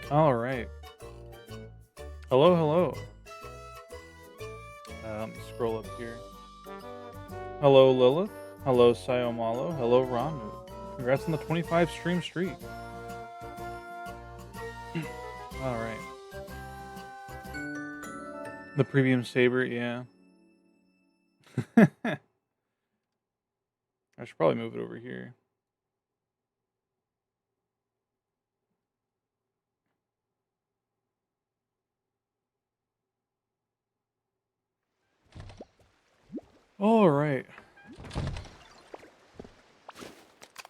All right. Hello, hello. Let me scroll up here. Hello, Lilith. Hello, Sayomalo. Hello, Ramu. Congrats on the 25 stream streak. All right. The premium saber, yeah. I should probably move it over here. All right. Is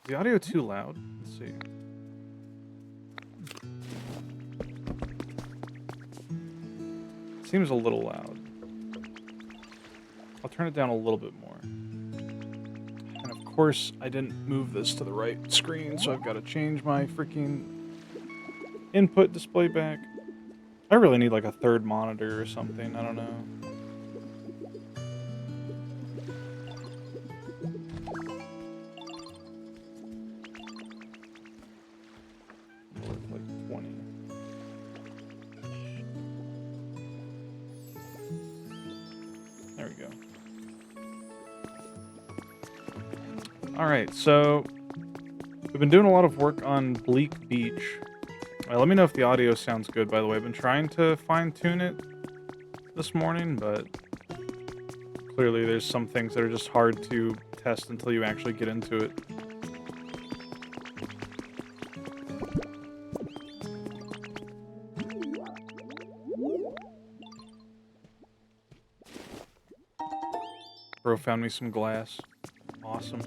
the audio too loud? Let's see. Seems a little loud. I'll turn it down a little bit more. And of course, I didn't move this to the right screen, so I've got to change my freaking input display back. I really need like a third monitor or something. I don't know. Like 20. There we go. All right, so we've been doing a lot of work on Bleak Beach. Let me know if the audio sounds good, by the way. I've been trying to fine-tune it this morning, but clearly there's some things that are just hard to test until you actually get into it. Bro found me some glass. Awesome.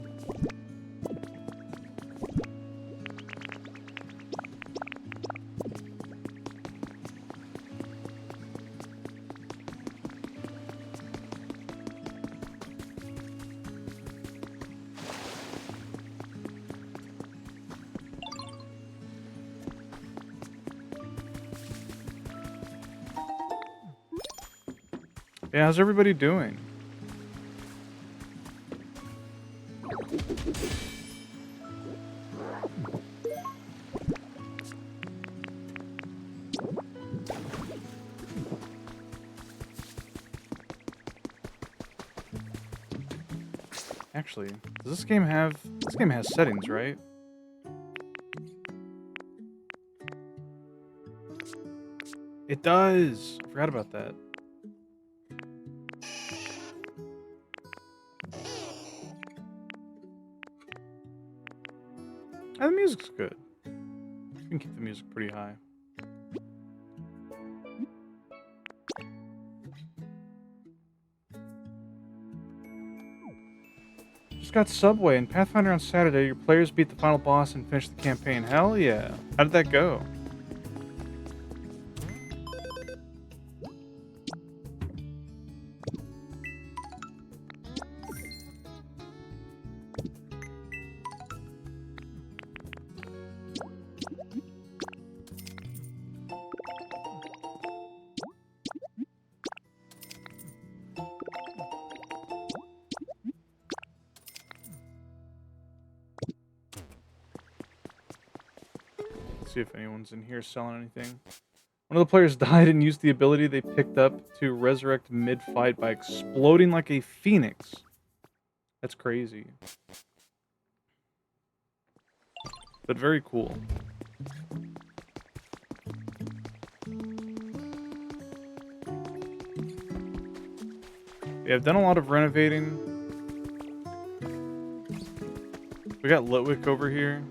Yeah, how's everybody doing? Actually, does this game have... This game has settings, right? It does! I forgot about that. And the music's good. You can keep the music pretty high. Just got Subway and Pathfinder on Saturday. Your players beat the final boss and finished the campaign. Hell yeah. How did that go? See if anyone's in here selling anything. One of the players died and used the ability they picked up to resurrect mid-fight by exploding like a phoenix. That's crazy. But very cool. Yeah, I've done a lot of renovating. We got Litwick over here.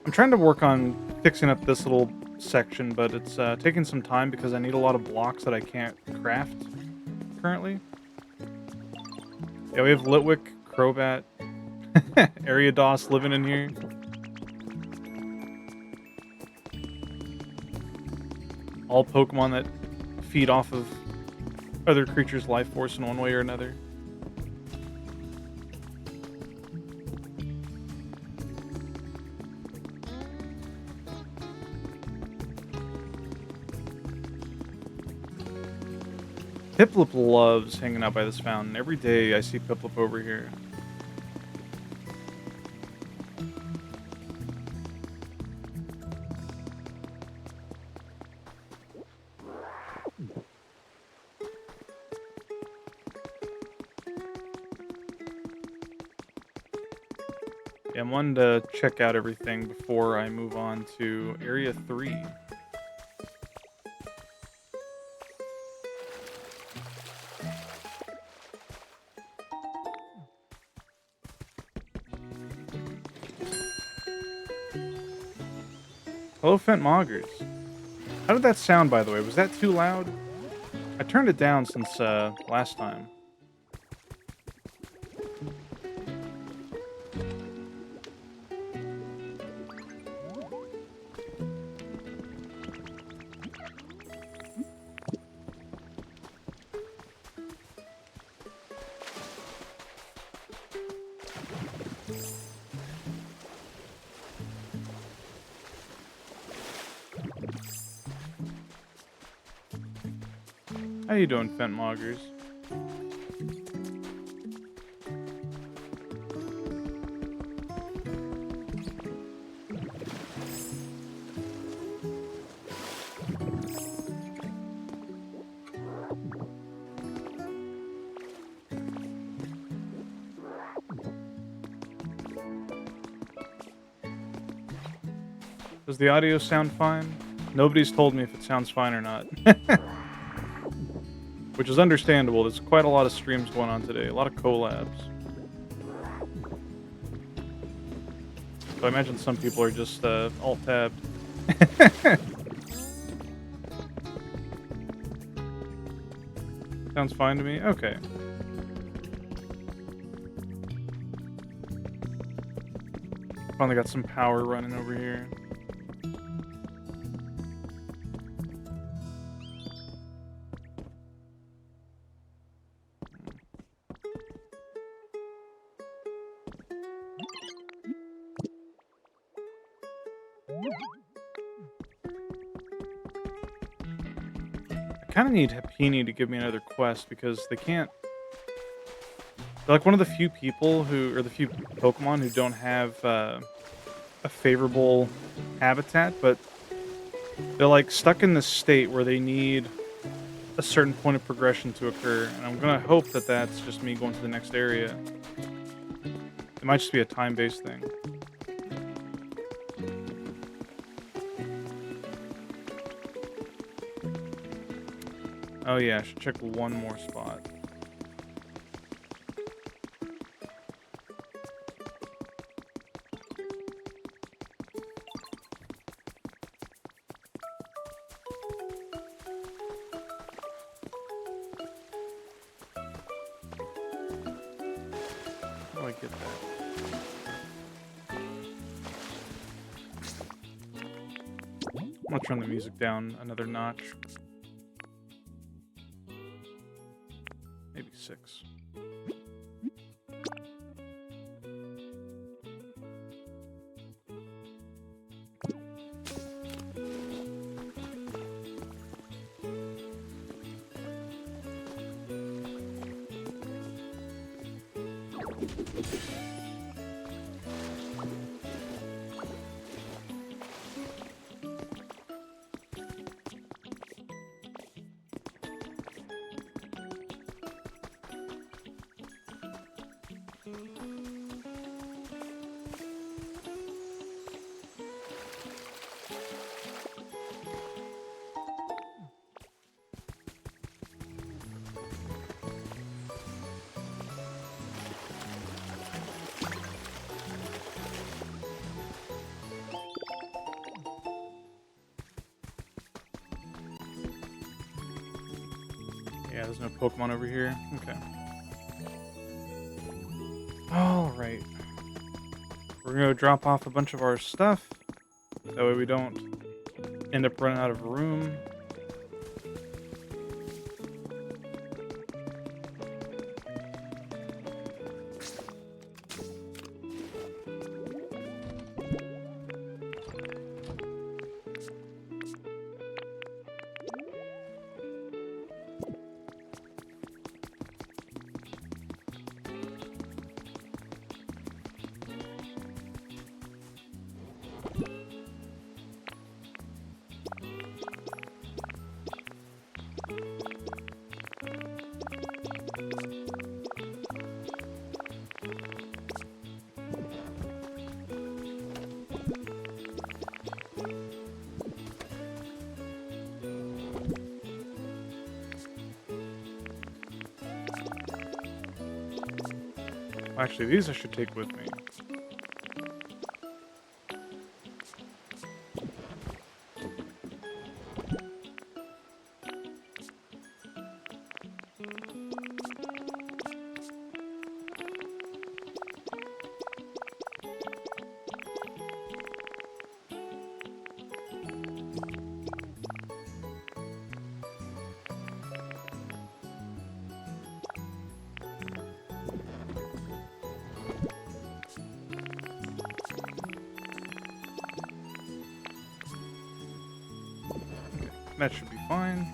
I'm trying to work on fixing up this little section, but it's taking some time because I need a lot of blocks that I can't craft currently. Yeah, we have Litwick, Crobat, Ariados living in here. All Pokemon that feed off of other creatures' life force in one way or another. Piplup loves hanging out by this fountain. Every day I see Piplup over here. Yeah, I'm wanting to check out everything before I move on to Area 3. Hello, Fent Moggers. How did that sound, by the way? Was that too loud? I turned it down since last time. How you doing, Fent Moggers? Does the audio sound fine? Nobody's told me if it sounds fine or not. Which is understandable. There's quite a lot of streams going on today. A lot of collabs. So I imagine some people are just alt-tabbed. Sounds fine to me? Okay. Finally got some power running over here. I kind of need Hapini to give me another quest because they can't. They're like one of the few people who, or the few Pokemon who don't have a favorable habitat, but they're like stuck in this state where they need a certain point of progression to occur, and I'm gonna hope that that's just me going to the next area. It might just be a time-based thing. Oh yeah, I should check one more spot. How do I get that? I'm gonna turn the music down another notch. Maybe 6. Yeah, there's no Pokemon over here. Okay. Alright. We're gonna drop off a bunch of our stuff. That way we don't end up running out of room. Actually, these I should take with me. That should be fine.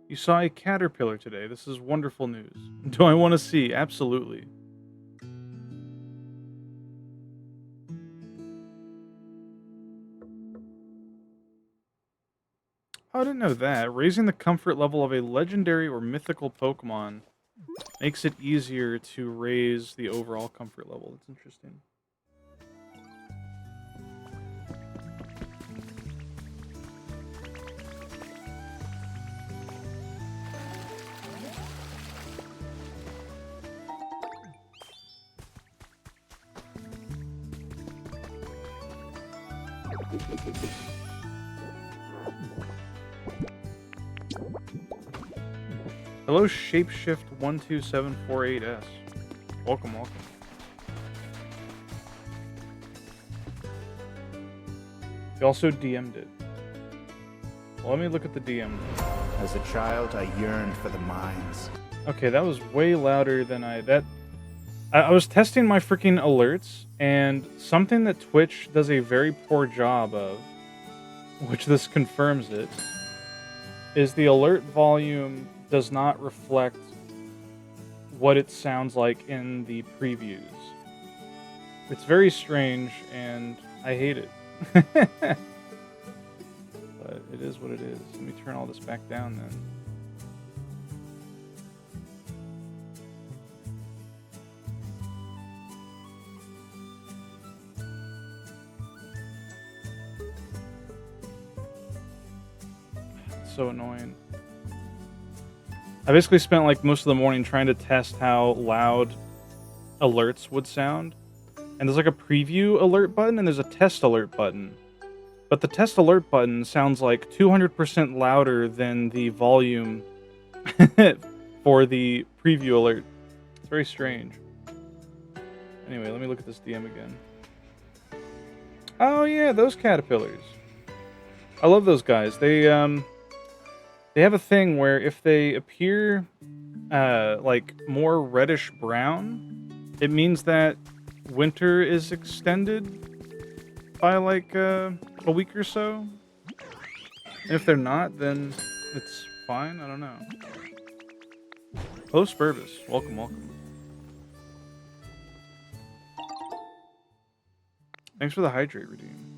You saw a caterpillar today. This is wonderful news. Do I want to see? Absolutely. Oh, I didn't know that. Raising the comfort level of a legendary or mythical Pokemon makes it easier to raise the overall comfort level. That's interesting. Hello, Shapeshift12748S. Welcome, welcome. You also DM'd it. Well, let me look at the DM. As a child, I yearned for the mines. Okay, that was way louder than I was testing my freaking alerts, and something that Twitch does a very poor job of, which this confirms it, is the alert volume does not reflect what it sounds like in the previews. It's very strange, and I hate it. But it is what it is. Let me turn all this back down then. It's so annoying. I basically spent like most of the morning trying to test how loud alerts would sound. And there's like a preview alert button and there's a test alert button. But the test alert button sounds like 200% louder than the volume for the preview alert. It's very strange. Anyway, let me look at this DM again. Oh yeah, those caterpillars. I love those guys. They have a thing where if they appear like more reddish brown, it means that winter is extended by like a week or so. And if they're not, then it's fine. I don't know. Hello, Spurvis. Welcome, welcome. Thanks for the hydrate redeem.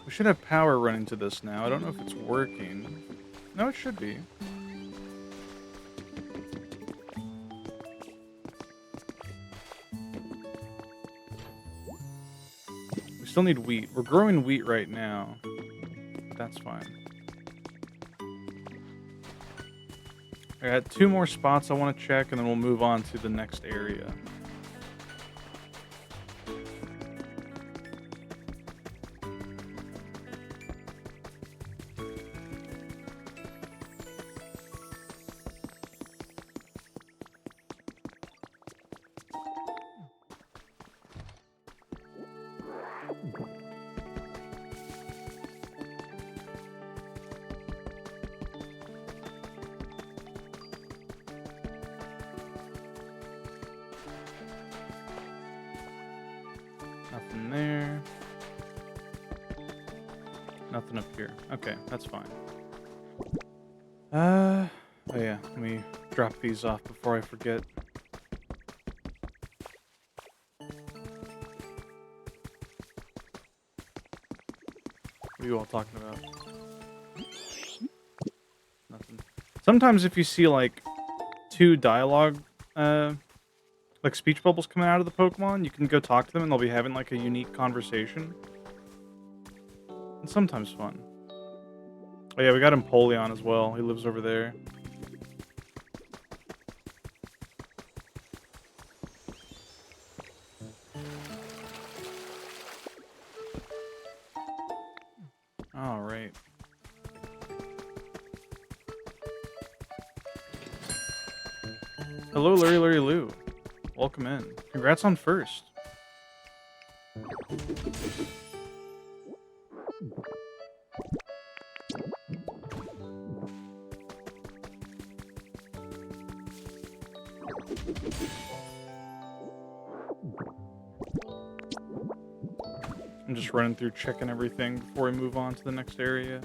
We should have power running to this now. I don't know if it's working. No, it should be. We still need wheat. We're growing wheat right now. That's fine. I got 2 more spots I want to check, and then we'll move on to the next area. Nothing there. Nothing up here. Okay, that's fine. Oh yeah, let me drop these off before I forget. What are you all talking about? Nothing. Sometimes if you see, like, two dialogue, like, speech bubbles coming out of the Pokemon, you can go talk to them and they'll be having, like, a unique conversation. It's sometimes fun. Oh yeah, we got Empoleon as well. He lives over there. Alright. Hello, Larry Lou. Welcome in. Congrats on first. I'm just running through checking everything before we move on to the next area.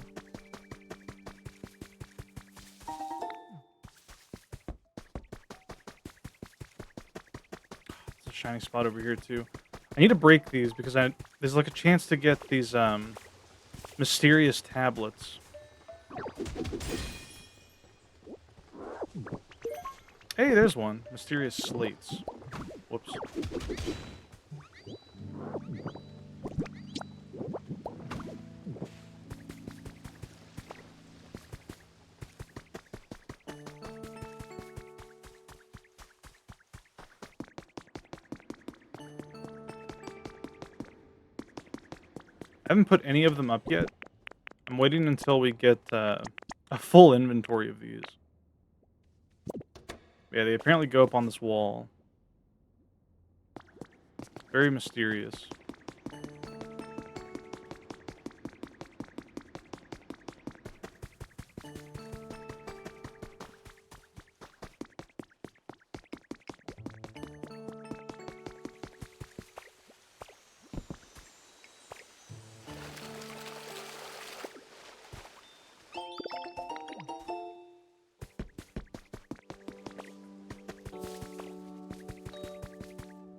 There's a shiny spot over here too. I need to break these because there's like a chance to get these mysterious tablets. Hey, there's one. Mysterious slates. Whoops. I haven't put any of them up yet. I'm waiting until we get a full inventory of these. Yeah, they apparently go up on this wall. Very mysterious.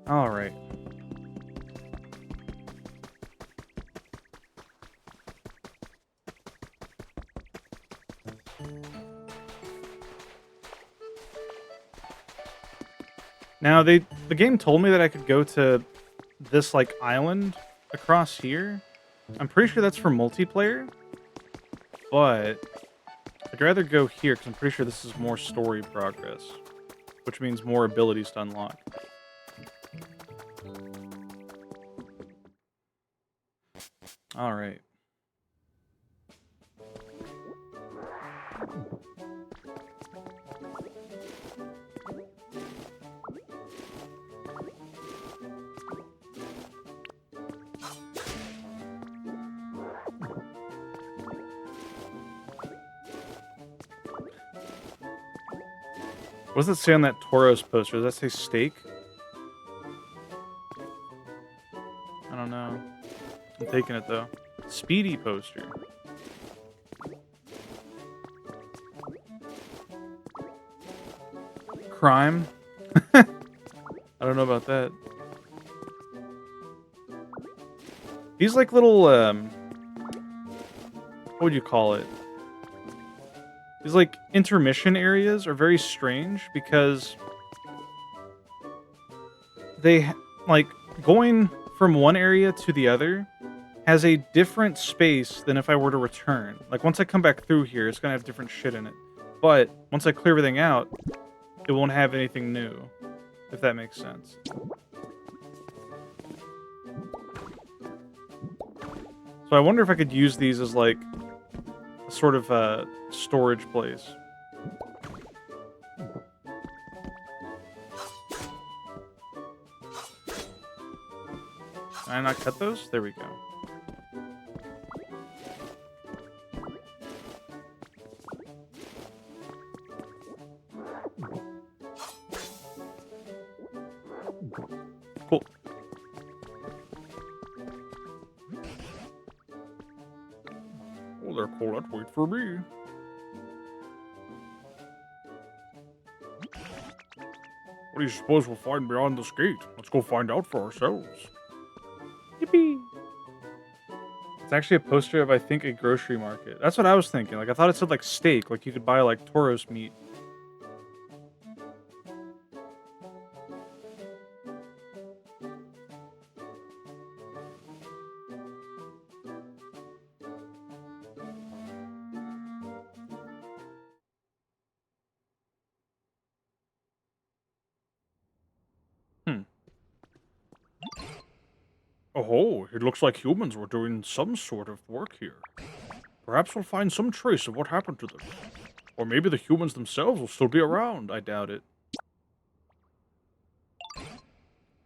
All right. Now the game told me that I could go to this like island across here. I'm pretty sure that's for multiplayer, but I'd rather go here because I'm pretty sure this is more story progress, which means more abilities to unlock. All right. What does it say on that Tauros poster? Does that say steak? I don't know. I'm taking it though. Speedy poster. Crime? I don't know about that. These like little what would you call it? These like intermission areas are very strange because they like going from one area to the other has a different space than if I were to return. Like once I come back through here, it's gonna have different shit in it. But once I clear everything out, it won't have anything new, if that makes sense. So I wonder if I could use these as like a sort of storage place. Can I not cut those? There we go. Cool. Oh, they're cool. Let's wait for me. What do you suppose we'll find beyond this gate? Let's go find out for ourselves. Yippee! It's actually a poster of, I think, a grocery market. That's what I was thinking. Like, I thought it said, like, steak. Like, you could buy, like, Toros meat. Hmm. Oh, it looks like humans were doing some sort of work here. Perhaps we'll find some trace of what happened to them. Or maybe the humans themselves will still be around. I doubt it.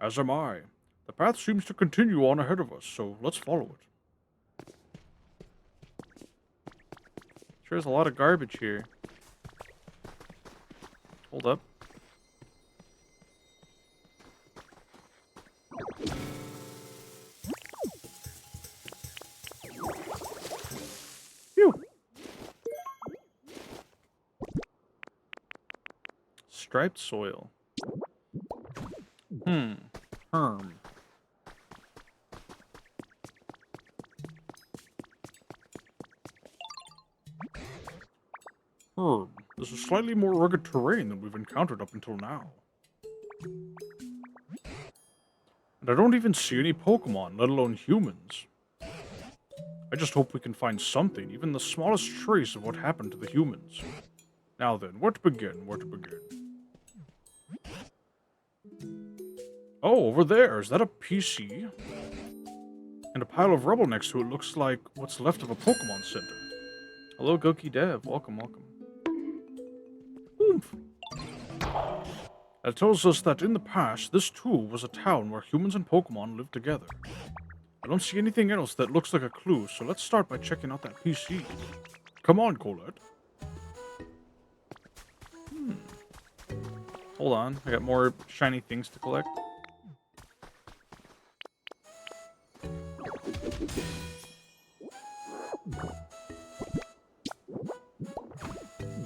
As am I. The path seems to continue on ahead of us, so let's follow it. Sure, there's a lot of garbage here. Hold up. Phew. Striped soil. Herm. This is slightly more rugged terrain than we've encountered up until now. And I don't even see any Pokemon, let alone humans. I just hope we can find something, even the smallest trace of what happened to the humans. Now then, where to begin? Where to begin? Oh, over there. Is that a PC? And a pile of rubble next to it looks like what's left of a Pokemon Center. Hello, Goki Dev. Welcome, welcome. Oomph. That tells us that in the past, this too was a town where humans and Pokemon lived together. I don't see anything else that looks like a clue, so let's start by checking out that PC. Come on, Colette. Hold on. I got more shiny things to collect.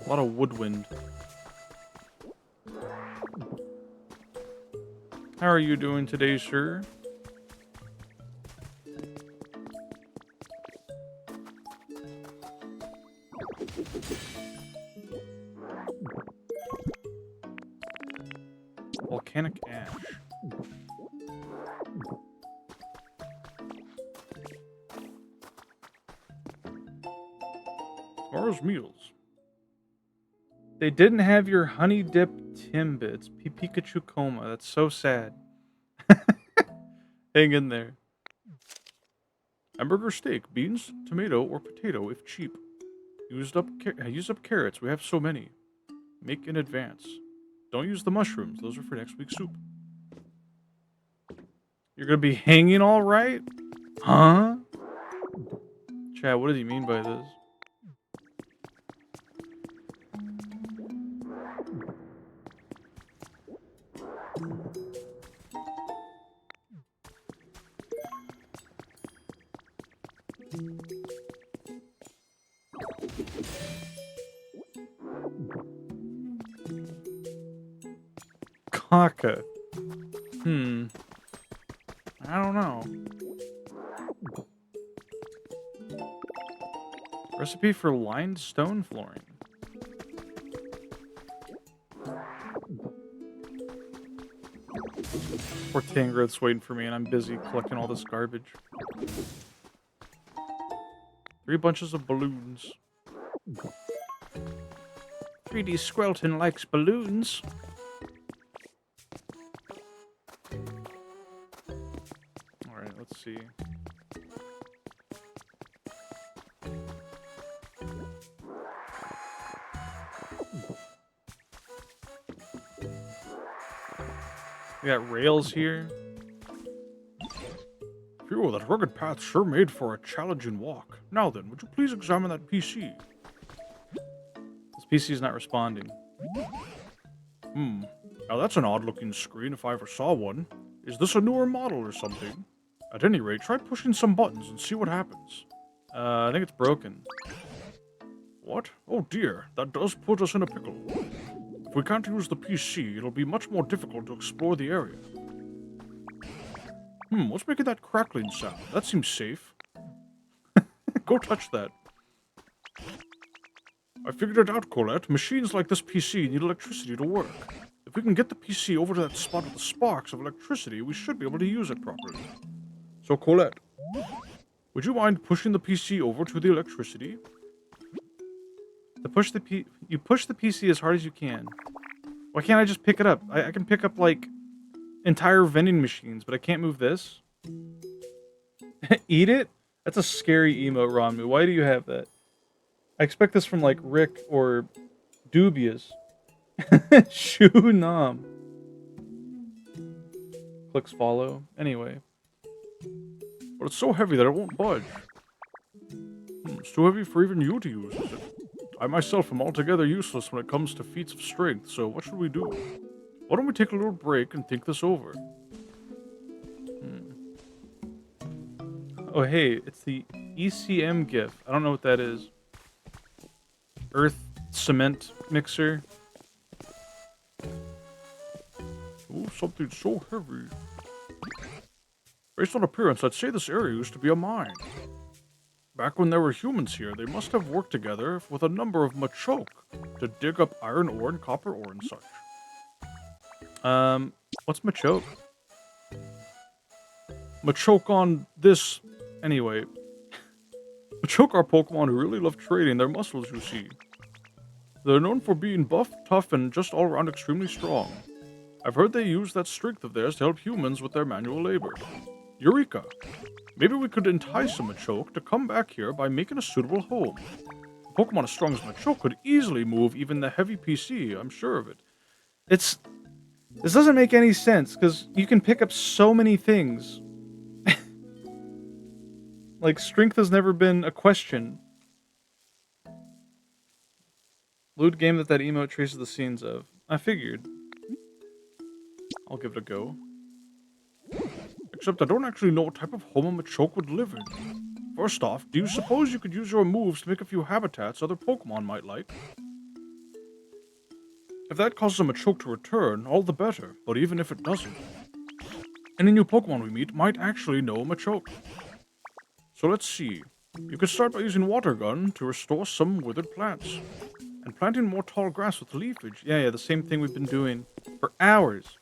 A lot of woodwind. How are you doing today, sir? Volcanic ash. Tomorrow's meals. They didn't have your honey dip Timbits. Pikachu coma. That's so sad. Hang in there. Hamburger steak, beans, tomato, or potato if cheap. Use up carrots. We have so many. Make in advance. Don't use the mushrooms. Those are for next week's soup. You're gonna be hanging all right? Huh? Chad, what does he mean by this? Kaka. I don't know. Recipe for lined stone flooring. Poor Tangrowth's waiting for me and I'm busy collecting all this garbage. 3 bunches of balloons. 3D Squelton likes balloons. Alright, let's see. We got rails here. Phew, that rugged path sure made for a challenging walk. Now then, would you please examine that PC? This PC is not responding. Now that's an odd-looking screen if I ever saw one. Is this a newer model or something? At any rate, try pushing some buttons and see what happens. I think it's broken. What? Oh dear, that does put us in a pickle. If we can't use the PC, it'll be much more difficult to explore the area. What's making that crackling sound? That seems safe. Go touch that. I figured it out, Colette. Machines like this PC need electricity to work. If we can get the PC over to that spot with the sparks of electricity, we should be able to use it properly. So, Colette, would you mind pushing the PC over to the electricity? You push the PC as hard as you can. Why can't I just pick it up? I can pick up, like, entire vending machines, but I can't move this. Eat it? That's a scary emote, Ranmu. Why do you have that? I expect this from, like, Rick or Dubious. Shoo Nam. Clicks follow. Anyway. But it's so heavy that it won't budge. It's too heavy for even you to use, is it? I myself am altogether useless when it comes to feats of strength, so what should we do? Why don't we take a little break and think this over? Oh, hey, it's the ECM GIF. I don't know what that is. Earth cement mixer. Oh, something so heavy. Based on appearance, I'd say this area used to be a mine. Back when there were humans here, they must have worked together with a number of Machoke to dig up iron ore and copper ore and such. What's Machoke? Machoke on this... Anyway. Machoke are Pokemon who really love training their muscles, you see. They're known for being buff, tough, and just all around extremely strong. I've heard they use that strength of theirs to help humans with their manual labor. Eureka! Maybe we could entice a Machoke to come back here by making a suitable home. A Pokemon as strong as Machoke could easily move even the heavy PC, I'm sure of it. This doesn't make any sense, because you can pick up so many things. Like, strength has never been a question. Loot game that emote traces the scenes of. I figured. I'll give it a go. Except I don't actually know what type of home a Machoke would live in. First off, do you suppose you could use your moves to make a few habitats other Pokemon might like? If that causes a Machoke to return, all the better, but even if it doesn't, any new Pokemon we meet might actually know a Machoke. So let's see. You could start by using Water Gun to restore some withered plants, and planting more tall grass with leafage. Yeah, the same thing we've been doing for hours.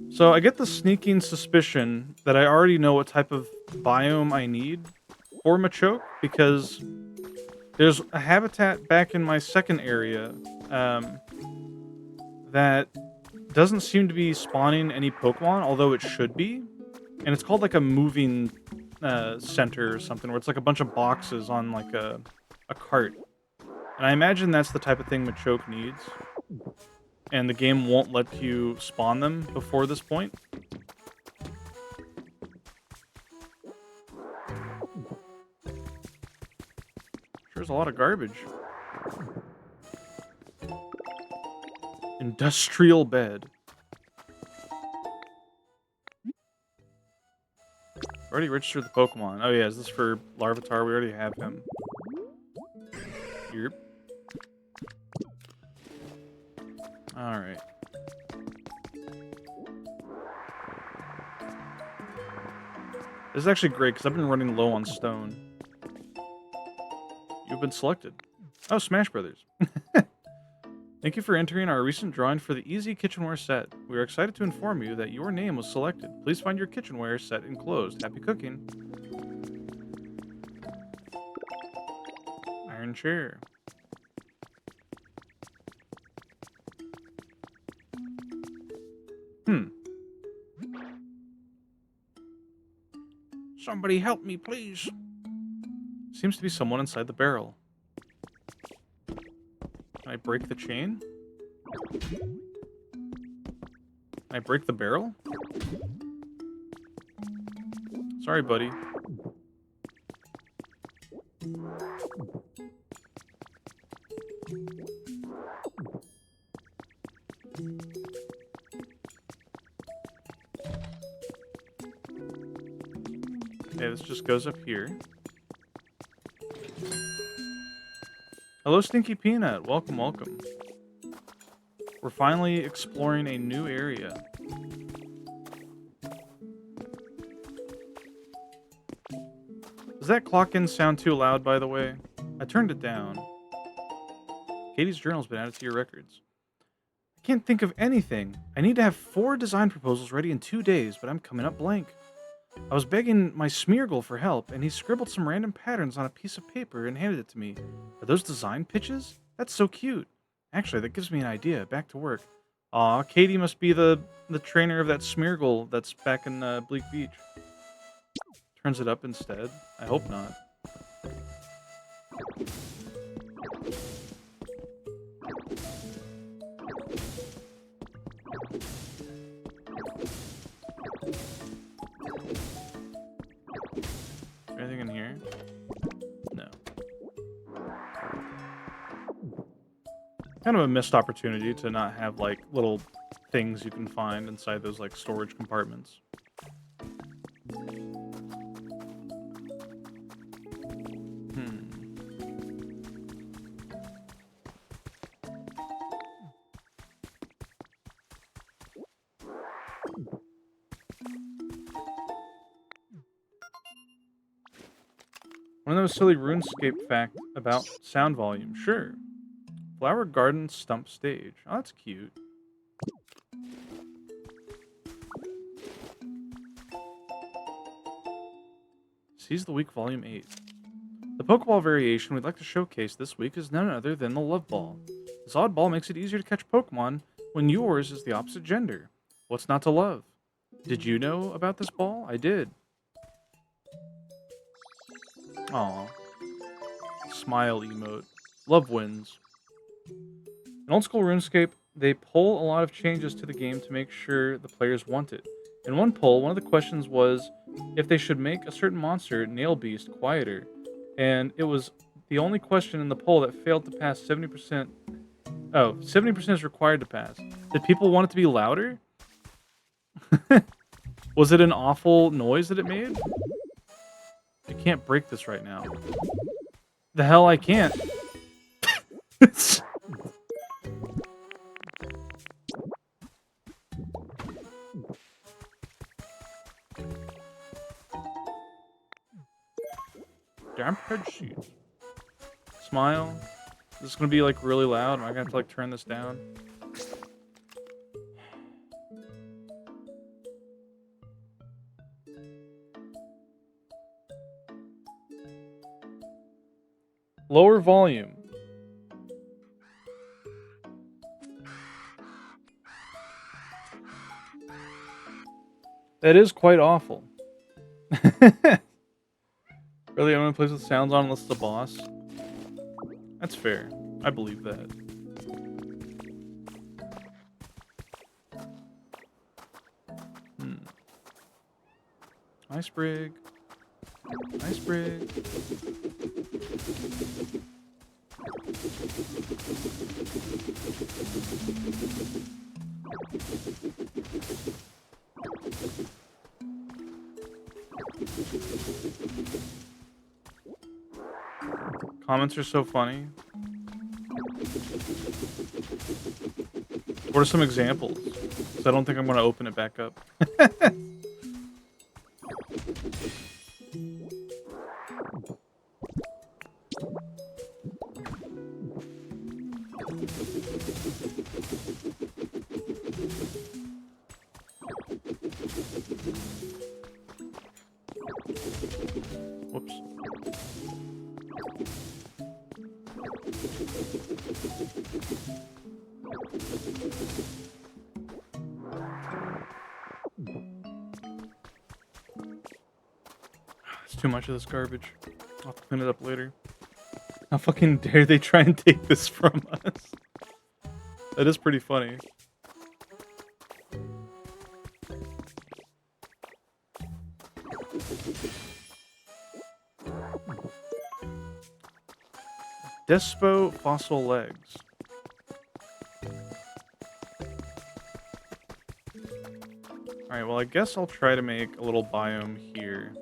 So I get the sneaking suspicion that I already know what type of biome I need for Machoke, because there's a habitat back in my second area that doesn't seem to be spawning any Pokemon, although it should be. And it's called like a moving center or something, where it's like a bunch of boxes on like a cart. And I imagine that's the type of thing Machoke needs. And the game won't let you spawn them before this point. There's a lot of garbage. Industrial bed. Already registered the Pokemon. Oh yeah, is this for Larvitar? We already have him. Yep. Alright. This is actually great, because I've been running low on stone. You've been selected. Oh, Smash Brothers. Thank you for entering our recent drawing for the Easy Kitchenware set. We are excited to inform you that your name was selected. Please find your kitchenware set enclosed. Happy cooking. Iron chair. Somebody help me, please. Seems to be someone inside the barrel. Can I break the chain? Can I break the barrel? Sorry, buddy. Okay, this just goes up here. Hello, Stinky Peanut. Welcome, welcome. We're finally exploring a new area. Does that clock in sound too loud, by the way? I turned it down. Katie's journal's been added to your records. I can't think of anything. I need to have 4 design proposals ready in 2 days, but I'm coming up blank. I was begging my Smeargle for help, and he scribbled some random patterns on a piece of paper and handed it to me. Are those design pitches? That's so cute. Actually, that gives me an idea. Back to work. Aw, Katie must be the trainer of that Smeargle that's back in Bleak Beach. Turns it up instead. I hope not. Anything in here? No. Kind of a missed opportunity to not have, like, little things you can find inside those, like, storage compartments. One of those silly RuneScape fact about sound volume. Sure. Flower garden stump stage. Oh, that's cute. Seize the Week Volume 8. The Pokeball variation we'd like to showcase this week is none other than the Love Ball. This odd ball makes it easier to catch Pokemon when yours is the opposite gender. What's not to love? Did you know about this ball? I did. Aw. Smile emote. Love wins. In old school RuneScape, they pull a lot of changes to the game to make sure the players want it. In one poll, one of the questions was if they should make a certain monster, Nail Beast, quieter. And it was the only question in the poll that failed to pass 70%. Oh, 70% is required to pass. Did people want it to be louder? Was it an awful noise that it made? I can't break this right now. The hell I can't. Damp head sheet. Smile. This is gonna be like really loud. Am I gonna have to like turn this down? Lower volume. That is quite awful. Really, I'm gonna play with sounds on unless it's a boss? That's fair. I believe that. Ice Brig. Ice Brig. Comments are so funny. What are some examples? Because I don't think I'm going to open it back up. Whoops. It's too much of this garbage. I'll have to clean it up later. How fucking dare they try and take this from us? That is pretty funny. Despo fossil legs. Alright, well I guess I'll try to make a little biome here.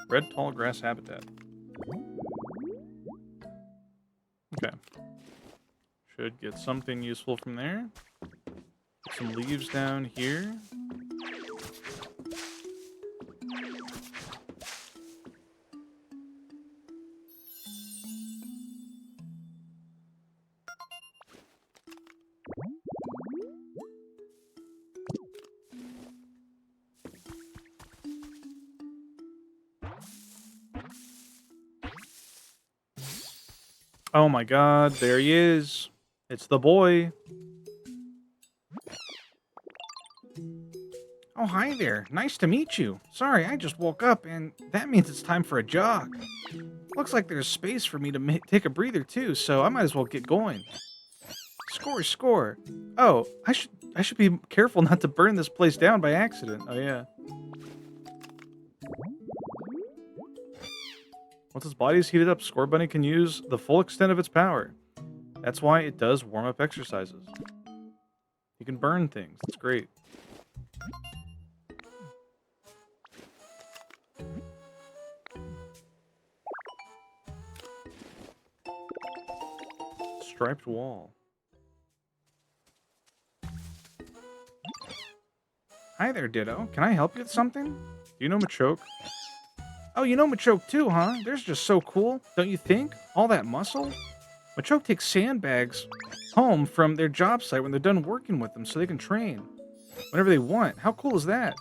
Red tall grass habitat. Okay. Should get something useful from there. Get some leaves down here. Oh my god, there he is. It's the boy. Oh, hi there. Nice to meet you. Sorry, I just woke up, and that means it's time for a jog. Looks like there's space for me to take a breather, too, so I might as well get going. Score, score. Oh, I should be careful not to burn this place down by accident. Oh, yeah. Once its body is heated up, Score Bunny can use the full extent of its power. That's why it does warm-up exercises. You can burn things. That's great. Striped wall. Hi there, Ditto. Can I help you with something? Do you know Machoke? Oh, you know Machoke too, huh? They're just so cool, don't you think? All that muscle? Machoke takes sandbags home from their job site when they're done working with them so they can train whenever they want. How cool is that?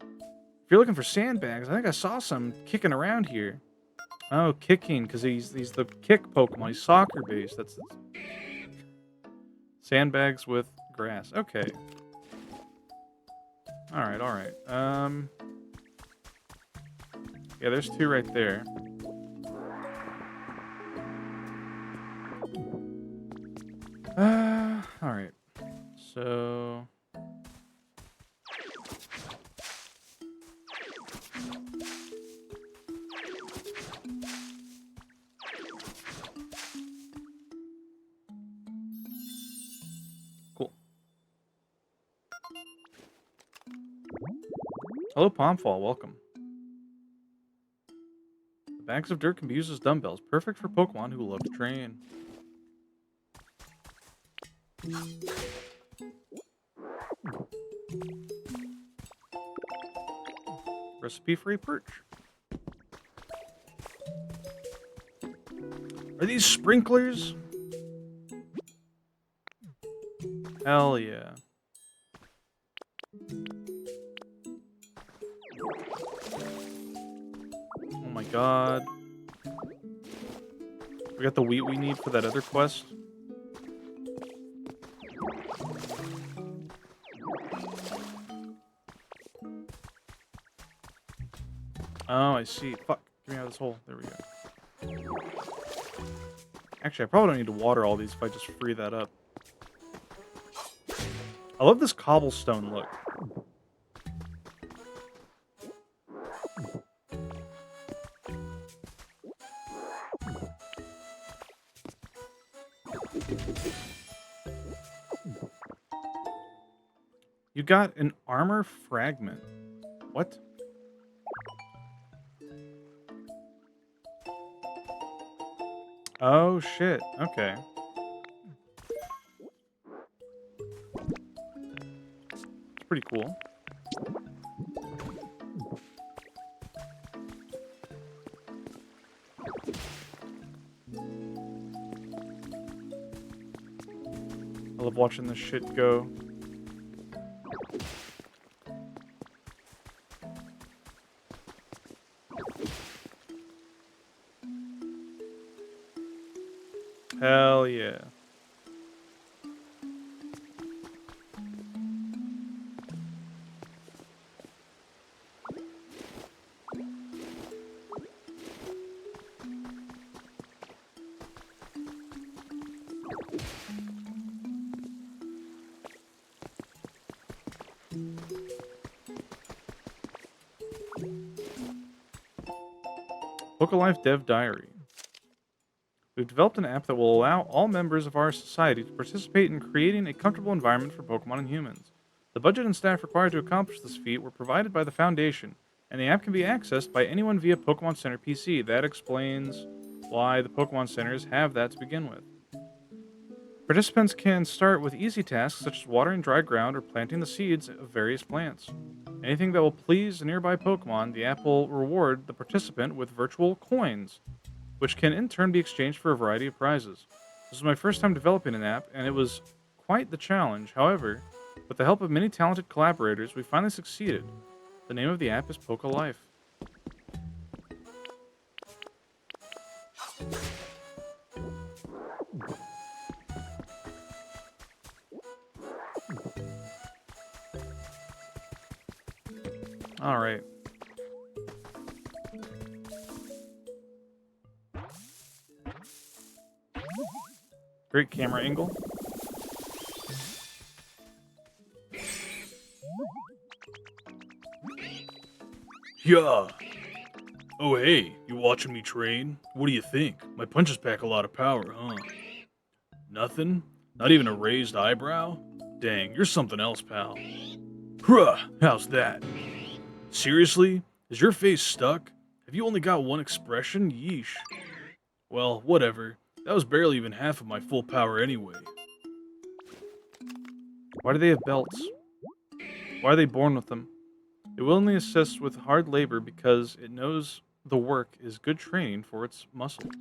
If you're looking for sandbags, I think I saw some kicking around here. Oh, kicking, because he's the kick Pokemon. He's soccer based. That's sandbags with grass. Okay. Alright, alright. Yeah, there's two right there. Alright. So... Cool. Hello, Palmfall. Welcome. The bags of dirt can be used as dumbbells. Perfect for Pokemon who love to train. Recipe for a perch. Are these sprinklers? Hell yeah. Oh my god. We got the wheat we need for that other quest. Oh, I see. Fuck. Get me out of this hole. There we go. Actually, I probably don't need to water all these if I just free that up. I love this cobblestone look. You got an armor fragment. What? Oh, shit. Okay. It's pretty cool. I love watching this shit go. Hell yeah. Pokolife Dev Diary. We've developed an app that will allow all members of our society to participate in creating a comfortable environment for Pokemon and humans. The budget and staff required to accomplish this feat were provided by the Foundation, and the app can be accessed by anyone via Pokemon Center PC. That explains why the Pokemon Centers have that to begin with. Participants can start with easy tasks such as watering dry ground or planting the seeds of various plants. Anything that will please a nearby Pokemon, the app will reward the participant with virtual coins, which can in turn be exchanged for a variety of prizes. This was my first time developing an app, and it was quite the challenge. However, with the help of many talented collaborators, we finally succeeded. The name of the app is Pokolife. All right. Great camera angle. Yeah. Oh, hey, you watching me train? What do you think? My punches pack a lot of power, huh? Nothing? Not even a raised eyebrow? Dang, you're something else, pal. Huh, how's that? Seriously? Is your face stuck? Have you only got one expression? Yeesh. Well, whatever. That was barely even half of my full power anyway. Why do they have belts? Why are they born with them? It willingly assists with hard labor because it knows the work is good training for its muscles.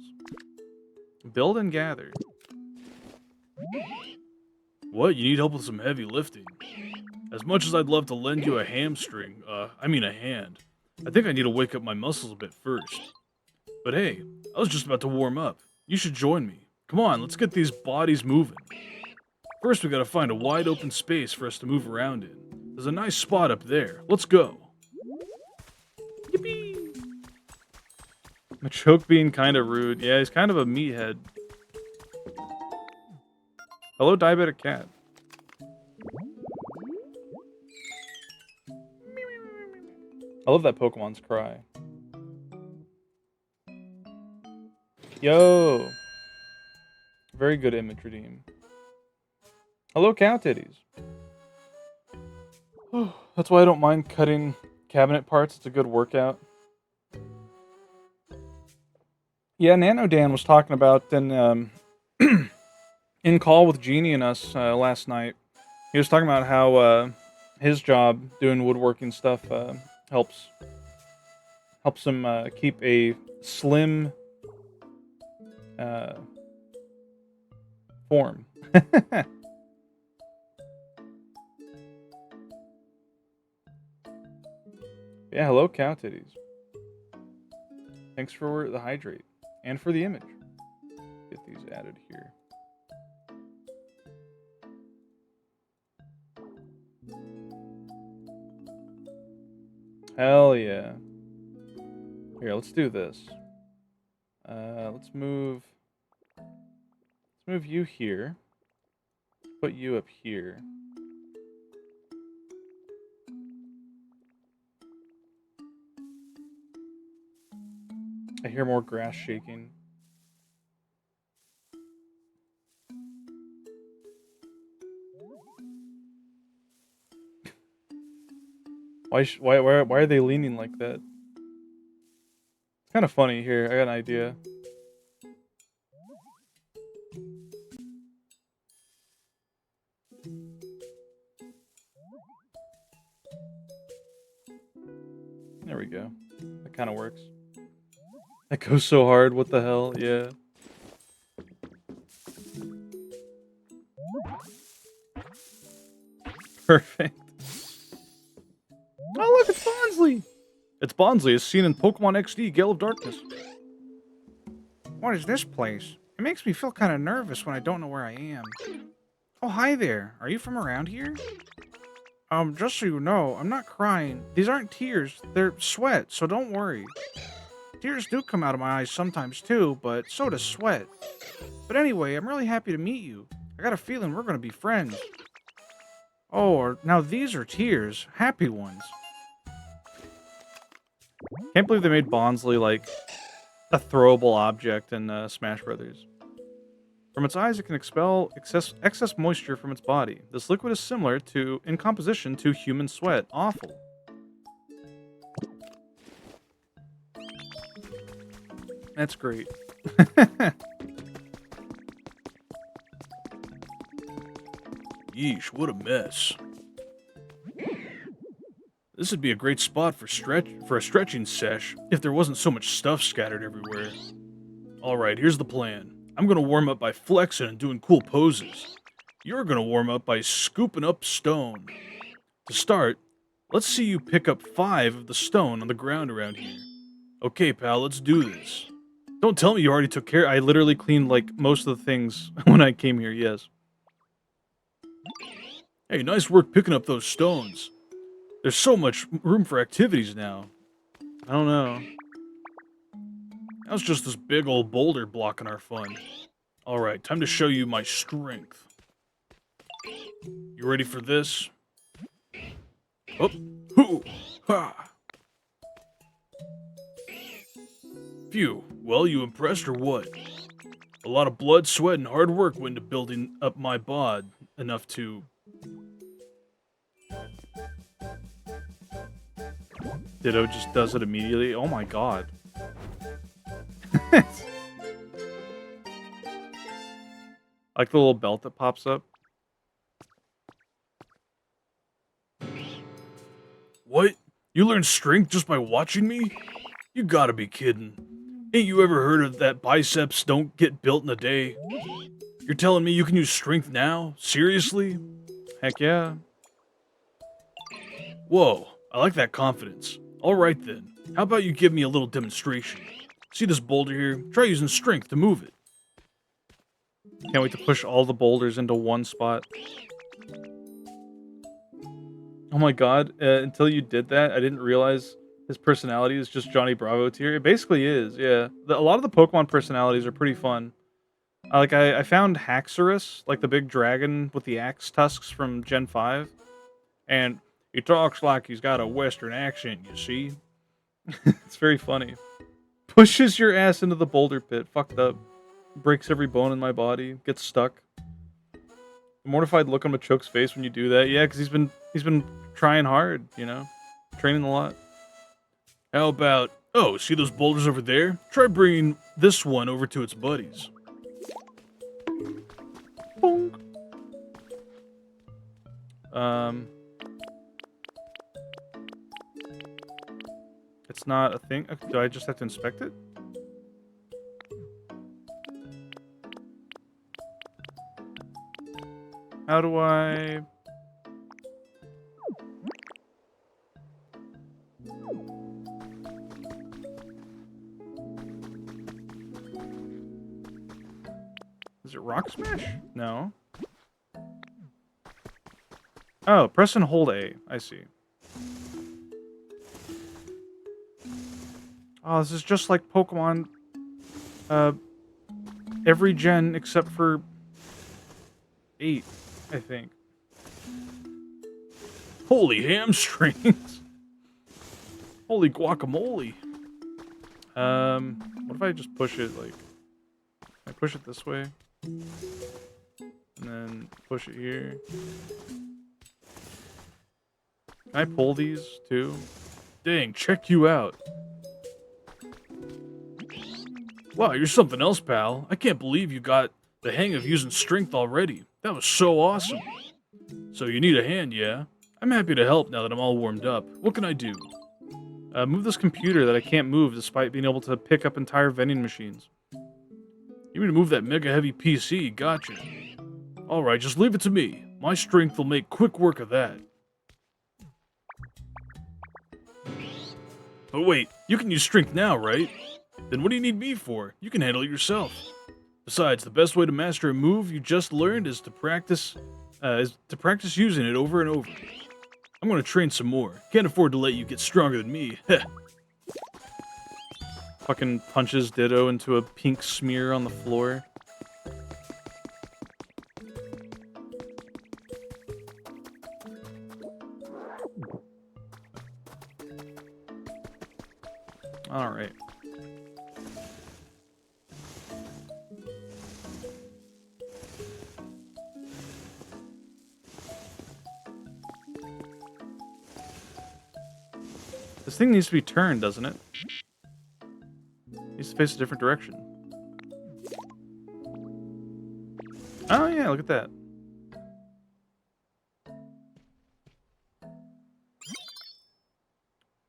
Build and gather. What? You need help with some heavy lifting? As much as I'd love to lend you a a hand, I think I need to wake up my muscles a bit first. But hey, I was just about to warm up. You should join me. Come on, let's get these bodies moving. First, we gotta find a wide open space for us to move around in. There's a nice spot up there. Let's go. Yippee! Machoke being kind of rude. Yeah, he's kind of a meathead. Hello, diabetic cat. I love that Pokemon's cry. Yo! Very good image redeem. Hello, cow titties. That's why I don't mind cutting cabinet parts. It's a good workout. Yeah, Nano Dan was talking about in in call with Jeannie and us last night. He was talking about how his job doing woodworking stuff helps him keep a slim form. Yeah, hello, cow titties. Thanks for the hydrate and for the image. Get these added here. Hell yeah. Here, let's do this. Let's move you here. Put you up here. I hear more grass shaking. Why are they leaning like that? It's kind of funny. Here, I got an idea. There we go. That kind of works. That goes so hard. What the hell? Yeah. Perfect. Oh, look, it's Bonsley! It's Bonsley, as seen in Pokemon XD Gale of Darkness. What is this place? It makes me feel kind of nervous when I don't know where I am. Oh, hi there. Are you from around here? Just so you know, I'm not crying. These aren't tears. They're sweat, so don't worry. Tears do come out of my eyes sometimes too, but so does sweat. But anyway, I'm really happy to meet you. I got a feeling we're gonna be friends. Oh, now these are tears. Happy ones. Can't believe they made Bonsley, like, a throwable object in Smash Brothers. From its eyes, it can expel excess moisture from its body. This liquid is similar to, in composition, to human sweat. Awful. That's great. Yeesh, what a mess. This would be a great spot for a stretching sesh if there wasn't so much stuff scattered everywhere. Alright, here's the plan. I'm gonna warm up by flexing and doing cool poses. You're gonna warm up by scooping up stone. To start, let's see you pick up 5 of the stone on the ground around here. Okay, pal, let's do this. Don't tell me you already took care. I literally cleaned, like, most of the things when I came here, yes. Hey, nice work picking up those stones. There's so much room for activities now. I don't know. That was just this big old boulder blocking our fun. Alright, time to show you my strength. You ready for this? Up, hoo, ha! Phew, well, you impressed or what? A lot of blood, sweat, and hard work went into building up my bod enough to... Ditto just does it immediately. Oh my god. Like the little belt that pops up. What? You learned strength just by watching me? You gotta be kidding. Ain't you ever heard of that biceps don't get built in a day? You're telling me you can use strength now? Seriously? Heck yeah. Whoa, I like that confidence. Alright then, how about you give me a little demonstration? See this boulder here? Try using strength to move it. Can't wait to push all the boulders into one spot. Oh my god, until you did that, I didn't realize his personality is just Johnny Bravo tier. It basically is, yeah. A lot of the Pokemon personalities are pretty fun. I found Haxorus, like the big dragon with the axe tusks from Gen 5. And he talks like he's got a Western accent, you see? It's very funny. Pushes your ass into the boulder pit. Fucked up. Breaks every bone in my body. Gets stuck. The mortified look on Machoke's face when you do that. Yeah, because he's been trying hard, you know? Training a lot. How about... Oh, see those boulders over there? Try bringing this one over to its buddies. Bonk. It's not a thing. Do I just have to inspect it? How do I... Is it Rock Smash? No. Oh, press and hold A. I see. Oh, this is just like Pokemon, every gen except for 8, I think. Holy hamstrings! Holy guacamole! What if I just push it, like... I push it this way? And then push it here. Can I pull these, too? Dang, check you out. Wow, you're something else, pal. I can't believe you got the hang of using strength already. That was so awesome. So you need a hand, yeah? I'm happy to help now that I'm all warmed up. What can I do? Move this computer that I can't move despite being able to pick up entire vending machines. You mean to move that mega heavy PC? Gotcha. Alright, just leave it to me. My strength will make quick work of that. But wait, you can use strength now, right? Then what do you need me for? You can handle it yourself. Besides, the best way to master a move you just learned is to practice using it over and over. I'm gonna train some more. Can't afford to let you get stronger than me. Fucking punches Ditto into a pink smear on the floor. Alright. This thing needs to be turned, doesn't it? Needs to face a different direction. Oh yeah, look at that.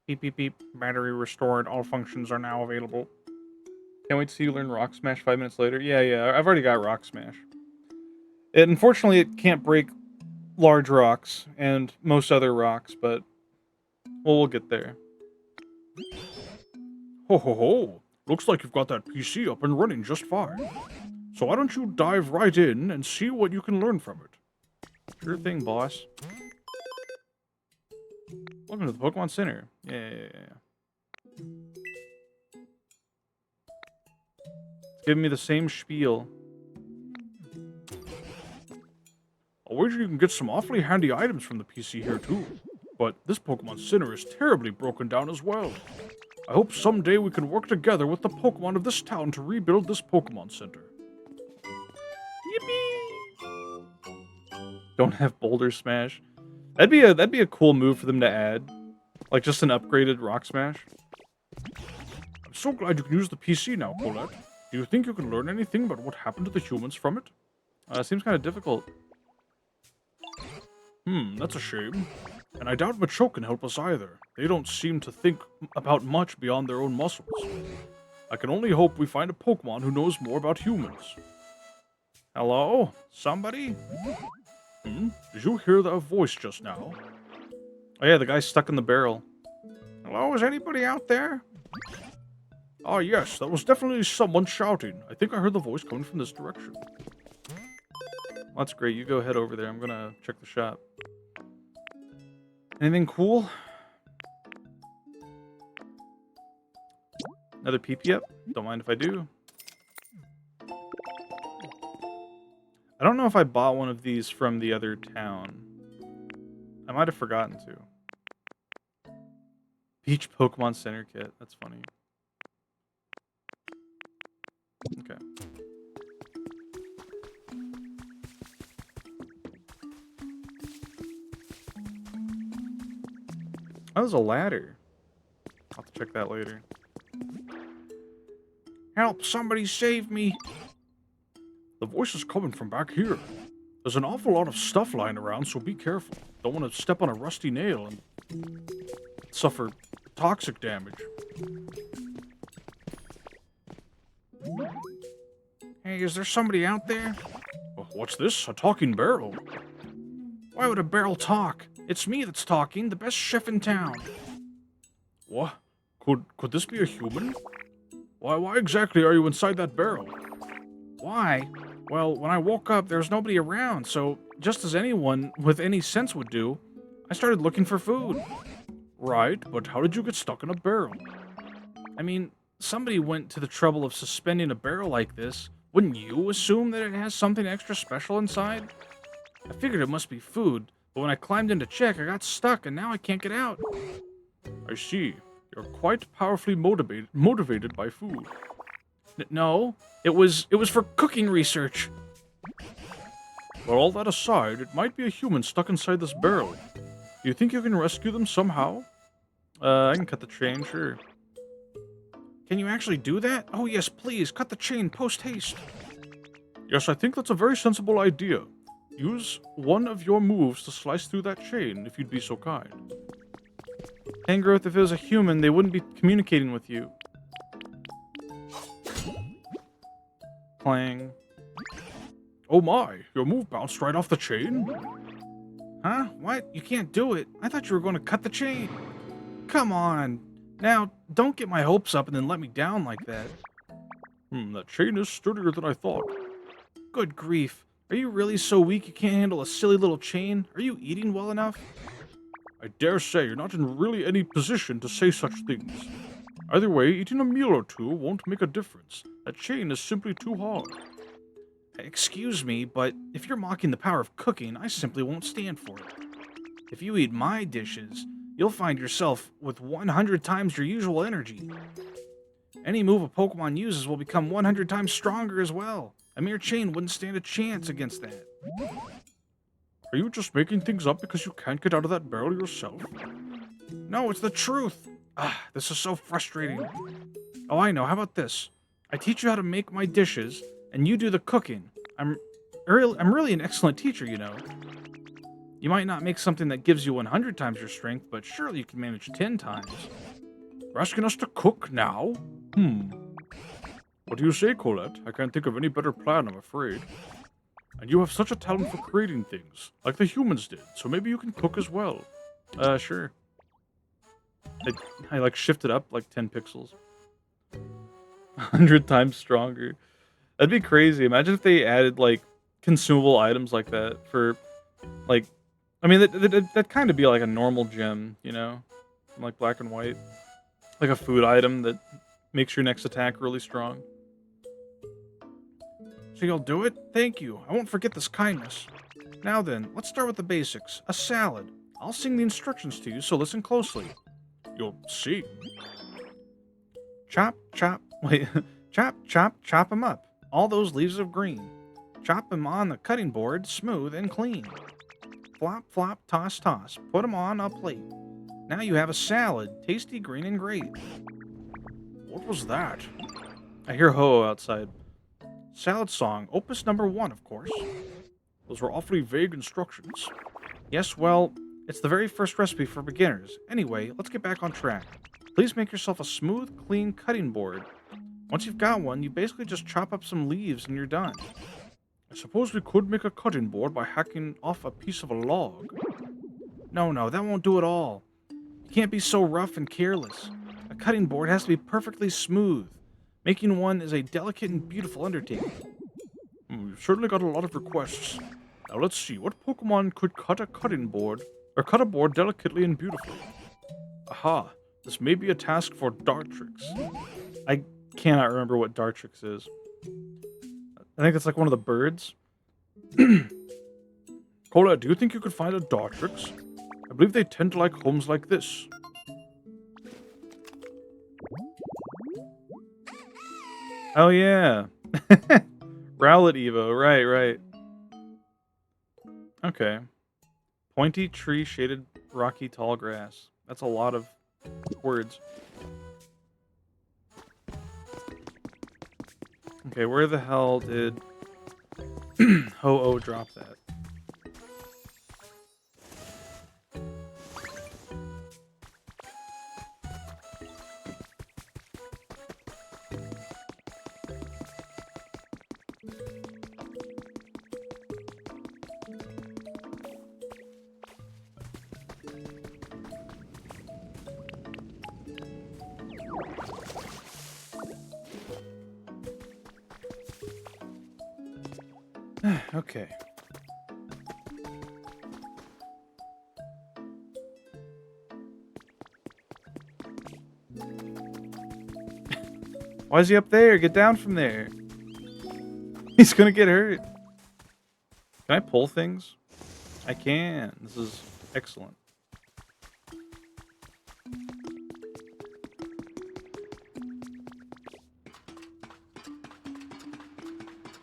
Beep beep beep. Battery restored. All functions are now available. Can't wait to see you learn Rock Smash 5 minutes later. Yeah, I've already got Rock Smash. Unfortunately, it can't break large rocks and most other rocks, but we'll get there. Ho ho ho! Looks like you've got that PC up and running just fine. So why don't you dive right in and see what you can learn from it? Sure thing, boss. Welcome to the Pokemon Center. Yeah. It's giving me the same spiel. I'll wager you can get some awfully handy items from the PC here too. But this Pokemon Center is terribly broken down as well. I hope someday we can work together with the Pokemon of this town to rebuild this Pokemon Center. Yippee! Don't have Boulder Smash. That'd be a cool move for them to add. Like just an upgraded Rock Smash. I'm so glad you can use the PC now, Colette. Do you think you can learn anything about what happened to the humans from it? Seems kind of difficult. That's a shame. And I doubt Macho can help us either. They don't seem to think about much beyond their own muscles. I can only hope we find a Pokemon who knows more about humans. Hello? Somebody? Did you hear that voice just now? Oh yeah, the guy's stuck in the barrel. Hello, is anybody out there? Ah, yes, that was definitely someone shouting. I think I heard the voice coming from this direction. Well, that's great. You go head over there. I'm gonna check the shop. Anything cool? Another PP up? Don't mind if I do. I don't know if I bought one of these from the other town. I might have forgotten to. Beach Pokemon Center kit. That's funny. Okay. Oh, there's a ladder. I'll have to check that later. Help, somebody save me! The voice is coming from back here. There's an awful lot of stuff lying around, so be careful. Don't want to step on a rusty nail and suffer toxic damage. Hey, is there somebody out there? What's this? A talking barrel? Why would a barrel talk? It's me that's talking, the best chef in town. What? Could this be a human? Why exactly are you inside that barrel? Why? Well, when I woke up, there was nobody around, so just as anyone with any sense would do, I started looking for food. Right, but how did you get stuck in a barrel? I mean, somebody went to the trouble of suspending a barrel like this. Wouldn't you assume that it has something extra special inside? I figured it must be food, but when I climbed in to check, I got stuck, and now I can't get out. I see. You're quite powerfully motivated by food. No, it was for cooking research. Well, all that aside, it might be a human stuck inside this barrel. Do you think you can rescue them somehow? I can cut the chain, sure. Can you actually do that? Oh yes, please, cut the chain post-haste. Yes, I think that's a very sensible idea. Use one of your moves to slice through that chain, if you'd be so kind. Tangrowth, if it was a human, they wouldn't be communicating with you. Clang. Oh my, your move bounced right off the chain? Huh? What? You can't do it. I thought you were going to cut the chain. Come on. Now, don't get my hopes up and then let me down like that. That chain is sturdier than I thought. Good grief. Are you really so weak you can't handle a silly little chain? Are you eating well enough? I dare say you're not in really any position to say such things. Either way, eating a meal or two won't make a difference. That chain is simply too hard. Excuse me, but if you're mocking the power of cooking, I simply won't stand for it. If you eat my dishes, you'll find yourself with 100 times your usual energy. Any move a Pokemon uses will become 100 times stronger as well. A mere chain wouldn't stand a chance against that. Are you just making things up because you can't get out of that barrel yourself? No, it's the truth. Ah, this is so frustrating. Oh, I know. How about this? I teach you how to make my dishes, and you do the cooking. I'm really an excellent teacher, you know. You might not make something that gives you 100 times your strength, but surely you can manage 10 times. You're asking us to cook now? What do you say, Colette? I can't think of any better plan, I'm afraid. And you have such a talent for creating things, like the humans did, so maybe you can cook as well. Sure. I like shifted up like 10 pixels. 100 times stronger. That'd be crazy. Imagine if they added like consumable items like that for like, I mean, that'd kind of be like a normal gem, you know, like black and white, like a food item that makes your next attack really strong. So you'll do it? Thank you. I won't forget this kindness. Now then, let's start with the basics. A salad. I'll sing the instructions to you, so listen closely. You'll see. Chop, chop, wait, chop them up. All those leaves of green. Chop them on the cutting board, smooth and clean. Flop, flop, toss, toss. Put them on a plate. Now you have a salad, tasty, green, and great. What was that? I hear Ho-Oh outside. Salad song, opus number 1, of course. Those were awfully vague instructions. Yes, well, it's the very first recipe for beginners. Anyway, let's get back on track. Please make yourself a smooth, clean cutting board. Once you've got one, you basically just chop up some leaves and you're done. I suppose we could make a cutting board by hacking off a piece of a log. No, that won't do it all. You can't be so rough and careless. A cutting board has to be perfectly smooth. Making one is a delicate and beautiful undertaking. We've certainly got a lot of requests. Now let's see, what Pokemon could cut a cutting board, or cut a board delicately and beautifully? Aha, this may be a task for Dartrix. I cannot remember what Dartrix is. I think it's like one of the birds. Cola, do you think you could find a Dartrix? I believe they tend to like homes like this. Oh yeah. Rowlet Evo, right. Okay. Pointy tree shaded rocky tall grass. That's a lot of words. Okay, where the hell did Ho-Oh drop that? Okay. Why is he up there? Get down from there. He's gonna get hurt. Can I pull things? I can. This is excellent.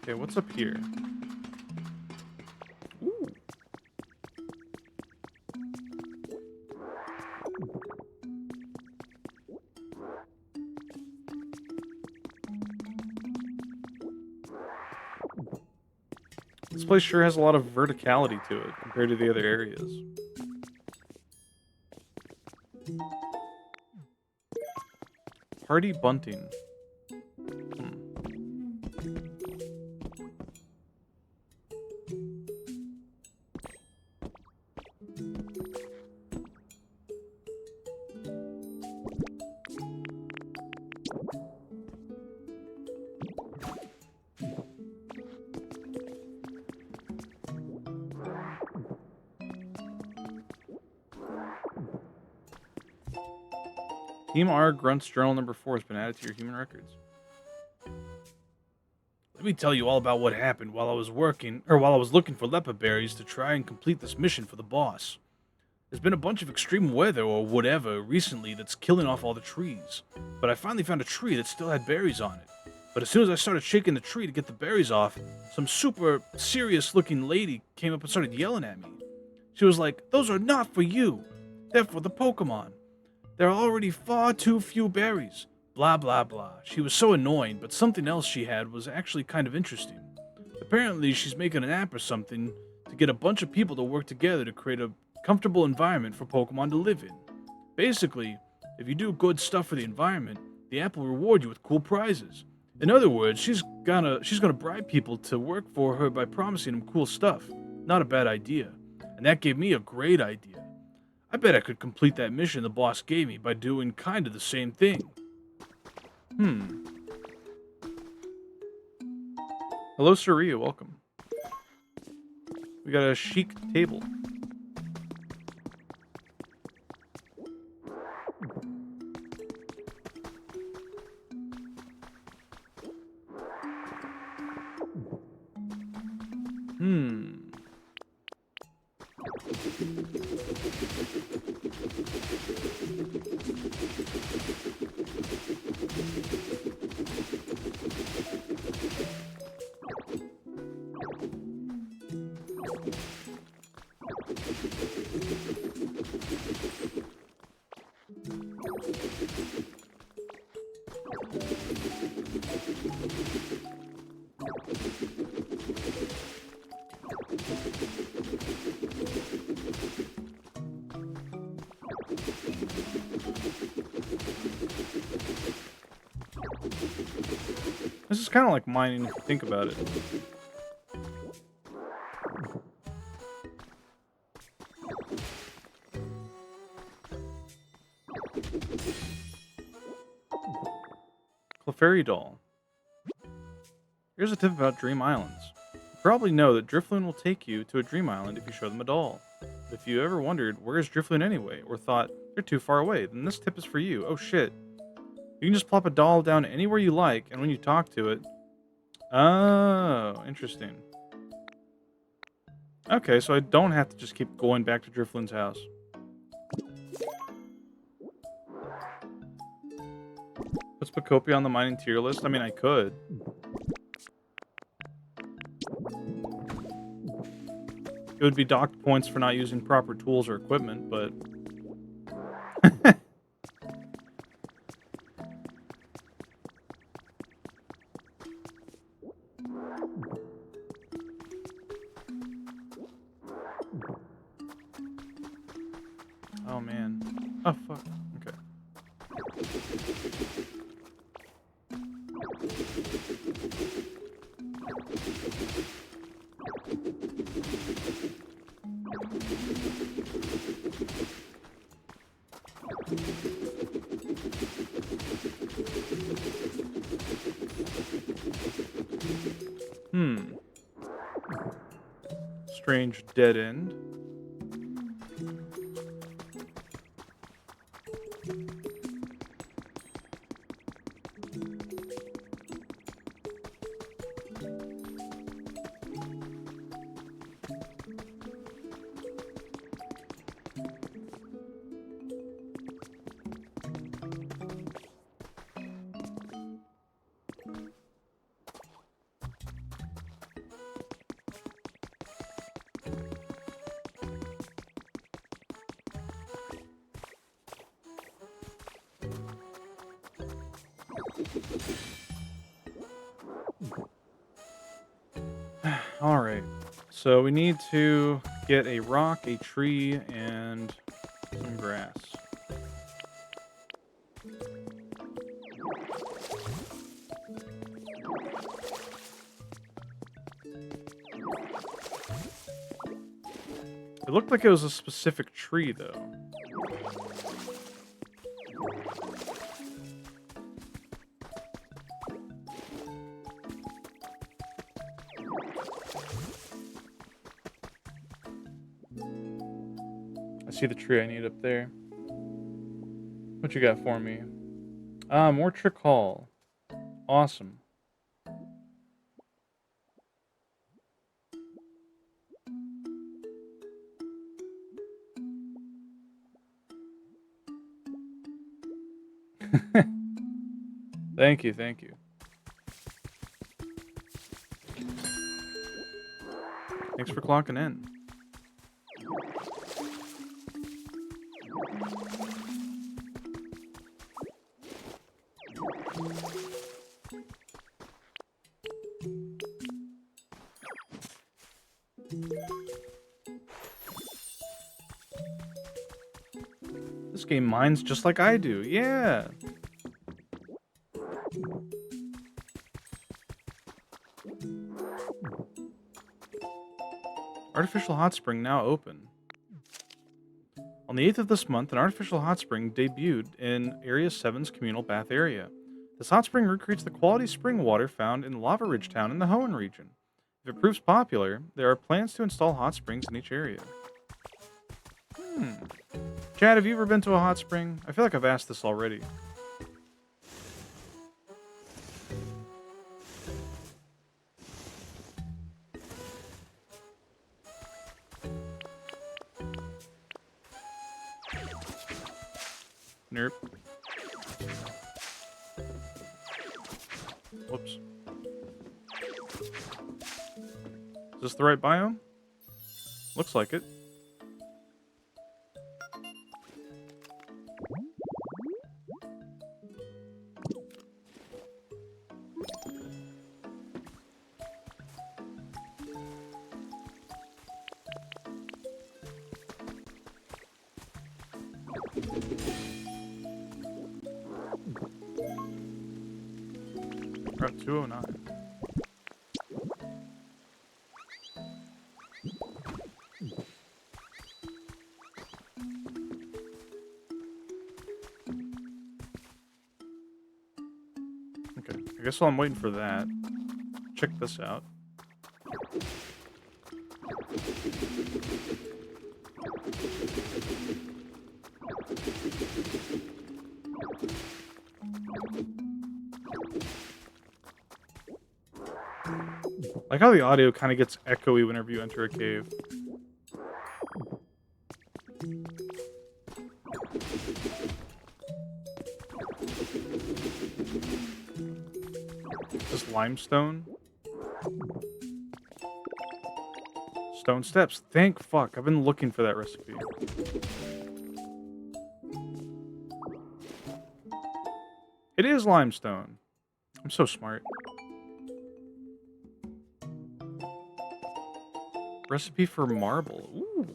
Okay, what's up here? Ooh. This place sure has a lot of verticality to it compared to the other areas. Party bunting. Team R Grunt's Journal number 4 has been added to your human records. Let me tell you all about what happened while I was looking for leper berries to try and complete this mission for the boss. There's been a bunch of extreme weather or whatever recently that's killing off all the trees, but I finally found a tree that still had berries on it. But as soon as I started shaking the tree to get the berries off, some super serious looking lady came up and started yelling at me. She was like, "Those are not for you. They're for the Pokemon." There are already far too few berries. Blah blah blah. She was so annoying, but something else she had was actually kind of interesting. Apparently, she's making an app or something to get a bunch of people to work together to create a comfortable environment for Pokemon to live in. Basically, if you do good stuff for the environment, the app will reward you with cool prizes. In other words, she's gonna bribe people to work for her by promising them cool stuff. Not a bad idea. And that gave me a great idea. I bet I could complete that mission the boss gave me by doing kind of the same thing. Hello, Saria. Welcome. We got a chic table. This is kind of like mining if you think about it. Clefairy doll. Here's a tip about Dream Islands. You probably know that Drifloon will take you to a Dream Island if you show them a doll. But if you ever wondered, where is Drifloon anyway? Or thought, they're too far away, then this tip is for you. Oh shit. You can just plop a doll down anywhere you like, and when you talk to it... Oh, interesting. Okay, so I don't have to just keep going back to Drifloon's house. Puts Pokopia on the mining tier list? I mean, I could. It would be docked points for not using proper tools or equipment, but... Oh, man. Oh, fuck. Okay. Strange dead end. Alright, so we need to get a rock, a tree, and some grass. It looked like it was a specific tree, though. I see the tree I need up there. What you got for me? More Trick Hall. Awesome. Thank you, thank you. Thanks for clocking in. This game mines just like I do. Yeah. Artificial hot spring now open. On the 8th of this month, an artificial hot spring debuted in Area 7's communal bath area. This hot spring recreates the quality spring water found in Lava Ridge Town in the Hoenn region. If it proves popular, there are plans to install hot springs in each area. Chad, have you ever been to a hot spring? I feel like I've asked this already. Nerp. Whoops. Is this the right biome? Looks like it. Route 209. Okay, I guess while I'm waiting for that, check this out. Like how the audio kind of gets echoey whenever you enter a cave. This limestone. Stone steps. Thank fuck. I've been looking for that recipe. It is limestone. I'm so smart. Recipe for marble. Ooh.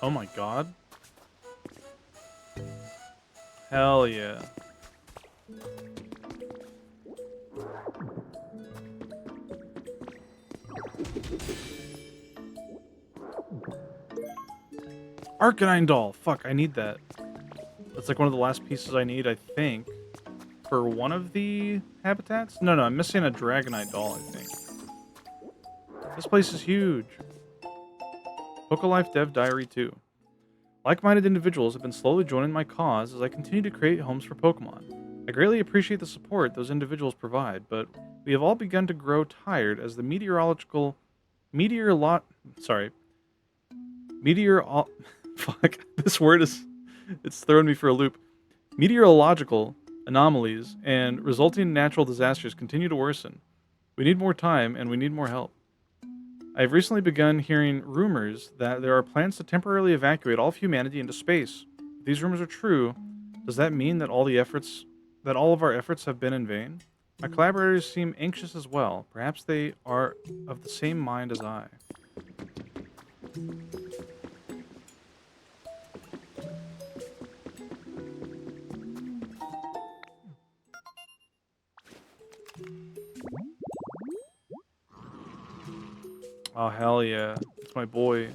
Oh my god. Hell yeah. Arcanine doll. Fuck, I need that. That's like one of the last pieces I need, I think, for one of the habitats. No, I'm missing a Dragonite doll, I think. This place is huge. Pokolife Dev Diary 2. Like-minded individuals have been slowly joining my cause as I continue to create homes for Pokemon. I greatly appreciate the support those individuals provide, but we have all begun to grow tired as the fuck, this word it's throwing me for a loop. Meteorological anomalies and resulting natural disasters continue to worsen. We need more time and we need more help. I have recently begun hearing rumors that there are plans to temporarily evacuate all of humanity into space. If these rumors are true, does that mean that all of our efforts have been in vain? My collaborators seem anxious as well. Perhaps they are of the same mind as I. Oh, hell yeah. It's my boy.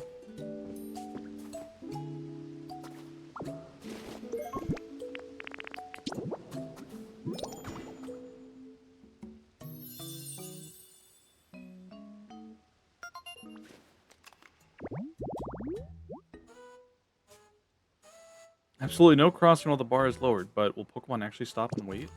Absolutely no crossing while the bar is lowered, but will Pokemon actually stop and wait?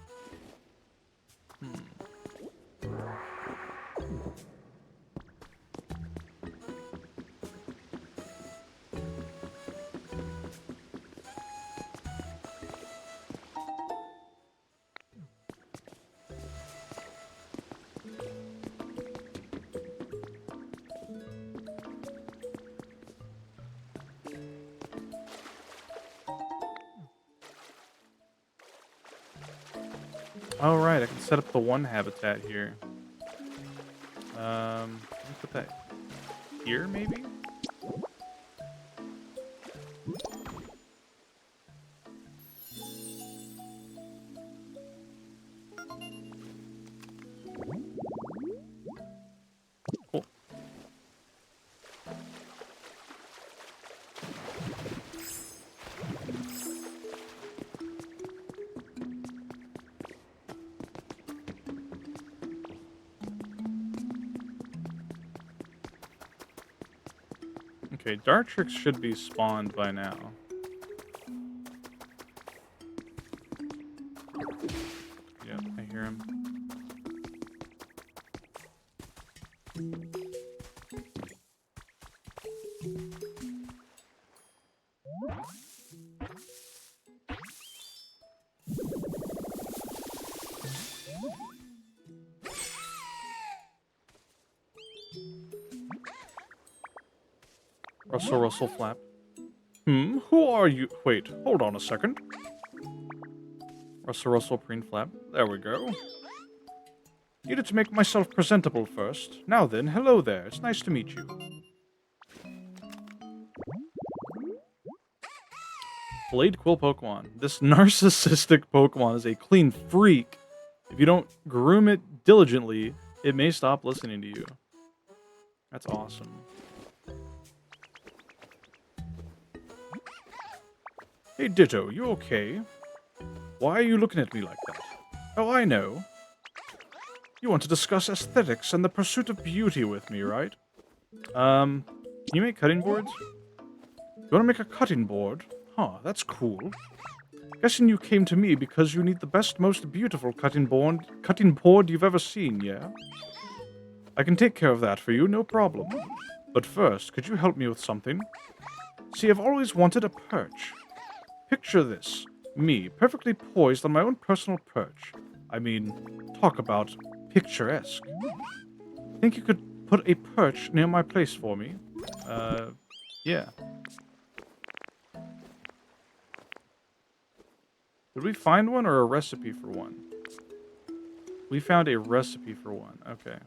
Oh, right, I can set up the one habitat here. Let me put that here, maybe? Cool. Okay, Dartrix should be spawned by now. Yep, I hear him. Rustle, rustle, flap. Who are you? Wait, hold on a second. Rustle, rustle, preen, flap. There we go. Needed to make myself presentable first. Now then, hello there. It's nice to meet you. Blade Quill Pokemon. This narcissistic Pokemon is a clean freak. If you don't groom it diligently, it may stop listening to you. That's awesome. Hey Ditto, you okay? Why are you looking at me like that? Oh, I know. You want to discuss aesthetics and the pursuit of beauty with me, right? Can you make cutting boards? You want to make a cutting board? Huh, that's cool. Guessing you came to me because you need the best, most beautiful cutting board you've ever seen, yeah? I can take care of that for you, no problem. But first, could you help me with something? See, I've always wanted a perch. Picture this. Me, perfectly poised on my own personal perch. I mean, talk about picturesque. Think you could put a perch near my place for me? Yeah. Did we find one or a recipe for one? We found a recipe for one. Okay.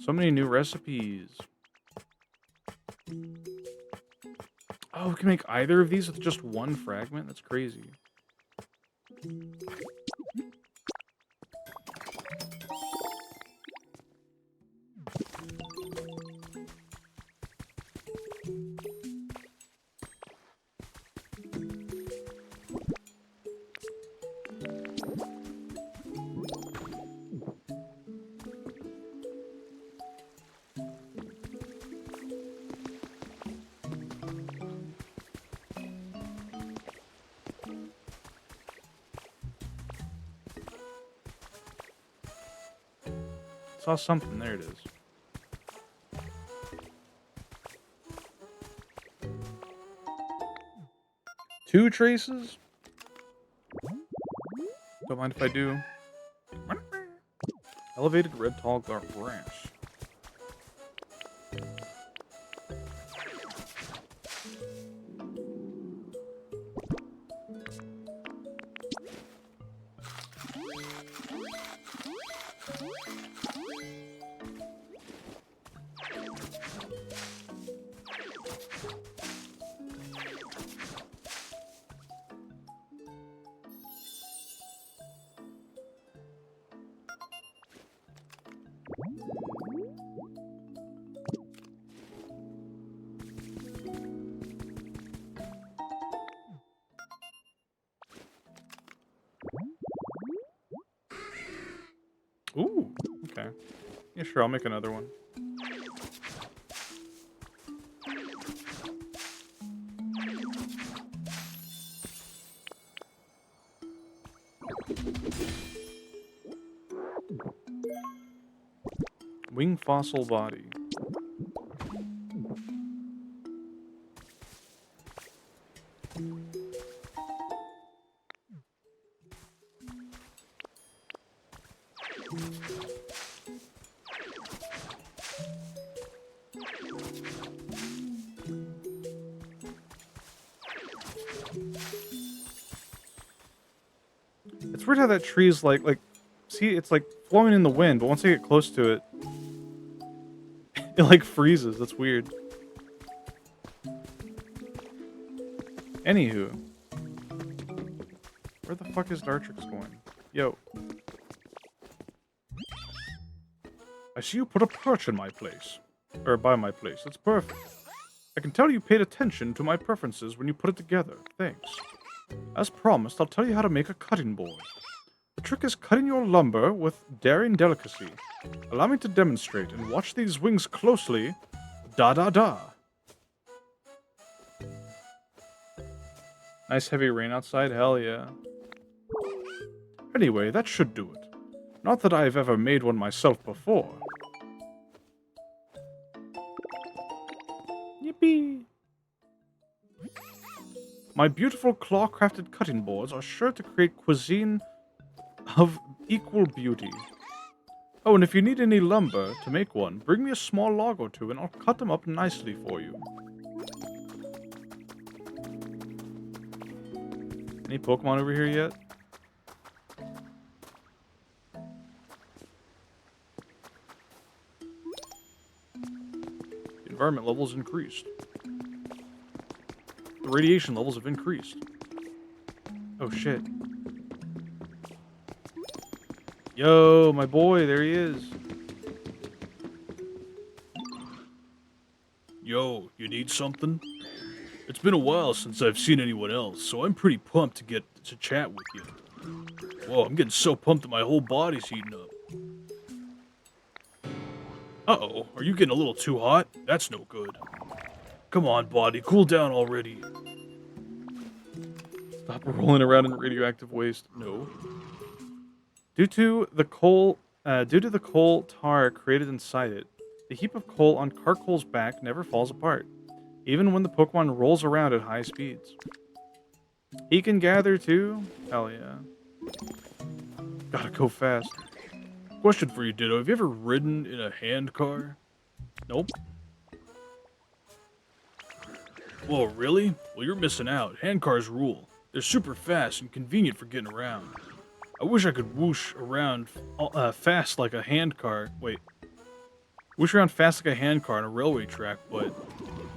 So many new recipes. Oh, we can make either of these with just one fragment? That's crazy. Saw something. There it is. Two traces? Don't mind if I do. Elevated red tall grass. Ooh, okay. Yeah, sure, I'll make another one. Wing fossil body. It's weird how that tree is see, it's like flowing in the wind, but once I get close to it, it like freezes. That's weird. Anywho. Where the fuck is Dartrix going? Yo. I see you put a perch in my place. Or by my place. That's perfect. I can tell you paid attention to my preferences when you put it together. Thanks. As promised, I'll tell you how to make a cutting board. The trick is cutting your lumber with daring delicacy. Allow me to demonstrate and watch these wings closely. Da da da. Nice heavy rain outside? Hell yeah. Anyway, that should do it. Not that I've ever made one myself before. Yippee! My beautiful claw-crafted cutting boards are sure to create cuisine of equal beauty. Oh, and if you need any lumber to make one, bring me a small log or two and I'll cut them up nicely for you. Any Pokemon over here yet? The environment levels increased. The radiation levels have increased. Oh shit. Yo, my boy, there he is. Yo, you need something? It's been a while since I've seen anyone else, so I'm pretty pumped to get to chat with you. Whoa, I'm getting so pumped that my whole body's heating up. Uh-oh, are you getting a little too hot? That's no good. Come on, body, cool down already. Stop rolling around in radioactive waste. No. Due to the coal tar created inside it, the heap of coal on Carcoal's back never falls apart, even when the Pokemon rolls around at high speeds. He can gather too? Hell yeah. Gotta go fast. Question for you, Ditto. Have you ever ridden in a hand car? Nope. Whoa, really? Well, you're missing out. Hand cars rule. They're super fast and convenient for getting around. I wish I could whoosh around fast like a hand car. Wait. Whoosh around fast like a hand car on a railway track, but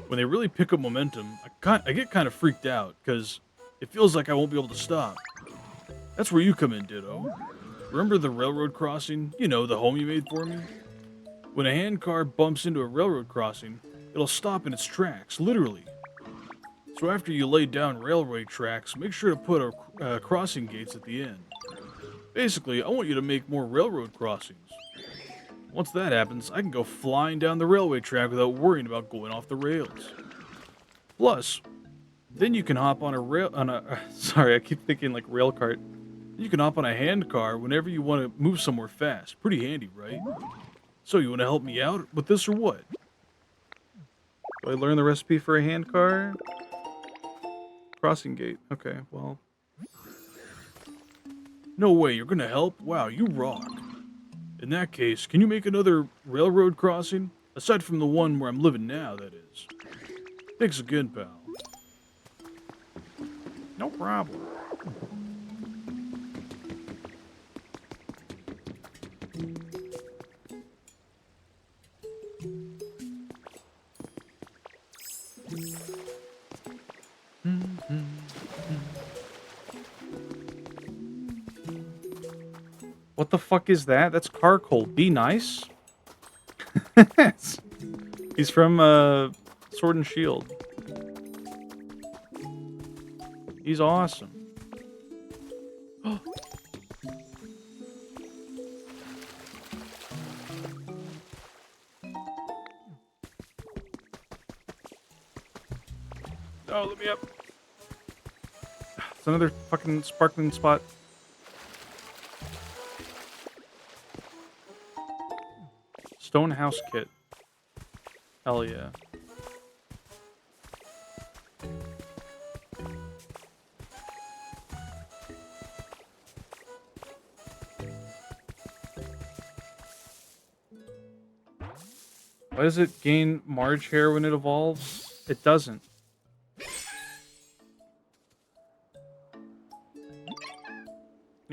when they really pick up momentum, I get kind of freaked out, because it feels like I won't be able to stop. That's where you come in, Ditto. Remember the railroad crossing? You know, the home you made for me? When a hand car bumps into a railroad crossing, it'll stop in its tracks, literally. So after you lay down railway tracks, make sure to put crossing gates at the end. Basically, I want you to make more railroad crossings. Once that happens, I can go flying down the railway track without worrying about going off the rails. Plus, then you can hop on sorry, I keep thinking like rail cart. You can hop on a hand car whenever you want to move somewhere fast. Pretty handy, right? So you want to help me out with this or what? Do I learn the recipe for a hand car? Crossing gate. Okay, well. No way, you're gonna help? Wow, you rock. In that case, can you make another railroad crossing? Aside from the one where I'm living now, that is. Thanks again, pal. No problem. What the fuck is that? That's Carcoal. Be nice. He's from Sword and Shield. He's awesome. Oh, let me up. It's another fucking sparkling spot. Stone house kit. Hell yeah. Why does it gain Marge hair when it evolves? It doesn't.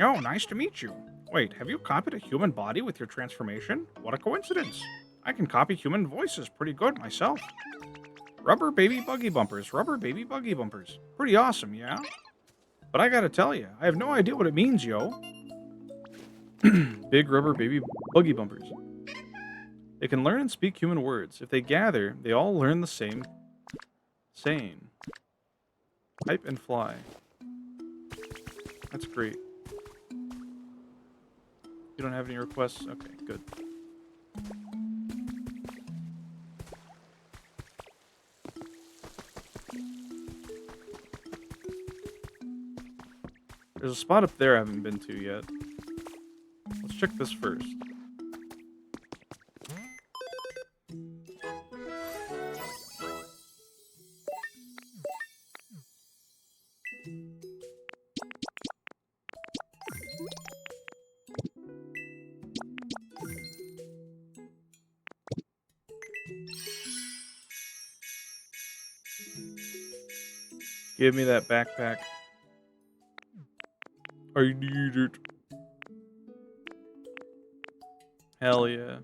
Oh, nice to meet you. Wait, have you copied a human body with your transformation? What a coincidence. I can copy human voices pretty good myself. Rubber baby buggy bumpers, rubber baby buggy bumpers. Pretty awesome, yeah? But I gotta tell you, I have no idea what it means, yo. Big rubber baby buggy bumpers. They can learn and speak human words. If they gather, they all learn the same saying. Pipe and fly. That's great. You don't have any requests? Okay, good. There's a spot up there I haven't been to yet. Let's check this first. Give me that backpack. I need it. Hell yeah.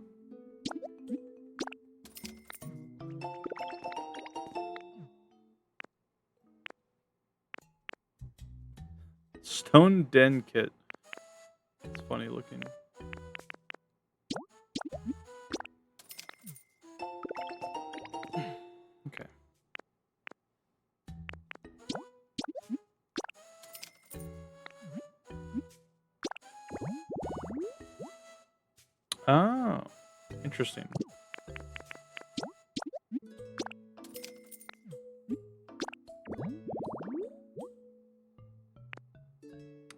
Stone Den Kit. It's funny looking. Okay. Oh, interesting.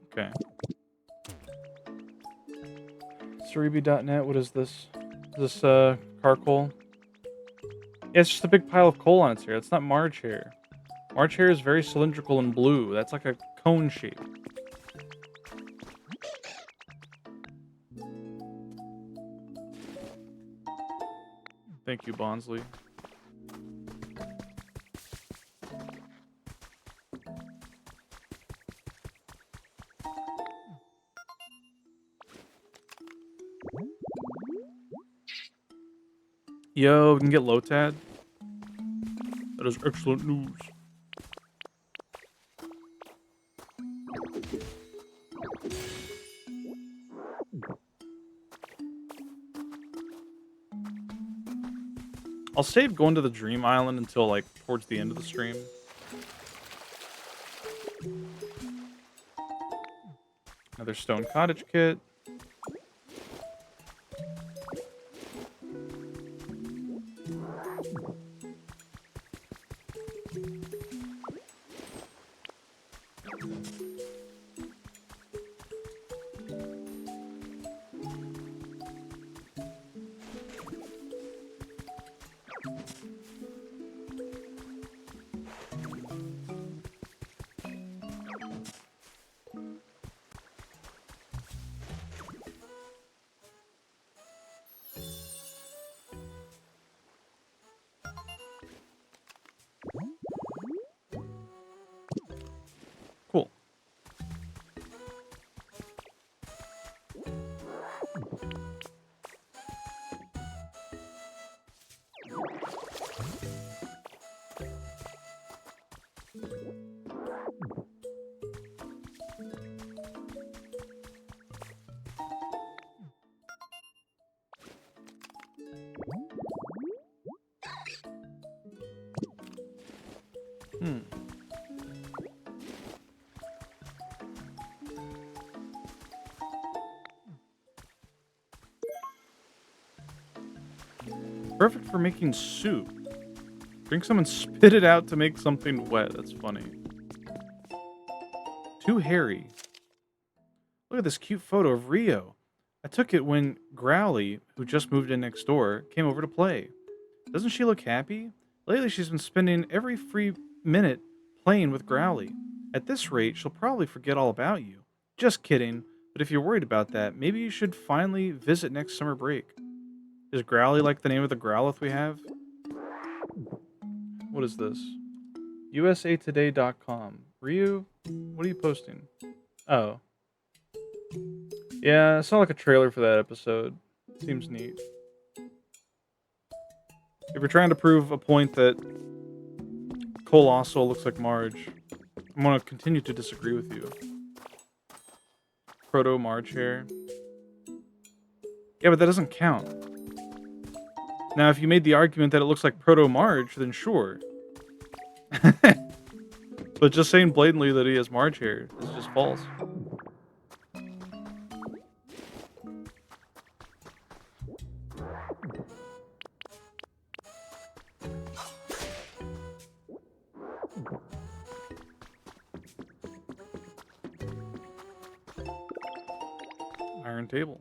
Okay. Cerebi.net, what is this? Is this, charcoal? Yeah, it's just a big pile of coal on its hair. It's not Marge hair. Marge hair is very cylindrical and blue. That's like a cone shape. Thank you, Bonsley. Yo, we can get Lotad. That is excellent news. I'll save going to the Dream Island until, like, towards the end of the stream. Another stone cottage kit. Cool. Perfect for making soup. Drink some and spit it out to make something wet. That's funny. Too hairy. Look at this cute photo of Rio. I took it when Growly, who just moved in next door, came over to play. Doesn't she look happy? Lately she's been spending every free minute playing with Growly. At this rate, she'll probably forget all about you. Just kidding, but if you're worried about that, maybe you should finally visit next summer break. Is Growly like the name of the Growlithe we have? What is this? usatoday.com. Ryu, what are you posting? Oh. Yeah, I saw like a trailer for that episode. Seems neat. If you're trying to prove a point that Colossal looks like Marge, I'm gonna continue to disagree with you. Proto Marge hair. Yeah, but that doesn't count. Now, if you made the argument that it looks like Proto Marge, then sure. But just saying blatantly that he has Marge hair is just false. Iron table.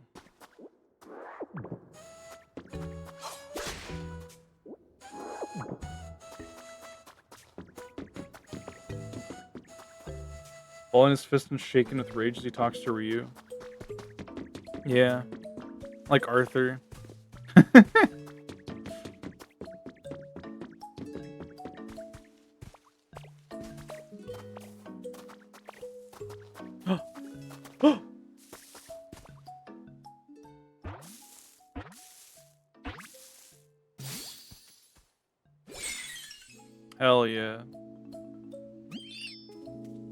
Balling his fist and shaking with rage as he talks to Ryu. Yeah. Like Arthur. Hell yeah.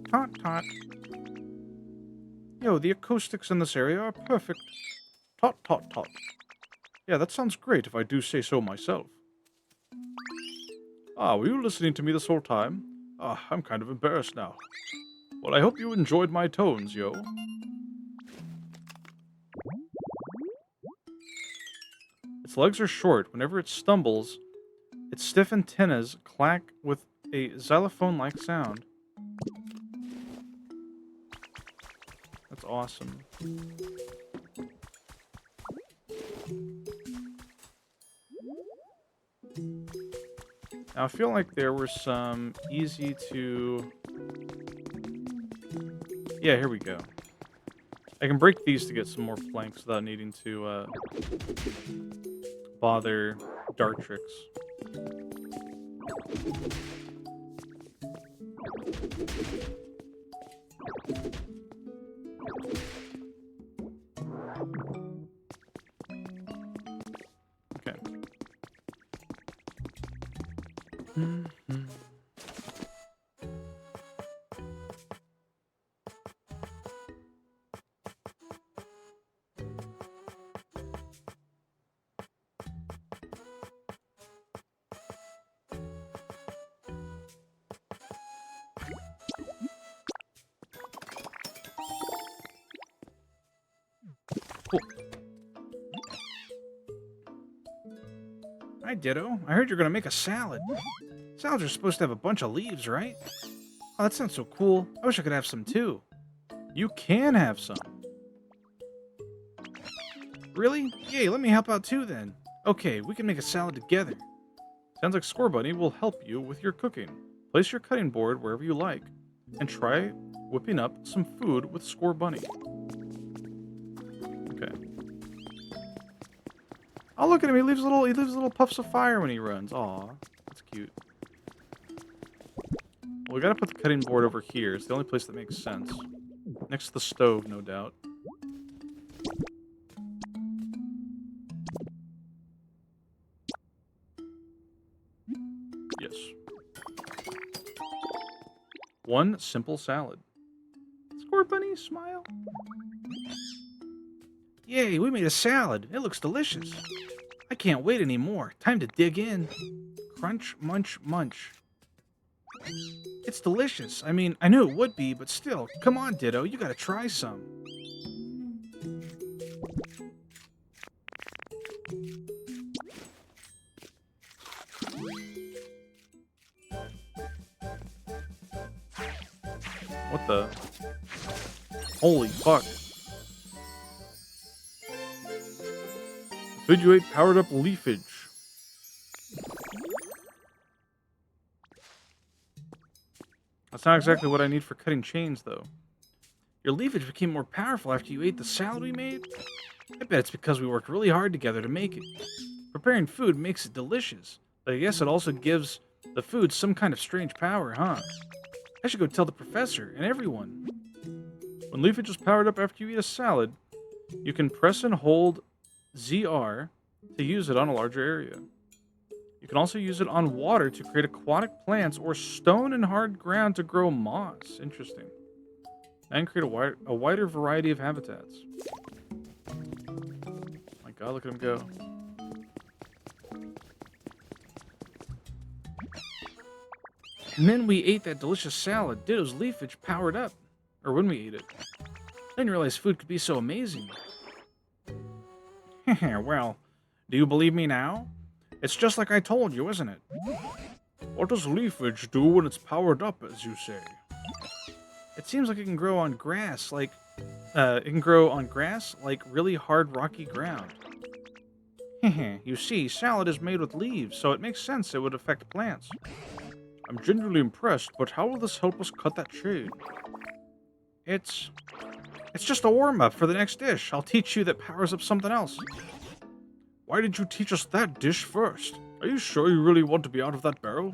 Tot tot. Yo, the acoustics in this area are perfect. Tot tot tot. Yeah, that sounds great if I do say so myself. Ah, were you listening to me this whole time? Ah, I'm kind of embarrassed now. Well, I hope you enjoyed my tones, yo. Its legs are short. Whenever it stumbles, its stiff antennas clack with a xylophone-like sound. That's awesome. Now, I feel like there were some easy to... Yeah, here we go. I can break these to get some more planks without needing to bother Dartrix. Okay. Cool. Hi, Ditto. I heard you're gonna make a salad. Salads are supposed to have a bunch of leaves, right? Oh, that sounds so cool. I wish I could have some too. You can have some. Really? Yay, let me help out too then. Okay, we can make a salad together. Sounds like Score Bunny will help you with your cooking. Place your cutting board wherever you like, and try whipping up some food with Score Bunny. Okay. Oh, look at him. He leaves little puffs of fire when he runs. Aw, that's cute. Well, we gotta put the cutting board over here. It's the only place that makes sense. Next to the stove, no doubt. Yes. One simple salad. Score Bunny, smile. Yay, we made a salad. It looks delicious. I can't wait anymore. Time to dig in. Crunch, munch, munch. It's delicious. I mean, I knew it would be, but still. Come on, Ditto. You gotta try some. What the? Holy fuck. Food you ate powered up leafage. That's not exactly what I need for cutting chains, though. Your leafage became more powerful after you ate the salad we made? I bet it's because we worked really hard together to make it. Preparing food makes it delicious, but I guess it also gives the food some kind of strange power, huh? I should go tell the professor and everyone. When leafage is powered up after you eat a salad, you can press and hold ZR to use it on a larger area. You can also use it on water to create aquatic plants or stone and hard ground to grow moss. Interesting. And create a wider variety of habitats. My god, look at him go. And then we ate that delicious salad. Ditto's leafage powered up. Or when we ate it. I didn't realize food could be so amazing. Well, do you believe me now? It's just like I told you, isn't it? What does leafage do when it's powered up, as you say? It seems like it can grow on grass, like really hard rocky ground. You see, salad is made with leaves, so it makes sense it would affect plants. I'm genuinely impressed, but how will this help us cut that shade? It's just a warm-up for the next dish. I'll teach you that powers up something else. Why did you teach us that dish first? Are you sure you really want to be out of that barrel?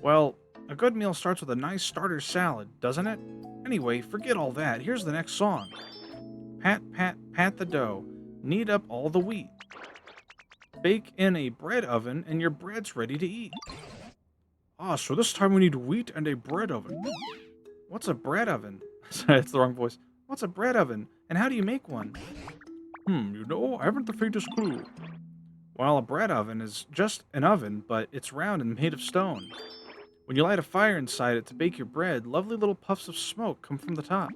Well, a good meal starts with a nice starter salad, doesn't it? Anyway, forget all that. Here's the next song. Pat, pat, pat the dough. Knead up all the wheat. Bake in a bread oven, and your bread's ready to eat. Ah, so this time we need wheat and a bread oven. What's a bread oven? Sorry, it's the wrong voice. What's a bread oven, and how do you make one? You know, I haven't the faintest clue. Well, a bread oven is just an oven, but it's round and made of stone. When you light a fire inside it to bake your bread, lovely little puffs of smoke come from the top.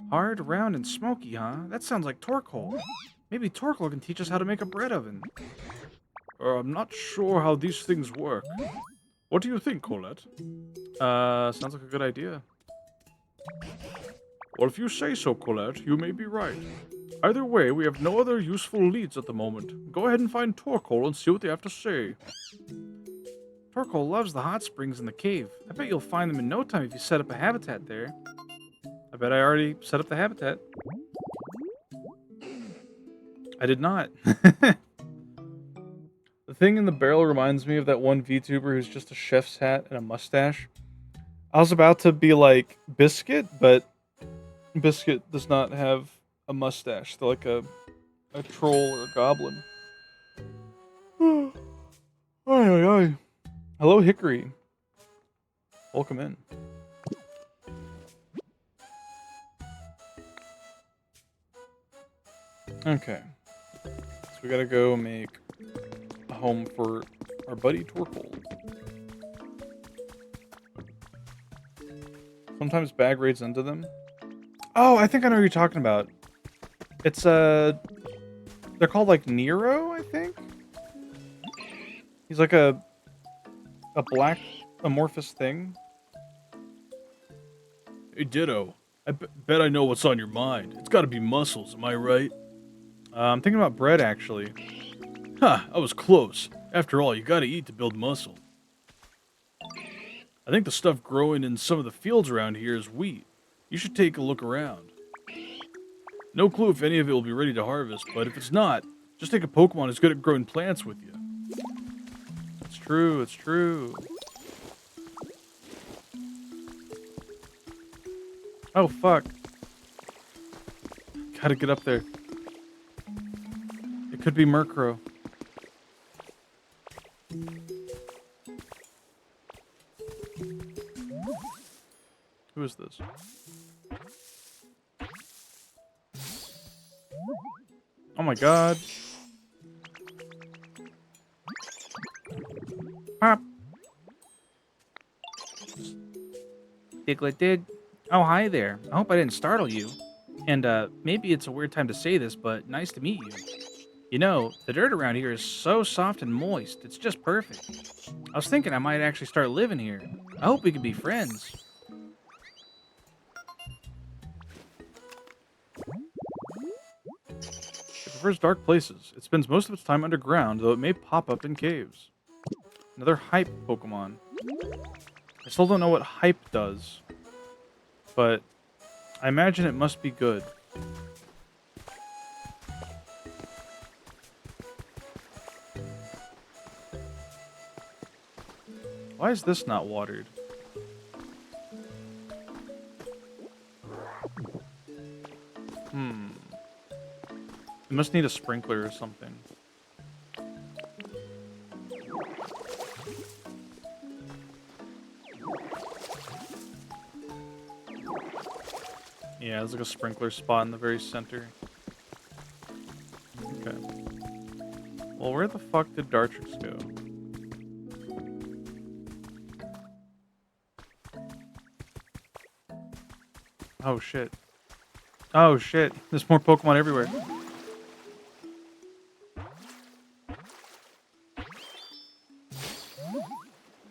Hard, round, and smoky, huh? That sounds like Torkoal. Maybe Torkoal can teach us how to make a bread oven. I'm not sure how these things work. What do you think, Colette? Sounds like a good idea. Well, if you say so, Colette, you may be right. Either way, we have no other useful leads at the moment. Go ahead and find Torkoal and see what they have to say. Torkoal loves the hot springs in the cave. I bet you'll find them in no time if you set up a habitat there. I bet I already set up the habitat. I did not. The thing in the barrel reminds me of that one VTuber who's just a chef's hat and a mustache. I was about to be like Biscuit, but Biscuit does not have a mustache. They're like a troll or a goblin. Ay, ay, ay. Hello, Hickory. Welcome in. Okay. So we gotta go make a home for our buddy Torkoal. Sometimes bag raids into them. Oh, I think I know what you're talking about. It's they're called like Nero, I think. He's like a black amorphous thing. Hey, Ditto. I bet I know what's on your mind. It's gotta be muscles, am I right? I'm thinking about bread, actually. Ha! I was close. After all, you gotta eat to build muscle. I think the stuff growing in some of the fields around here is wheat. You should take a look around. No clue if any of it will be ready to harvest, but if it's not, just take a Pokemon who's good at growing plants with you. It's true, it's true. Oh, fuck. Gotta get up there. It could be Murkrow. Who is this? Oh my god. Pop. Diglett did. Oh, hi there. I hope I didn't startle you. And, maybe it's a weird time to say this, but nice to meet you. You know, the dirt around here is so soft and moist. It's just perfect. I was thinking I might actually start living here. I hope we could be friends. It prefers dark places. It spends most of its time underground, though it may pop up in caves. Another hype Pokemon. I still don't know what hype does, but I imagine it must be good. Why is this not watered? Hmm. It must need a sprinkler or something. Yeah, there's like a sprinkler spot in the very center. Okay. Well, where the fuck did Dartrix go? Oh shit. Oh shit. There's more Pokemon everywhere.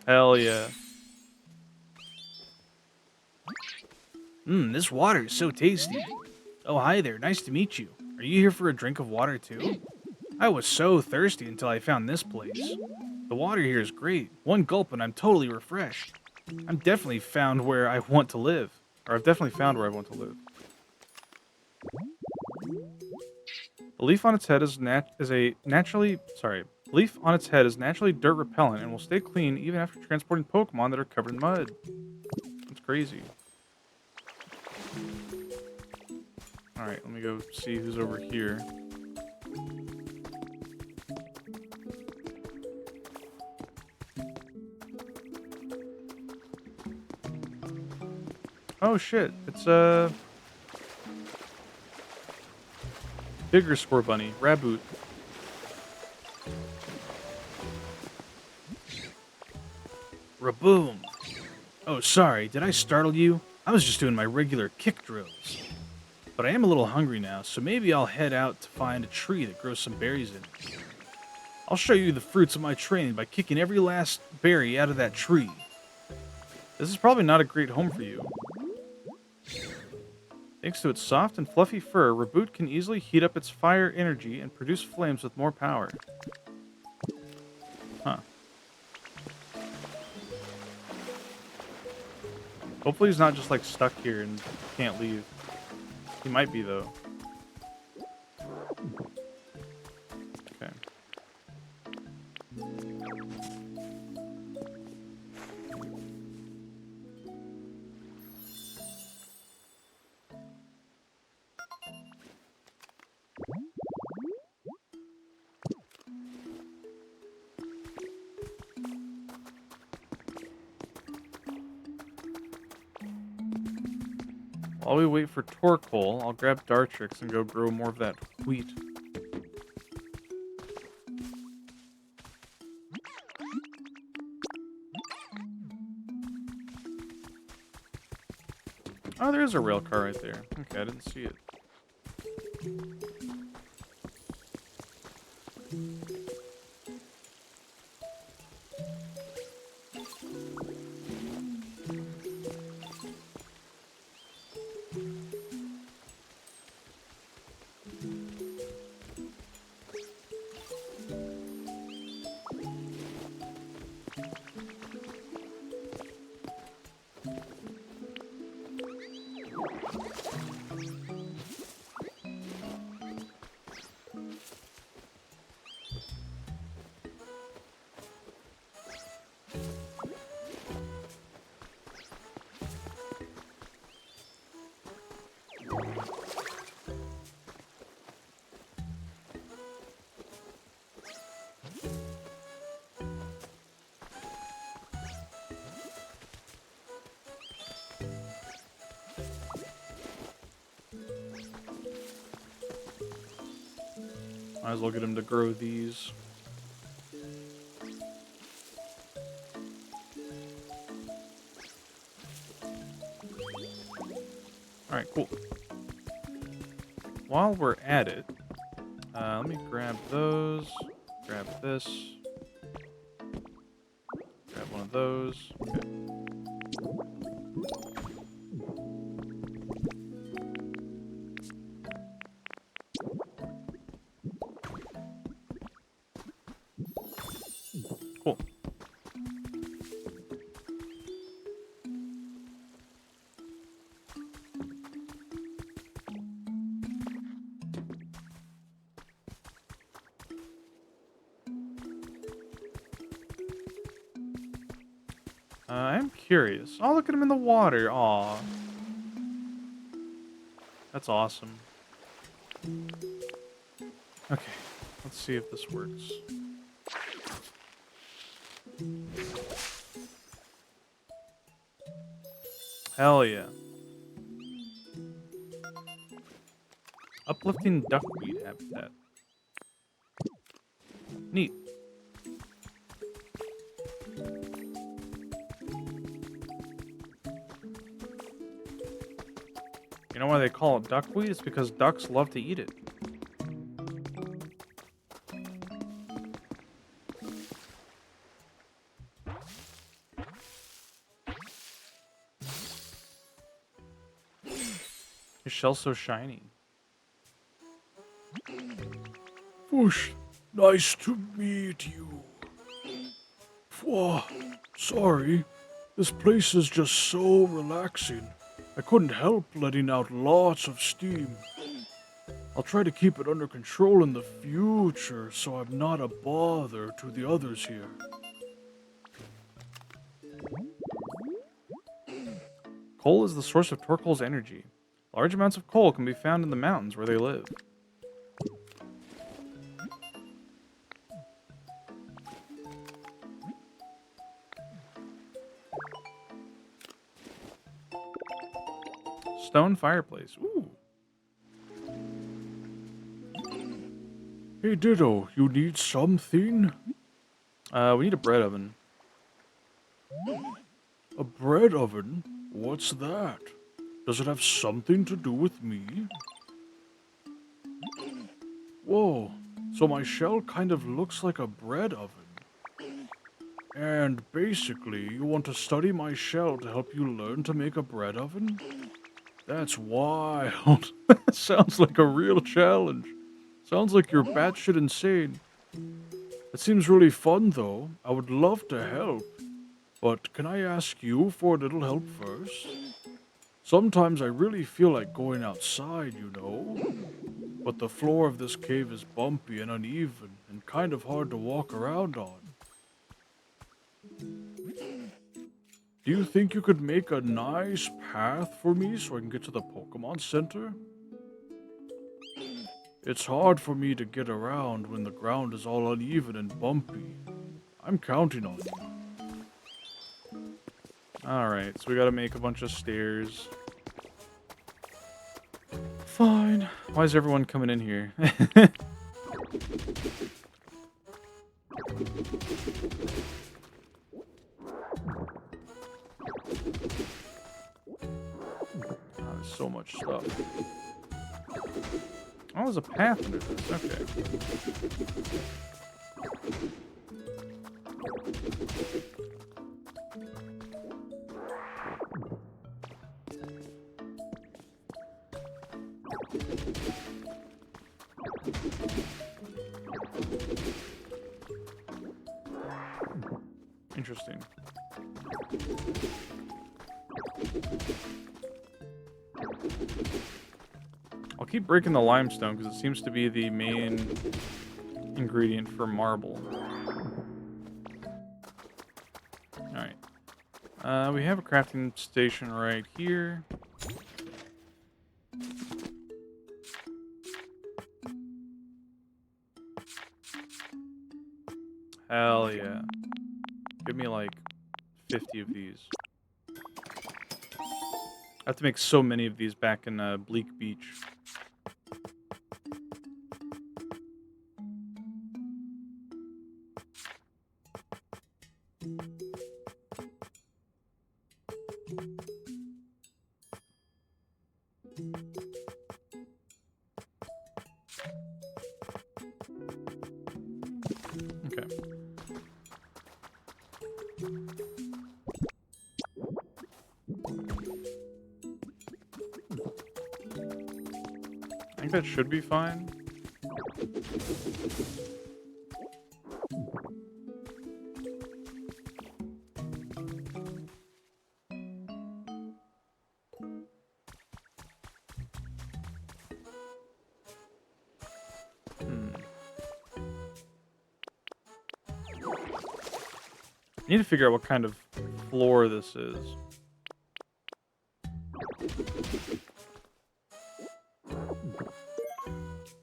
Hell yeah. Mmm, this water is so tasty. Oh, hi there. Nice to meet you. Are you here for a drink of water too? I was so thirsty until I found this place. The water here is great. One gulp and I'm totally refreshed. I'm definitely found where I want to live. Or I've definitely found where I want to live. A leaf on its head is leaf on its head is naturally dirt repellent and will stay clean even after transporting Pokemon that are covered in mud. That's crazy. Alright, let me go see who's over here. Oh shit, it's bigger Score Bunny, Raboot. Raboom. Oh, sorry. Did I startle you? I was just doing my regular kick drills. But I am a little hungry now, so maybe I'll head out to find a tree that grows some berries in it. I'll show you the fruits of my training by kicking every last berry out of that tree. This is probably not a great home for you. Thanks to its soft and fluffy fur, Raboot can easily heat up its fire energy and produce flames with more power. Huh. Hopefully he's not just like stuck here and can't leave. He might be though. Okay. While we wait for Torkoal, I'll grab Dartrix and go grow more of that wheat. Oh, there is a rail car right there. Okay, I didn't see it. Might as well get him to grow these. Alright, cool. While we're at it, let me grab those, grab this, grab one of those. Okay. Cool. I'm curious. Oh, look at him in the water. Aw. That's awesome. Okay, let's see if this works. Hell yeah. Uplifting duckweed habitat. Neat. You know why they call it duckweed? It's because ducks love to eat it. Your shell's so shiny. Whoosh, nice to meet you. Whoa, sorry. This place is just so relaxing. I couldn't help letting out lots of steam. I'll try to keep it under control in the future so I'm not a bother to the others here. Coal is the source of Torkoal's energy. Large amounts of coal can be found in the mountains where they live. Stone fireplace. Ooh. Hey Ditto, you need something? We need a bread oven. A bread oven? What's that? Does it have something to do with me? Whoa, so my shell kind of looks like a bread oven. And basically, you want to study my shell to help you learn to make a bread oven? That's wild. Sounds like a real challenge. Sounds like you're batshit insane. It seems really fun though. I would love to help. But can I ask you for a little help first? Sometimes I really feel like going outside, you know? But the floor of this cave is bumpy and uneven and kind of hard to walk around on. Do you think you could make a nice path for me so I can get to the Pokemon Center? It's hard for me to get around when the ground is all uneven and bumpy. I'm counting on you. Alright, so we gotta make a bunch of stairs. Fine. Why is everyone coming in here? Oh, there's so much stuff. Oh, there's a path under this. Okay. Interesting. I'll keep breaking the limestone because it seems to be the main ingredient for marble. Alright. We have a crafting station right here. Hell yeah. Give me like 50 of these. I have to make so many of these back in Bleak Beach. Okay. I think that should be fine. I need to figure out what kind of floor this is.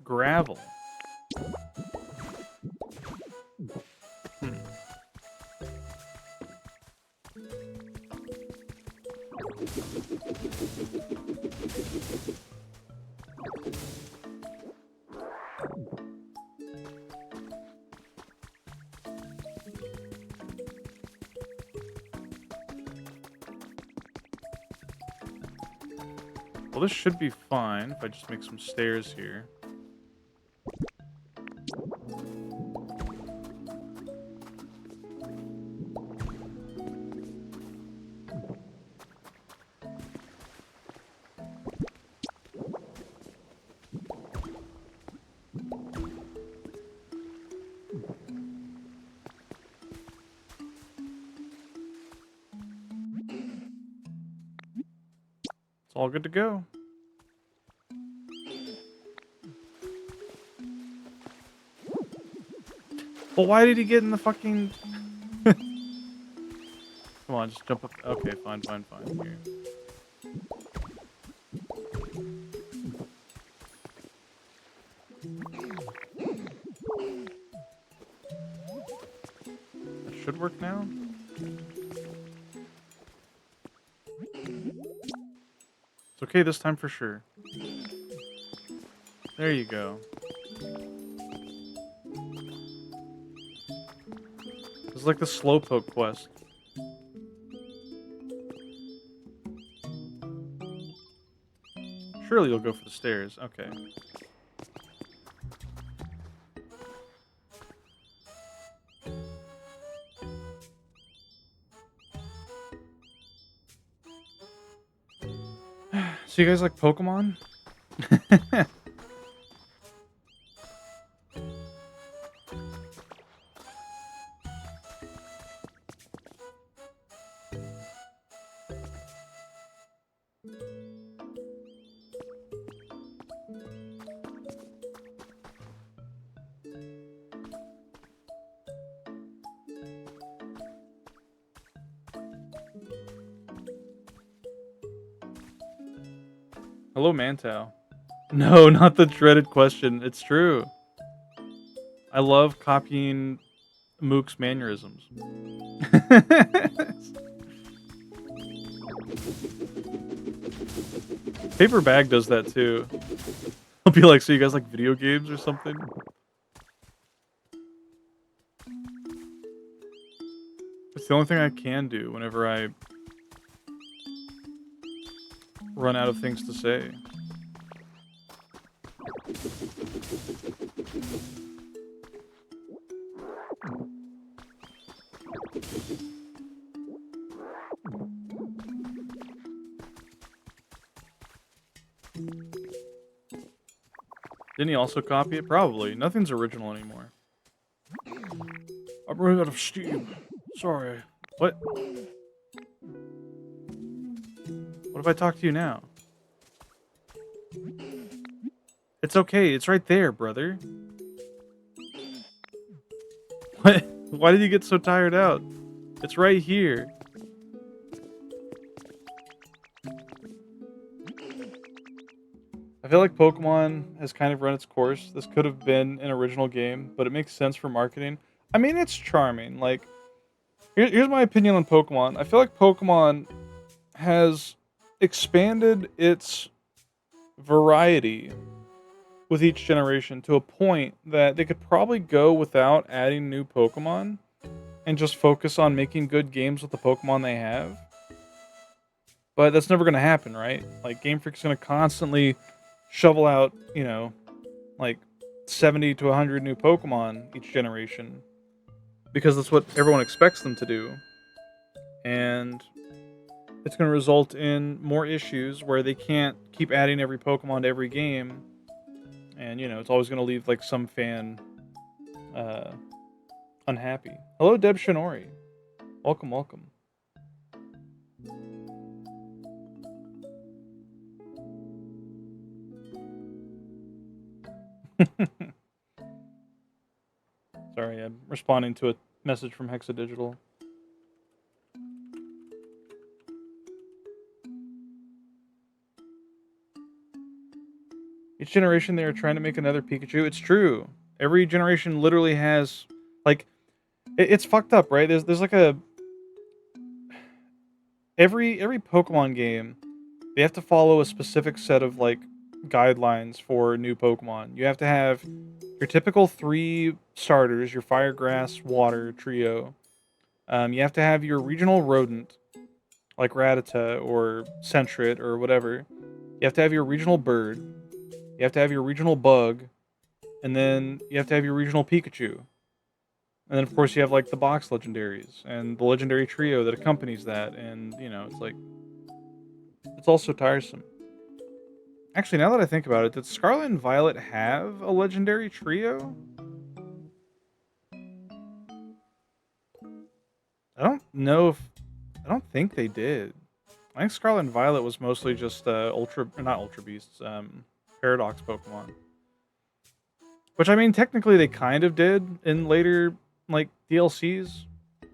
Gravel. Hmm. Well, this should be fine if I just make some stairs here. It's all good to go. Well, why did he get in the fucking... Come on, just jump up. Okay, fine. Here. That should work now. It's okay this time for sure. There you go. It's like the slowpoke quest. Surely you'll go for the stairs. Okay. So you guys like Pokemon? Hello, Mantow. No, not the dreaded question. It's true. I love copying Mook's mannerisms. Paper Bag does that too. I'll be like, so you guys like video games or something? It's the only thing I can do whenever I run out of things to say. Didn't he also copy it? Probably. Nothing's original anymore. I'm running out of steam. Sorry. What? What if I talk to you now? It's okay. It's right there, brother. What? Why did you get so tired out? It's right here. I feel like Pokemon has kind of run its course. This could have been an original game, but it makes sense for marketing. I mean, it's charming. Like, here's my opinion on Pokemon. I feel like Pokemon has expanded its variety with each generation to a point that they could probably go without adding new Pokemon and just focus on making good games with the Pokemon they have. But that's never going to happen, right? Like, Game Freak's going to constantly shovel out, you know, like 70 to 100 new Pokemon each generation because that's what everyone expects them to do. And it's going to result in more issues where they can't keep adding every Pokemon to every game. And, you know, it's always going to leave, like, some fan unhappy. Hello, Deb Shinori. Welcome, welcome. Sorry, I'm responding to a message from Hexadigital. Each generation they are trying to make another Pikachu. It's true. Every generation literally has like it's fucked up, right? There's like a every Pokemon game, they have to follow a specific set of like guidelines for new Pokemon. You have to have your typical 3 starters, your fire, grass, water trio. You have to have your regional rodent, like Rattata or Sentret or whatever. You have to have your regional bird. You have to have your regional bug, and then you have to have your regional Pikachu. And then of course you have like the box legendaries and the legendary trio that accompanies that, and it's like it's also tiresome. Actually, now that I think about it, did Scarlet and Violet have a legendary trio? I don't know if I don't think they did. I think Scarlet and Violet was mostly just ultra, or not ultra beasts, paradox Pokemon. Which I mean, technically they kind of did in later like DLCs.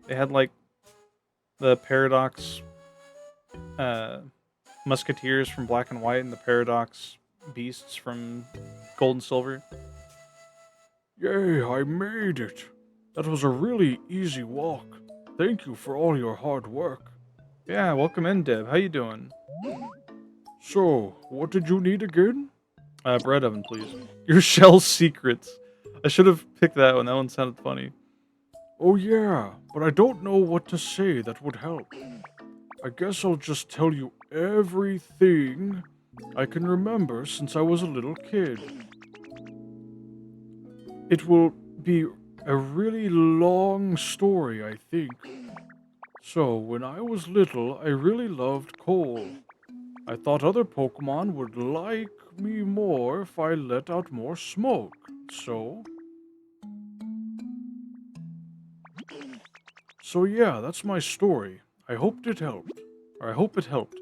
They had like the paradox uh, musketeers from Black and White and the paradox beasts from Gold and Silver. Yay, I made it. That was a really easy walk. Thank you for all your hard work. Yeah, welcome in, Deb. How you doing? So, what did you need again? Bread oven, please. Your shell secrets. I should have picked that one. That one sounded funny. Oh yeah, but I don't know what to say that would help. I guess I'll just tell you everything I can remember since I was a little kid. It will be a really long story, I think. So, when I was little, I really loved coal. I thought other Pokemon would like me more if I let out more smoke. So yeah, that's my story. I hoped it helped. Or I hope it helped.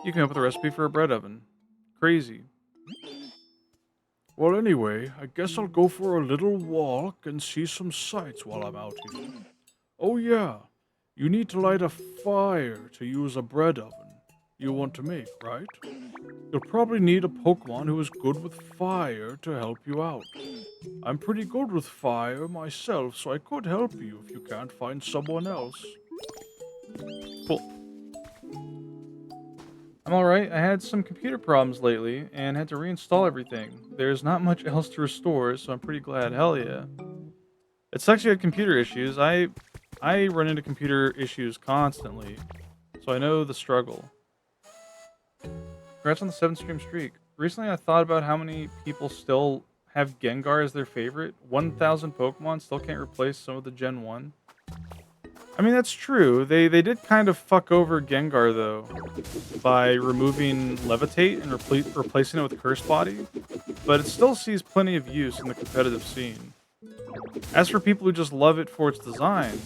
You came up with a recipe for a bread oven. Crazy. Well, anyway, I guess I'll go for a little walk and see some sights while I'm out here. Oh yeah, you need to light a fire to use a bread oven you want to make, right? You'll probably need a Pokemon who is good with fire to help you out. I'm pretty good with fire myself, so I could help you if you can't find someone else. Cool. I'm alright. I had some computer problems lately and had to reinstall everything. There's not much else to restore, so I'm pretty glad. Hell yeah. It sucks you had computer issues. I run into computer issues constantly, so I know the struggle. Congrats on the 7-stream streak. Recently I thought about how many people still have Gengar as their favorite. 1,000 Pokemon still can't replace some of the Gen 1. I mean, that's true. They did kind of fuck over Gengar, though, by removing Levitate and replacing it with Curse Body, but it still sees plenty of use in the competitive scene. As for people who just love it for its design,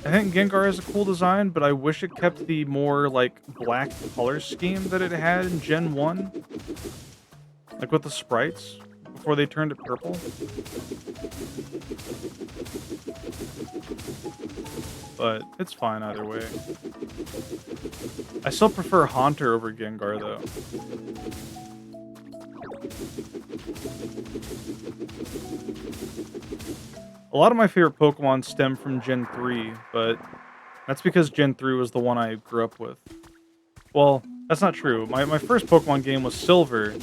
I think Gengar has a cool design, but I wish it kept the more, like, black color scheme that it had in Gen 1. Like with the sprites, before they turned it purple. But it's fine either way. I still prefer Haunter over Gengar, though. A lot of my favorite Pokemon stem from Gen 3, but that's because Gen 3 was the one I grew up with. Well, that's not true. My first Pokemon game was Silver,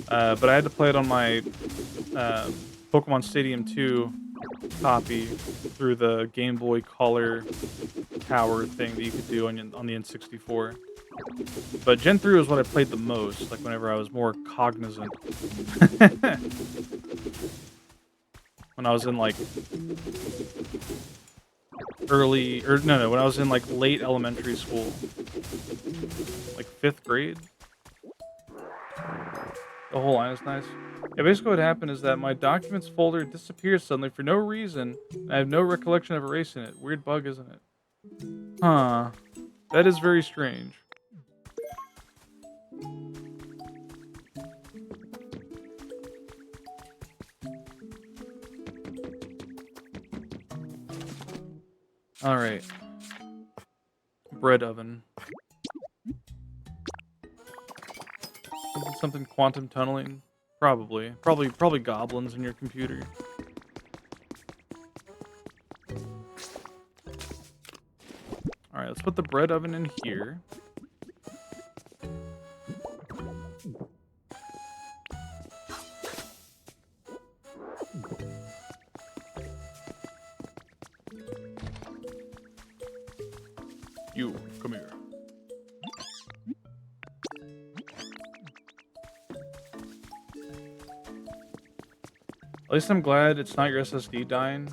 but I had to play it on my Pokemon Stadium 2 copy through the Game Boy Color tower thing that you could do on the N64. But Gen 3 was what I played the most, like whenever I was more cognizant. When I was in like when I was in like late elementary school. Like 5th grade. The whole line is nice. Yeah, basically what happened is that my documents folder disappeared suddenly for no reason, and I have no recollection of erasing it. Weird bug, isn't it? Huh. That is very strange. Alright. Bread oven. Something quantum tunneling. Probably goblins in your computer. Alright, let's put the bread oven in here. You, come here. At least I'm glad it's not your SSD dying.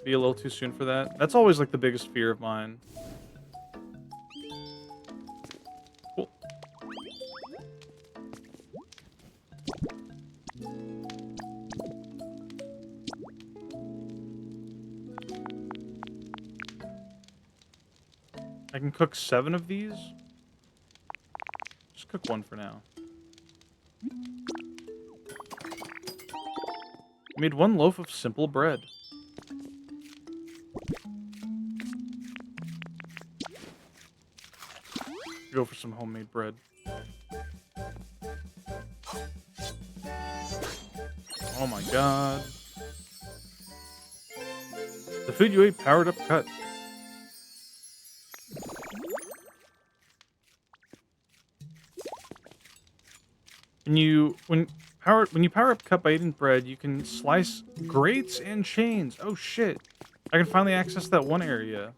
Be a little too soon for that. That's always like the biggest fear of mine. Cool. I can cook 7 of these. Just cook 1 for now. I made 1 loaf of simple bread. Go for some homemade bread. Oh my god. The food you ate powered up cut. When you power up cut by eating bread, you can slice grates and chains. Oh shit. I can finally access that one area.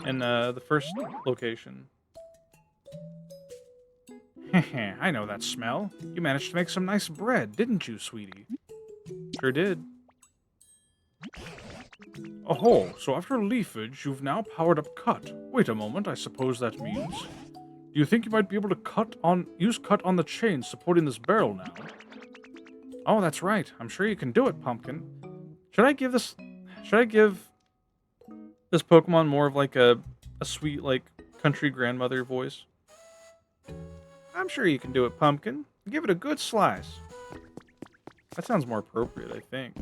In the first location. I know that smell. You managed to make some nice bread, didn't you, sweetie? Sure did. Oh, so after leafage, you've now powered up cut. Wait a moment, I suppose that means... Do you think you might be able to use cut on the chain supporting this barrel now? Oh, that's right. I'm sure you can do it, Pumpkin. Should I give this Pokemon more of like a sweet, like, country grandmother voice? I'm sure you can do it, Pumpkin. Give it a good slice. That sounds more appropriate, I think.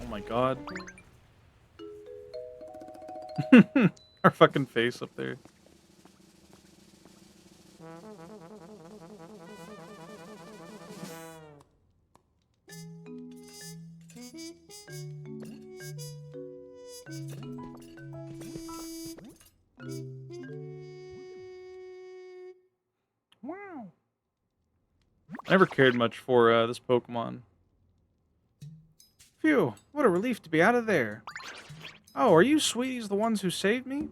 Oh my god. Our fucking face up there. Wow. I never cared much for this Pokemon. Phew, what a relief to be out of there. Oh, are you sweeties the ones who saved me?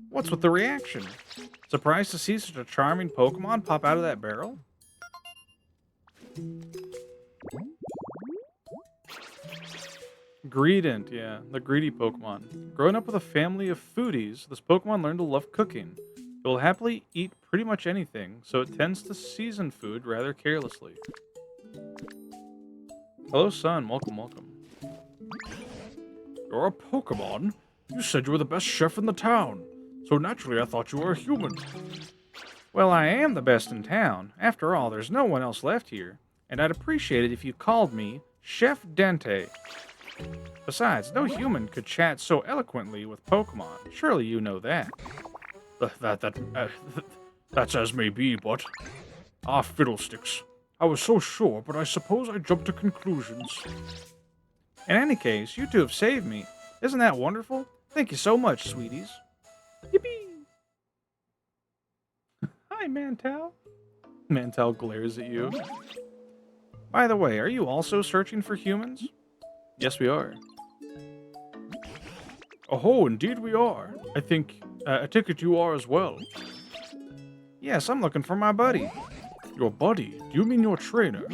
What's with the reaction? Surprised to see such a charming Pokemon pop out of that barrel? Greedent, yeah, the greedy Pokemon. Growing up with a family of foodies, this Pokemon learned to love cooking. It will happily eat pretty much anything, so it tends to season food rather carelessly. Hello, son. Welcome, welcome. You're a Pokemon? You said you were the best chef in the town. So naturally I thought you were a human. Well, I am the best in town. After all, there's no one else left here. And I'd appreciate it if you called me Chef Dente. Besides, no human could chat so eloquently with Pokemon. Surely you know that. That's as may be, but... Ah, fiddlesticks. I was so sure, but I suppose I jumped to conclusions. In any case, you two have saved me. Isn't that wonderful? Thank you so much, sweeties. Yippee! Hi, Mantel. Mantel glares at you. By the way, are you also searching for humans? Yes, we are. Oh, indeed we are. I take it you are as well. Yes, I'm looking for my buddy. Your buddy? Do you mean your trainer?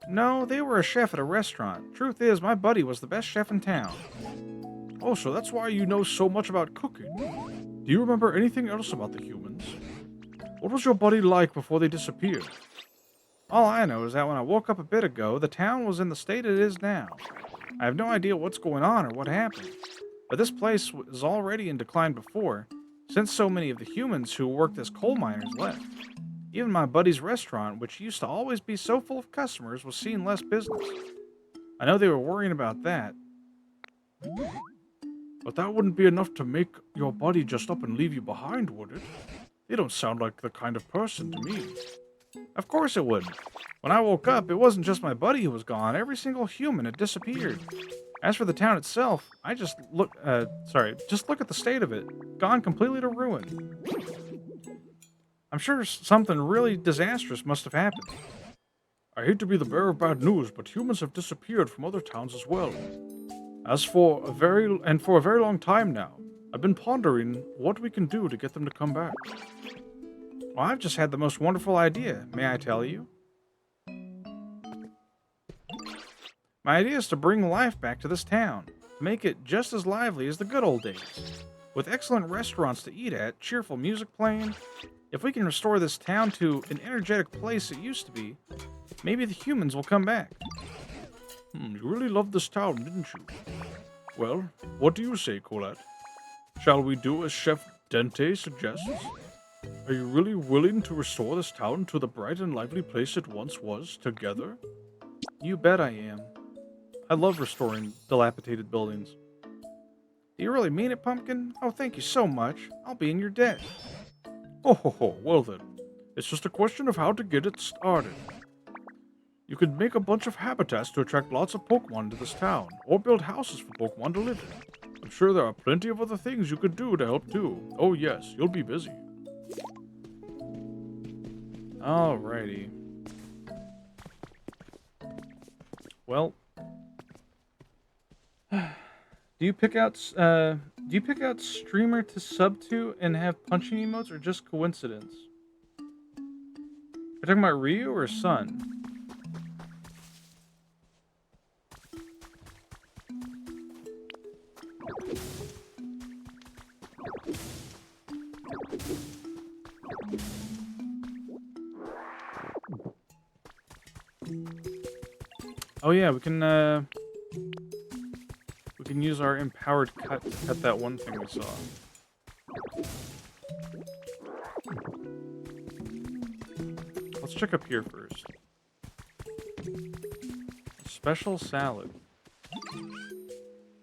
No, they were a chef at a restaurant. Truth is, my buddy was the best chef in town. Oh, so that's why you know so much about cooking. Do you remember anything else about the humans? What was your buddy like before they disappeared? All I know is that when I woke up a bit ago, the town was in the state it is now. I have no idea what's going on or what happened. But this place was already in decline before, since so many of the humans who worked as coal miners left. Even my buddy's restaurant, which used to always be so full of customers, was seeing less business. I know they were worrying about that, But that wouldn't be enough to make your buddy just up and leave you behind, would it? They don't sound like the kind of person to me. Of course it wouldn't. When I woke up, it wasn't just my buddy who was gone. Every single human had disappeared. As for the town itself, just look at the state of it. Gone completely to ruin. I'm sure something really disastrous must have happened. I hate to be the bearer of bad news, but humans have disappeared from other towns as well. For a very long time now, I've been pondering what we can do to get them to come back. Well, I've just had the most wonderful idea, may I tell you? My idea is to bring life back to this town, to make it just as lively as the good old days. With excellent restaurants to eat at, cheerful music playing, if we can restore this town to an energetic place it used to be, maybe the humans will come back. You really loved this town, didn't you? Well, what do you say, Colette? Shall we do as Chef Dente suggests? Are you really willing to restore this town to the bright and lively place it once was, together? You bet I am. I love restoring dilapidated buildings. Do you really mean it, Pumpkin? Oh, thank you so much. I'll be in your debt. Oh, well then. It's just a question of how to get it started. You could make a bunch of habitats to attract lots of Pokemon to this town, or build houses for Pokemon to live in. I'm sure there are plenty of other things you could do to help too. Oh yes, you'll be busy. Alrighty. Well, do you pick out streamer to sub to and have punching emotes, or just coincidence? We're talking about Ryu or Sun? Oh yeah, we can use our empowered cut to cut that one thing we saw. Let's check up here first. Special salad.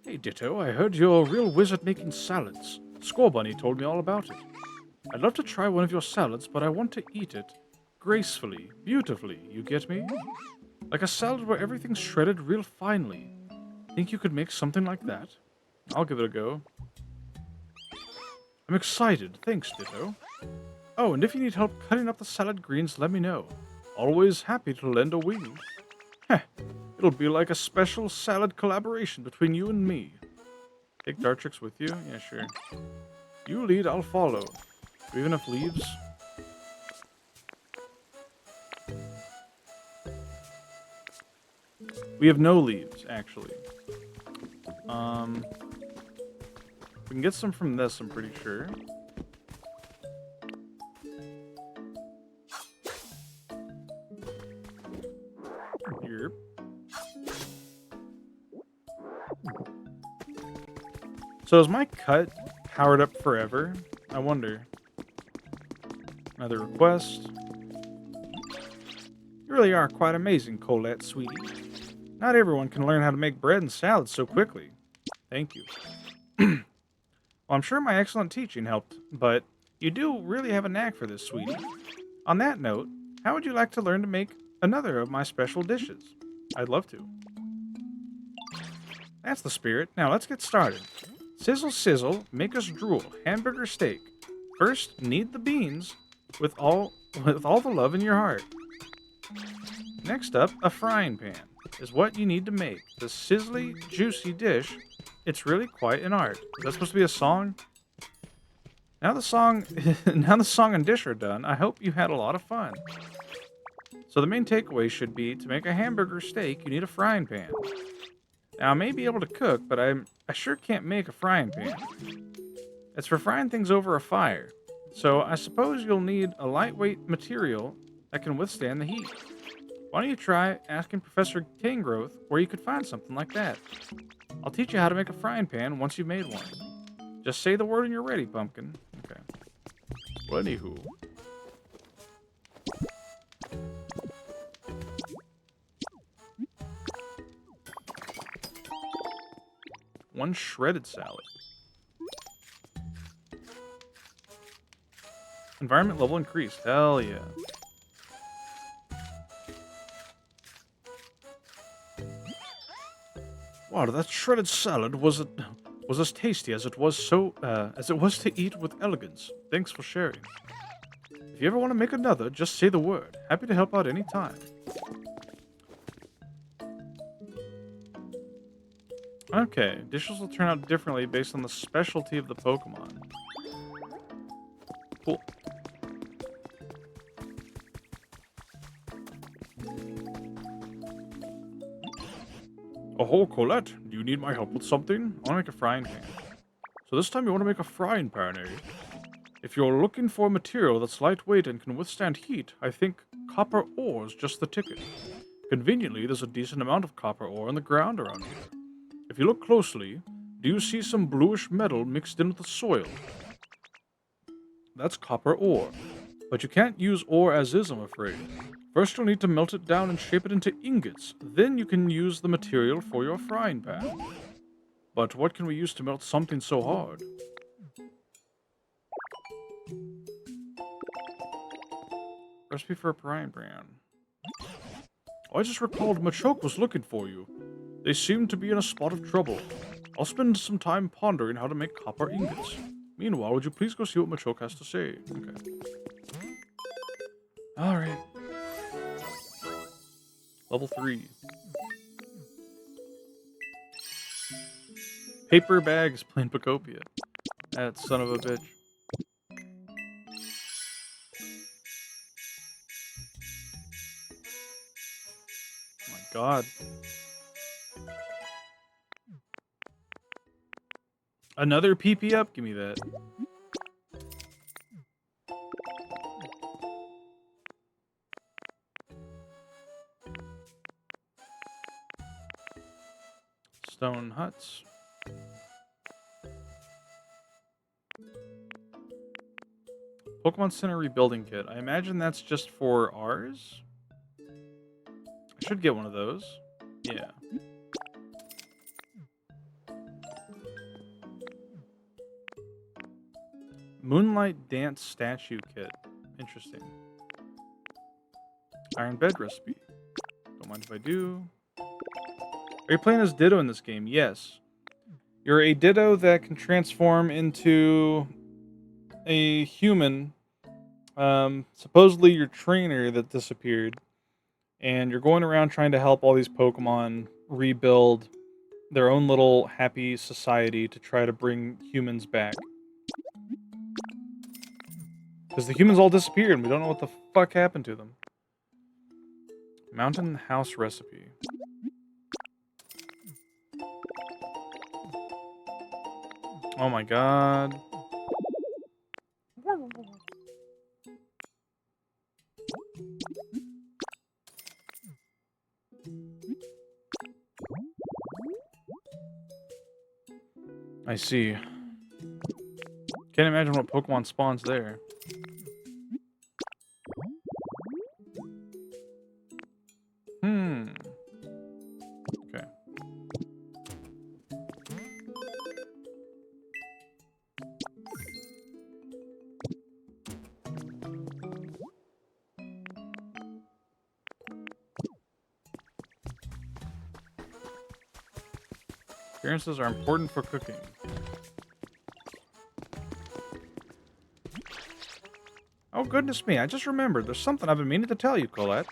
Hey Ditto, I heard you're a real whiz at making salads. Score Bunny told me all about it. I'd love to try one of your salads, but I want to eat it gracefully, beautifully, you get me? Like a salad where everything's shredded real finely. Think you could make something like that? I'll give it a go. I'm excited. Thanks, Ditto. Oh, and if you need help cutting up the salad greens, let me know. Always happy to lend a wing. Heh, it'll be like a special salad collaboration between you and me. Take Dartrix with you? Yeah, sure. You lead, I'll follow. Do we have enough leaves? We have no leaves, actually. We can get some from this, I'm pretty sure. Here. So is my cut powered up forever? I wonder. Another request. You really are quite amazing, Colette, sweetie. Not everyone can learn how to make bread and salads so quickly. Thank you. Well, I'm sure my excellent teaching helped, but you do really have a knack for this, sweetie. On that note, how would you like to learn to make another of my special dishes? I'd love to. That's the spirit. Now let's get started. Sizzle, sizzle, make us drool. Hamburger steak. First, knead the beans with all the love in your heart. Next up, a frying pan is what you need to make the sizzly, juicy dish. It's really quite an art. Is that supposed to be a song? Now the song and dish are done. I hope you had a lot of fun. So the main takeaway should be to make a hamburger steak, you need a frying pan. Now I may be able to cook, but I sure can't make a frying pan. It's for frying things over a fire. So I suppose you'll need a lightweight material that can withstand the heat. Why don't you try asking Professor Tangrowth where you could find something like that? I'll teach you how to make a frying pan once you've made one. Just say the word when you're ready, Pumpkin. Okay. Well, anywho. 1 shredded salad. Environment level increased. Hell yeah. Wow, that shredded salad was as tasty as it was to eat with elegance. Thanks for sharing. If you ever want to make another, just say the word. Happy to help out anytime. Okay, dishes will turn out differently based on the specialty of the Pokemon. Cool. Oh, Colette, do you need my help with something? I want to make a frying pan. So this time you want to make a frying pan, eh? If you're looking for a material that's lightweight and can withstand heat, I think copper ore is just the ticket. Conveniently, there's a decent amount of copper ore in the ground around here. If you look closely, do you see some bluish metal mixed in with the soil? That's copper ore. But you can't use ore as is, I'm afraid. First you'll need to melt it down and shape it into ingots. Then you can use the material for your frying pan. But what can we use to melt something so hard? Recipe for a frying pan. I just recalled Machoke was looking for you. They seem to be in a spot of trouble. I'll spend some time pondering how to make copper ingots. Meanwhile, would you please go see what Machoke has to say? Okay. Alright. Level 3. Paper bags playing Pokopia. That son of a bitch. Oh my god. Another PP up? Give me that. Stone huts. Pokemon Center rebuilding kit. I imagine that's just for ours? I should get one of those. Yeah. Moonlight Dance Statue Kit. Interesting. Iron Bed Recipe. Don't mind if I do. Are you playing as Ditto in this game? Yes. You're a Ditto that can transform into a human. Supposedly your trainer that disappeared. And you're going around trying to help all these Pokemon rebuild their own little happy society to try to bring humans back. Because the humans all disappeared and we don't know what the fuck happened to them. Mountain House Recipe. Oh my god. I see. Can't imagine what Pokemon spawns there. Okay. Appearances are important for cooking. Oh, goodness me, I just remembered. There's something I've been meaning to tell you, Colette.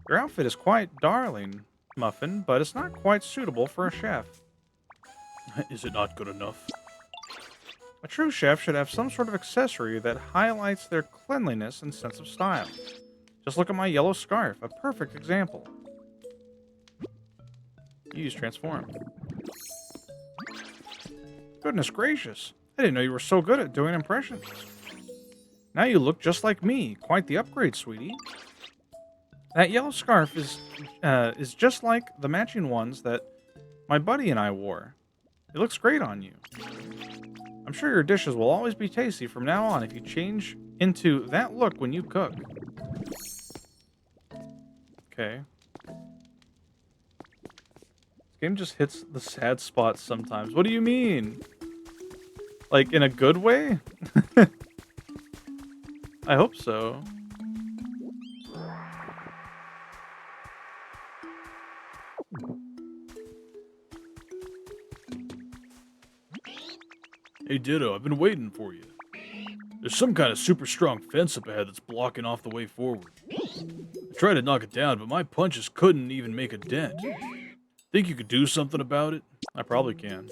Your outfit is quite darling, Muffin, but it's not quite suitable for a chef. Is it not good enough? A true chef should have some sort of accessory that highlights their cleanliness and sense of style. Just look at my yellow scarf, a perfect example. Use transform. Goodness gracious, I didn't know you were so good at doing impressions. Now you look just like me. Quite the upgrade, sweetie. That yellow scarf is just like the matching ones that my buddy and I wore. It looks great on you. I'm sure your dishes will always be tasty from now on if you change into that look when you cook. Okay. Let's game just hits the sad spots sometimes. What do you mean? Like, in a good way? I hope so. Hey Ditto, I've been waiting for you. There's some kind of super strong fence up ahead that's blocking off the way forward. I tried to knock it down, but my punches couldn't even make a dent. Think you could do something about it? I probably can.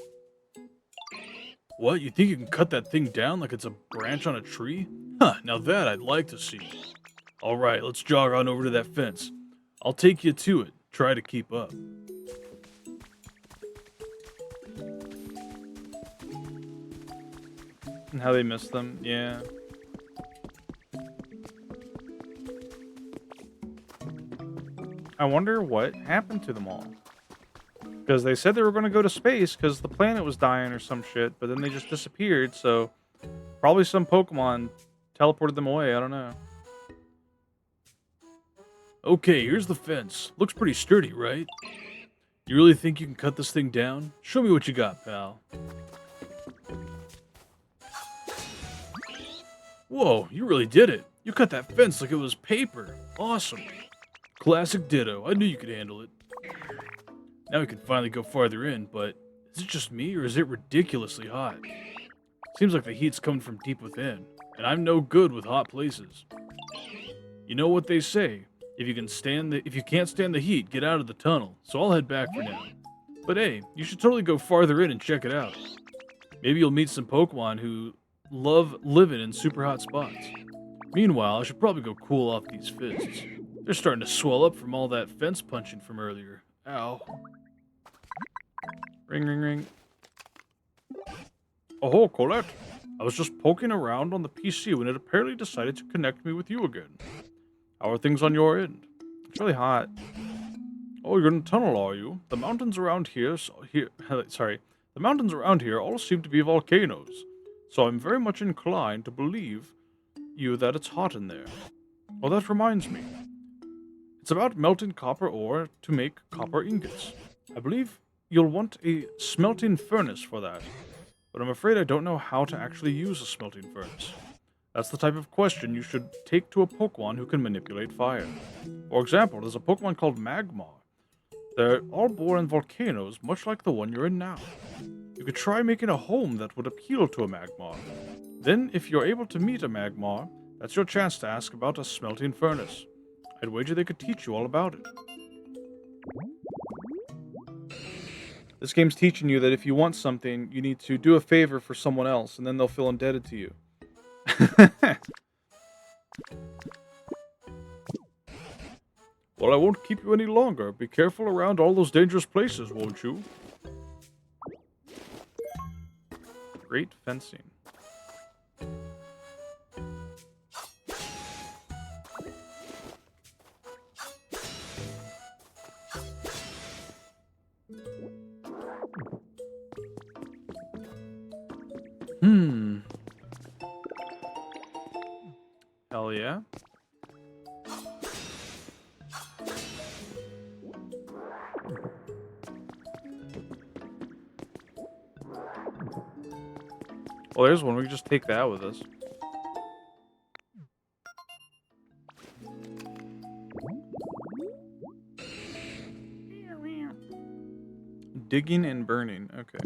What, you think you can cut that thing down like it's a branch on a tree? Huh, now that I'd like to see. Alright, let's jog on over to that fence. I'll take you to it. Try to keep up. And how they missed them, yeah. I wonder what happened to them all. Because they said they were going to go to space because the planet was dying or some shit, but then they just disappeared, so probably some Pokemon teleported them away, I don't know. Okay, here's the fence. Looks pretty sturdy, right? You really think you can cut this thing down? Show me what you got, pal. Whoa, you really did it. You cut that fence like it was paper. Awesome. Classic Ditto. I knew you could handle it. Now we can finally go farther in, but is it just me or is it ridiculously hot? Seems like the heat's coming from deep within, and I'm no good with hot places. You know what they say, if you can't stand the heat, get out of the tunnel, so I'll head back for now. But hey, you should totally go farther in and check it out. Maybe you'll meet some Pokemon who love living in super hot spots. Meanwhile, I should probably go cool off these fists. They're starting to swell up from all that fence punching from earlier. Ow. Ring, ring, ring. Oh, Colette. I was just poking around on the PC when it apparently decided to connect me with you again. How are things on your end? It's really hot. Oh, you're in a tunnel, are you? The mountains around here, the mountains around here all seem to be volcanoes. So I'm very much inclined to believe you that it's hot in there. Oh, that reminds me. It's about melting copper ore to make copper ingots. I believe you'll want a smelting furnace for that. But I'm afraid I don't know how to actually use a smelting furnace. That's the type of question you should take to a Pokemon who can manipulate fire. For example, there's a Pokemon called Magmar. They're all born in volcanoes, much like the one you're in now. You could try making a home that would appeal to a Magmar. Then, if you're able to meet a Magmar, that's your chance to ask about a smelting furnace. I'd wager they could teach you all about it. This game's teaching you that if you want something, you need to do a favor for someone else, and then they'll feel indebted to you. Well, I won't keep you any longer. Be careful around all those dangerous places, won't you? Great fencing. Hell yeah. Well, there's one. We can just take that with us. Digging and burning. Okay.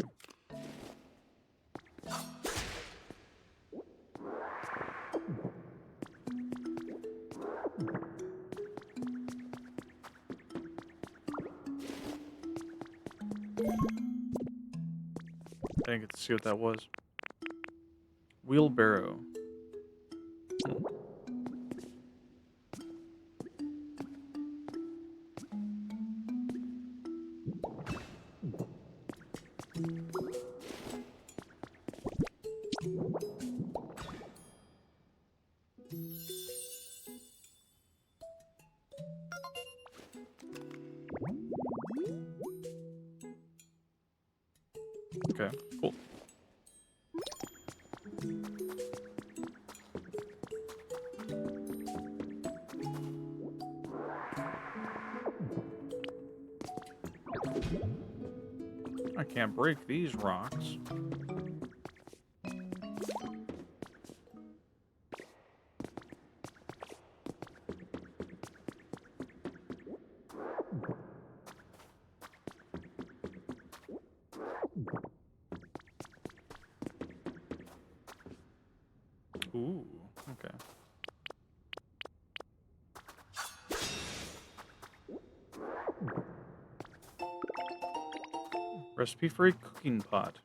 I didn't get to see what that was. Wheelbarrow. Okay, cool. I can't break these rocks. Ooh, okay. Recipe for a cooking pot.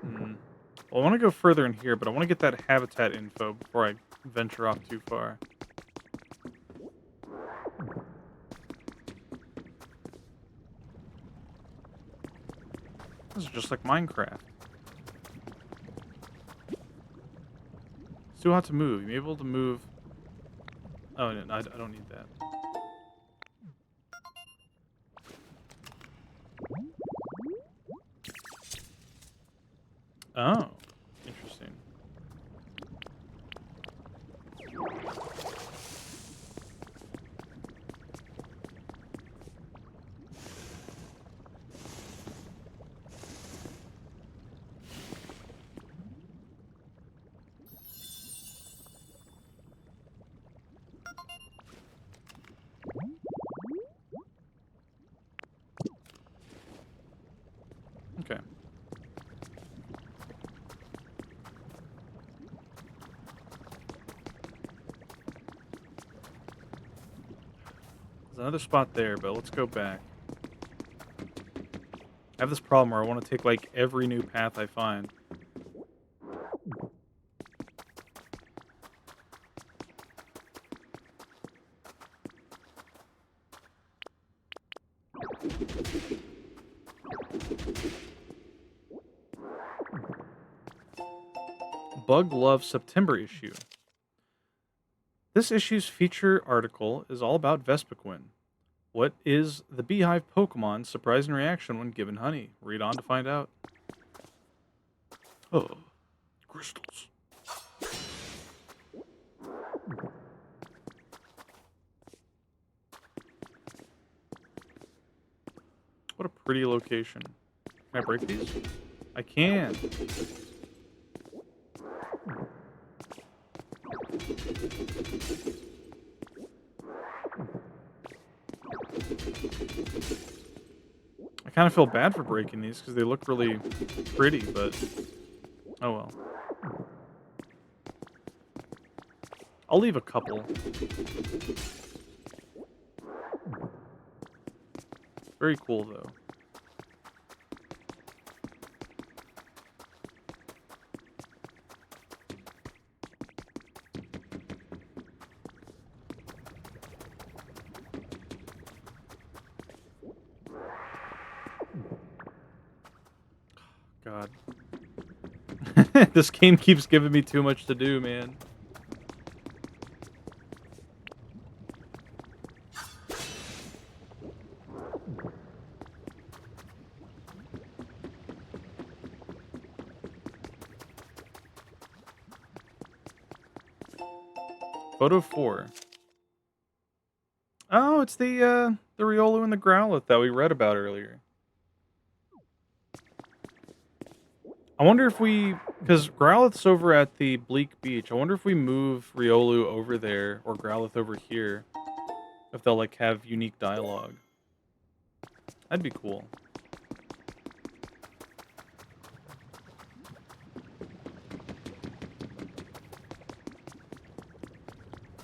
Hmm. Well, I want to go further in here, but I want to get that habitat info before I venture off too far. This is just like Minecraft. It's too hot to move. You're able to move. Oh, no, I don't need that. Oh, interesting. Okay. There's another spot there, but let's go back. I have this problem where I want to take, like, every new path I find. Bug Love September issue. This issue's feature article is all about Vespiquen. What is the beehive Pokemon's surprising reaction when given honey? Read on to find out. Oh, crystals. What a pretty location. Can I break these? I can. I kind of feel bad for breaking these because they look really pretty, but oh well. I'll leave a couple. Very cool, though. God. This game keeps giving me too much to do, man. Photo 4. Oh, it's the Riolu and the Growlithe that we read about earlier. I wonder if we, because Growlithe's over at the Bleak Beach. I wonder if we move Riolu over there or Growlithe over here, if they'll like have unique dialogue. That'd be cool.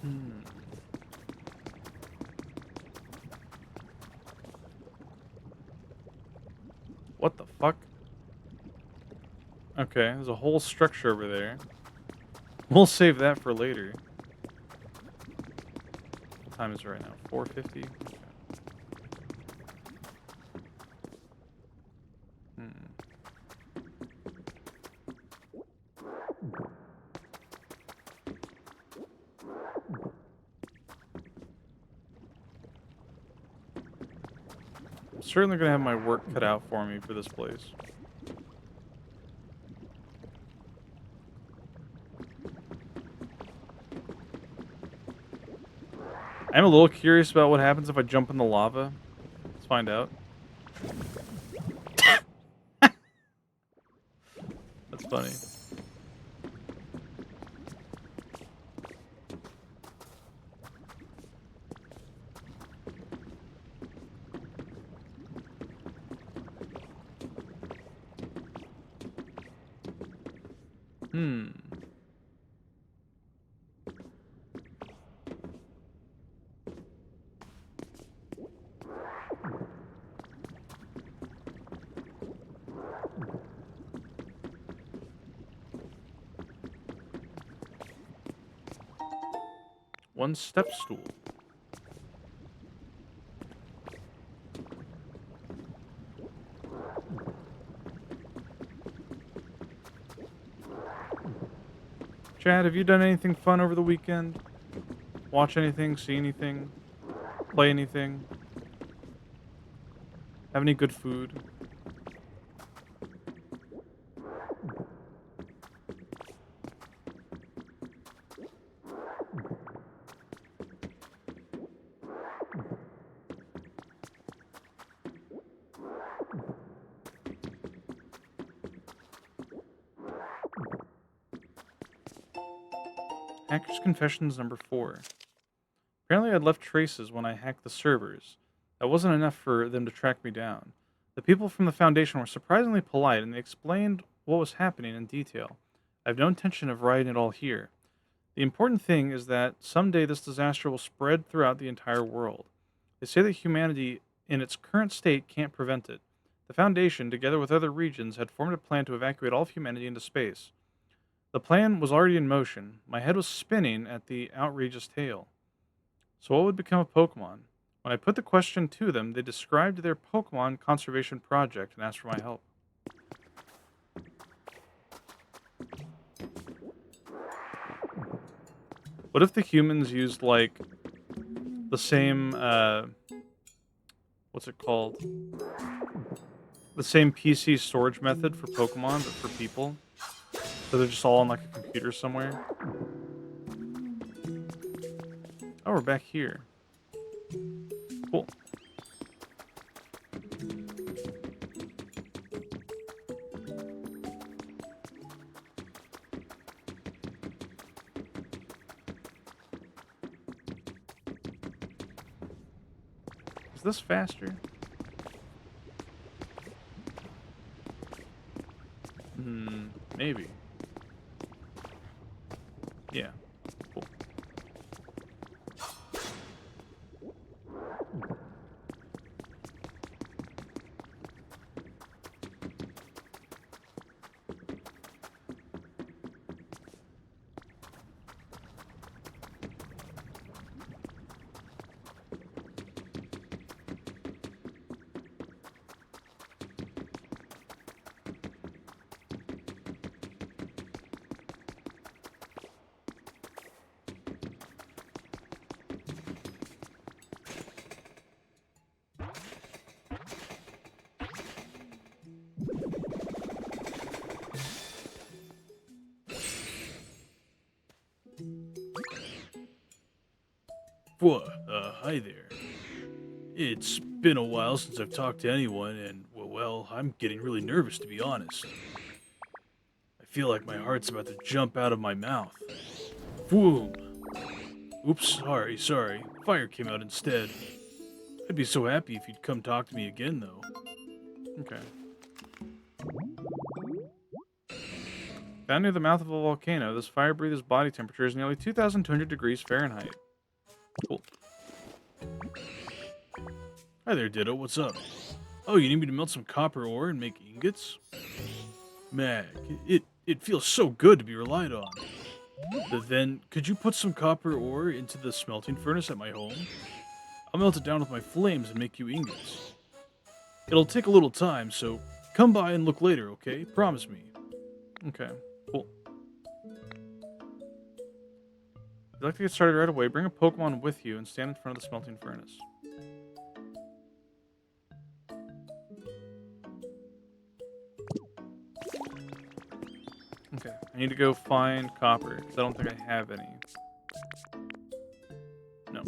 Hmm. What the fuck? Okay, there's a whole structure over there. We'll save that for later. What time is it right now? 4:50? Okay. I'm certainly gonna have my work cut out for me for this place. I'm a little curious about what happens if I jump in the lava. Let's find out. That's funny. Hmm. One step stool. Chad, have you done anything fun over the weekend? Watch anything? See anything? Play anything? Have any good food? Hacker's Confessions number 4. Apparently I'd left traces when I hacked the servers. That wasn't enough for them to track me down. The people from the Foundation were surprisingly polite, and they explained what was happening in detail. I have no intention of writing it all here. The important thing is that someday this disaster will spread throughout the entire world. They say that humanity in its current state can't prevent it. The Foundation, together with other regions, had formed a plan to evacuate all of humanity into space. The plan was already in motion. My head was spinning at the outrageous tale. So what would become of Pokemon? When I put the question to them, they described their Pokemon conservation project and asked for my help. What if the humans used, like, the same, what's it called? The same PC storage method for Pokemon, but for people? So they're just all on, like, a computer somewhere? Oh, we're back here. Cool. Is this faster? Maybe. Yeah. Cool. Hi there. It's been a while since I've talked to anyone, and, well, I'm getting really nervous, to be honest. I feel like my heart's about to jump out of my mouth. Boom! Oops, sorry. Fire came out instead. I'd be so happy if you'd come talk to me again, though. Okay. Found near the mouth of a volcano, this fire breather's body temperature is nearly 2,200 degrees Fahrenheit. Cool. Hi there, Ditto. What's up? Oh, you need me to melt some copper ore and make ingots? Mag, it feels so good to be relied on. But then, could you put some copper ore into the smelting furnace at my home? I'll melt it down with my flames and make you ingots. It'll take a little time, so come by and look later, okay? Promise me. Okay, cool. If you'd like to get started right away, bring a Pokemon with you and stand in front of the smelting furnace. Okay, I need to go find copper, because I don't think I have any. No.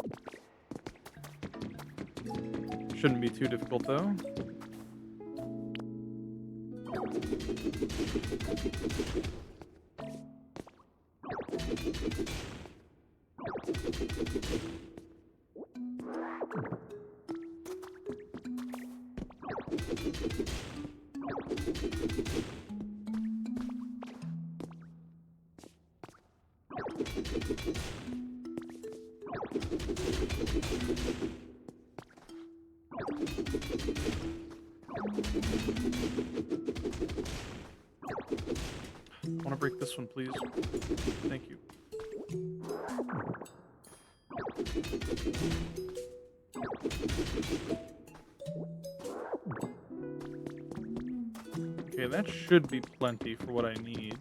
Shouldn't be too difficult, though. I want to break this one, please. Thank you. Okay, that should be plenty for what I need.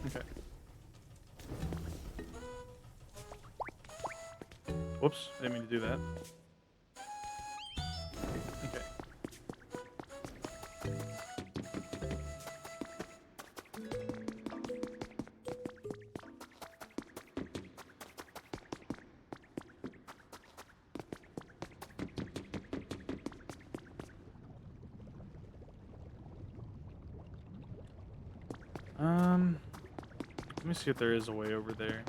Okay. Whoops, I didn't mean to do that. Okay. Let me see if there is a way over there.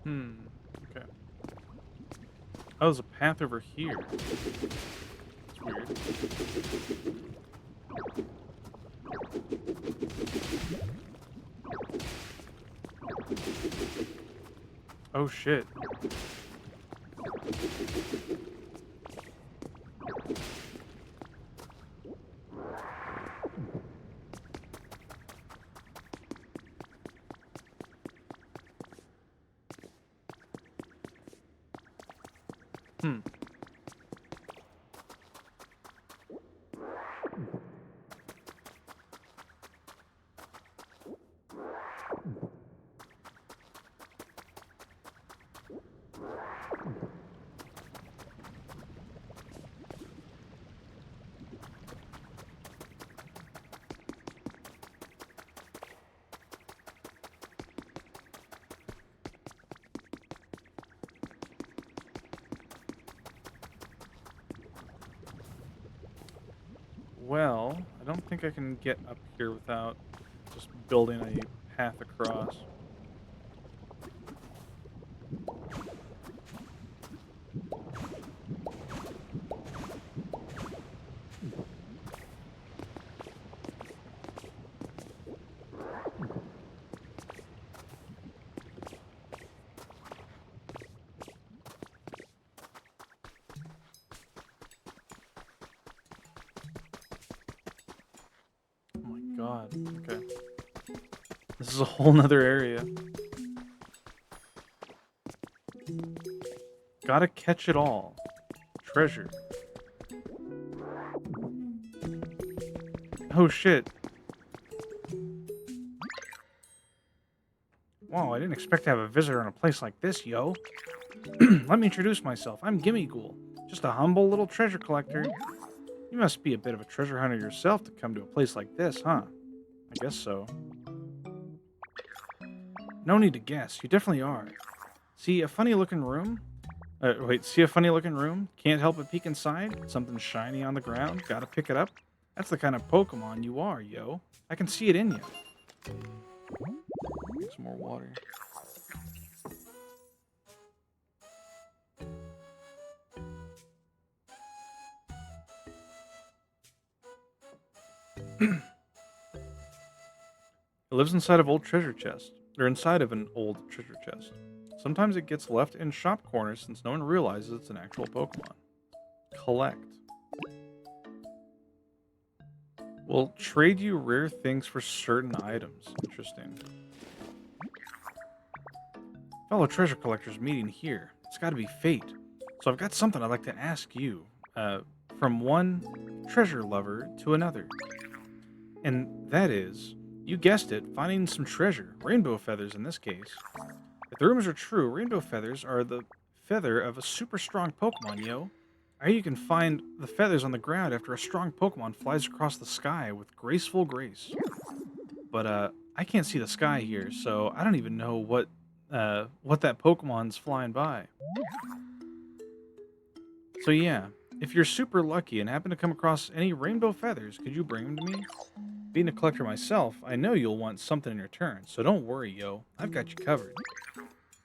Okay. Oh, there's a path over here. That's weird. Oh, shit. Hmm. Well, I don't think I can get up here without just building a path across. Oh my god. Okay. This is a whole nother area. Gotta catch it all. Treasure. Oh shit. Wow, I didn't expect to have a visitor in a place like this, yo. Let me introduce myself. I'm Gimme Ghoul. Just a humble little treasure collector. You must be a bit of a treasure hunter yourself to come to a place like this, huh? I guess so. No need to guess. You definitely are. See a funny looking room? See a funny looking room? Can't help but peek inside? Something shiny on the ground? Gotta pick it up? That's the kind of Pokemon you are, yo. I can see it in you. Some more water. It lives inside of old treasure chest, or inside of an old treasure chest. Sometimes it gets left in shop corners since no one realizes it's an actual Pokemon. Collect. Will trade you rare things for certain items. Interesting. Fellow treasure collectors meeting here. It's got to be fate. So I've got something I'd like to ask you. From one treasure lover to another. And that is, you guessed it, finding some treasure. Rainbow feathers in this case. If the rumors are true, rainbow feathers are the feather of a super strong Pokemon, yo. Or you can find the feathers on the ground after a strong Pokemon flies across the sky with graceful grace. But, I can't see the sky here, so I don't even know what that Pokemon's flying by. So yeah, if you're super lucky and happen to come across any rainbow feathers, could you bring them to me? Being a collector myself, I know you'll want something in return, so don't worry, yo. I've got you covered.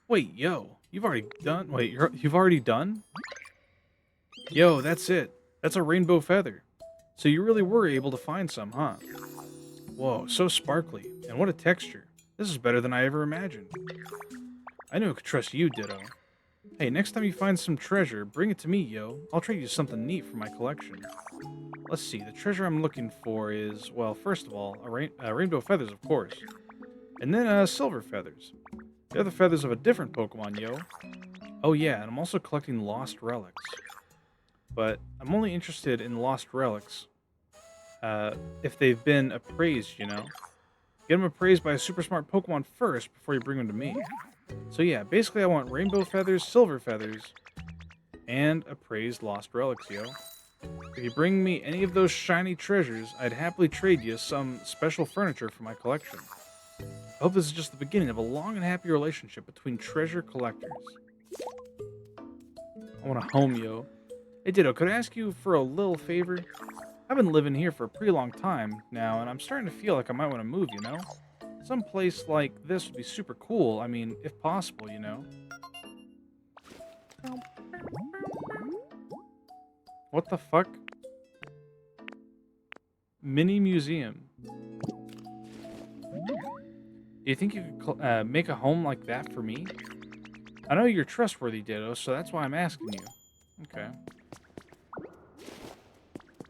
Wait, yo, you've already done? Wait, you've already done? Yo, that's it. That's a rainbow feather. So you really were able to find some, huh? Whoa, so sparkly. And what a texture. This is better than I ever imagined. I knew I could trust you, Ditto. Hey, next time you find some treasure, bring it to me, yo. I'll trade you something neat for my collection. Let's see, the treasure I'm looking for is, well, first of all, rainbow feathers, of course. And then, silver feathers. They're the feathers of a different Pokemon, yo. Oh yeah, and I'm also collecting lost relics. But I'm only interested in lost relics if they've been appraised, you know? Get them appraised by a super smart Pokemon first before you bring them to me. So yeah, basically I want rainbow feathers, silver feathers, and appraised lost relics, yo. If you bring me any of those shiny treasures, I'd happily trade you some special furniture for my collection. I hope this is just the beginning of a long and happy relationship between treasure collectors. I want a home, yo. Hey, Ditto, could I ask you for a little favor? I've been living here for a pretty long time now, and I'm starting to feel like I might want to move, you know? Some place like this would be super cool. I mean, if possible, you know? What the fuck? Mini museum. Do you think you could make a home like that for me? I know you're trustworthy, Ditto, so that's why I'm asking you. Okay.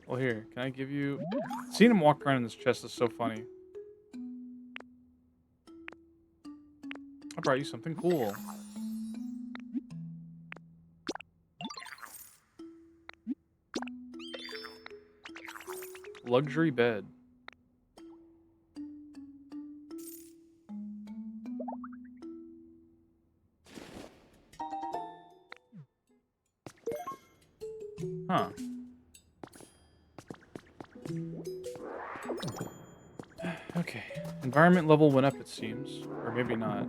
Well, here, can I give you... Seeing him walk around in this chest is so funny. I brought you something cool. Luxury bed. Huh. Okay. Environment level went up, it seems. Or maybe not.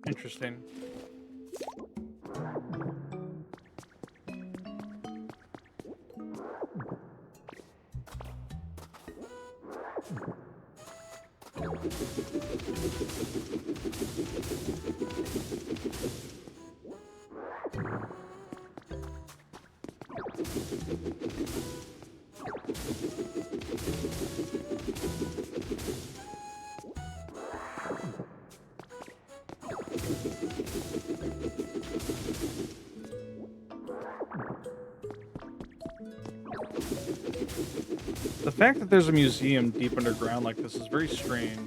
Interesting. The fact that there's a museum deep underground like this is very strange.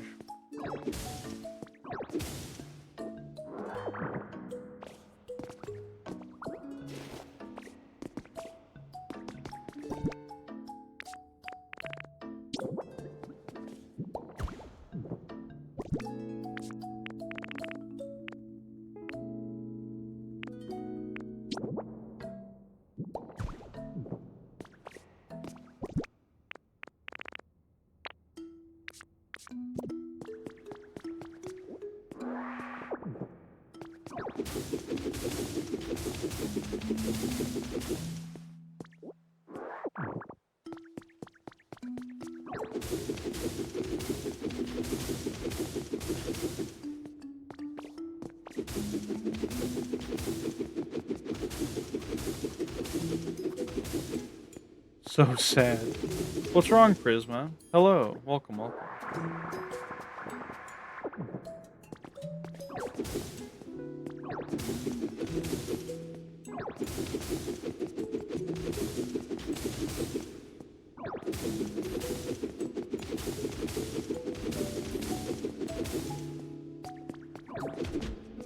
So sad. What's wrong, Prisma? Hello. Welcome, welcome.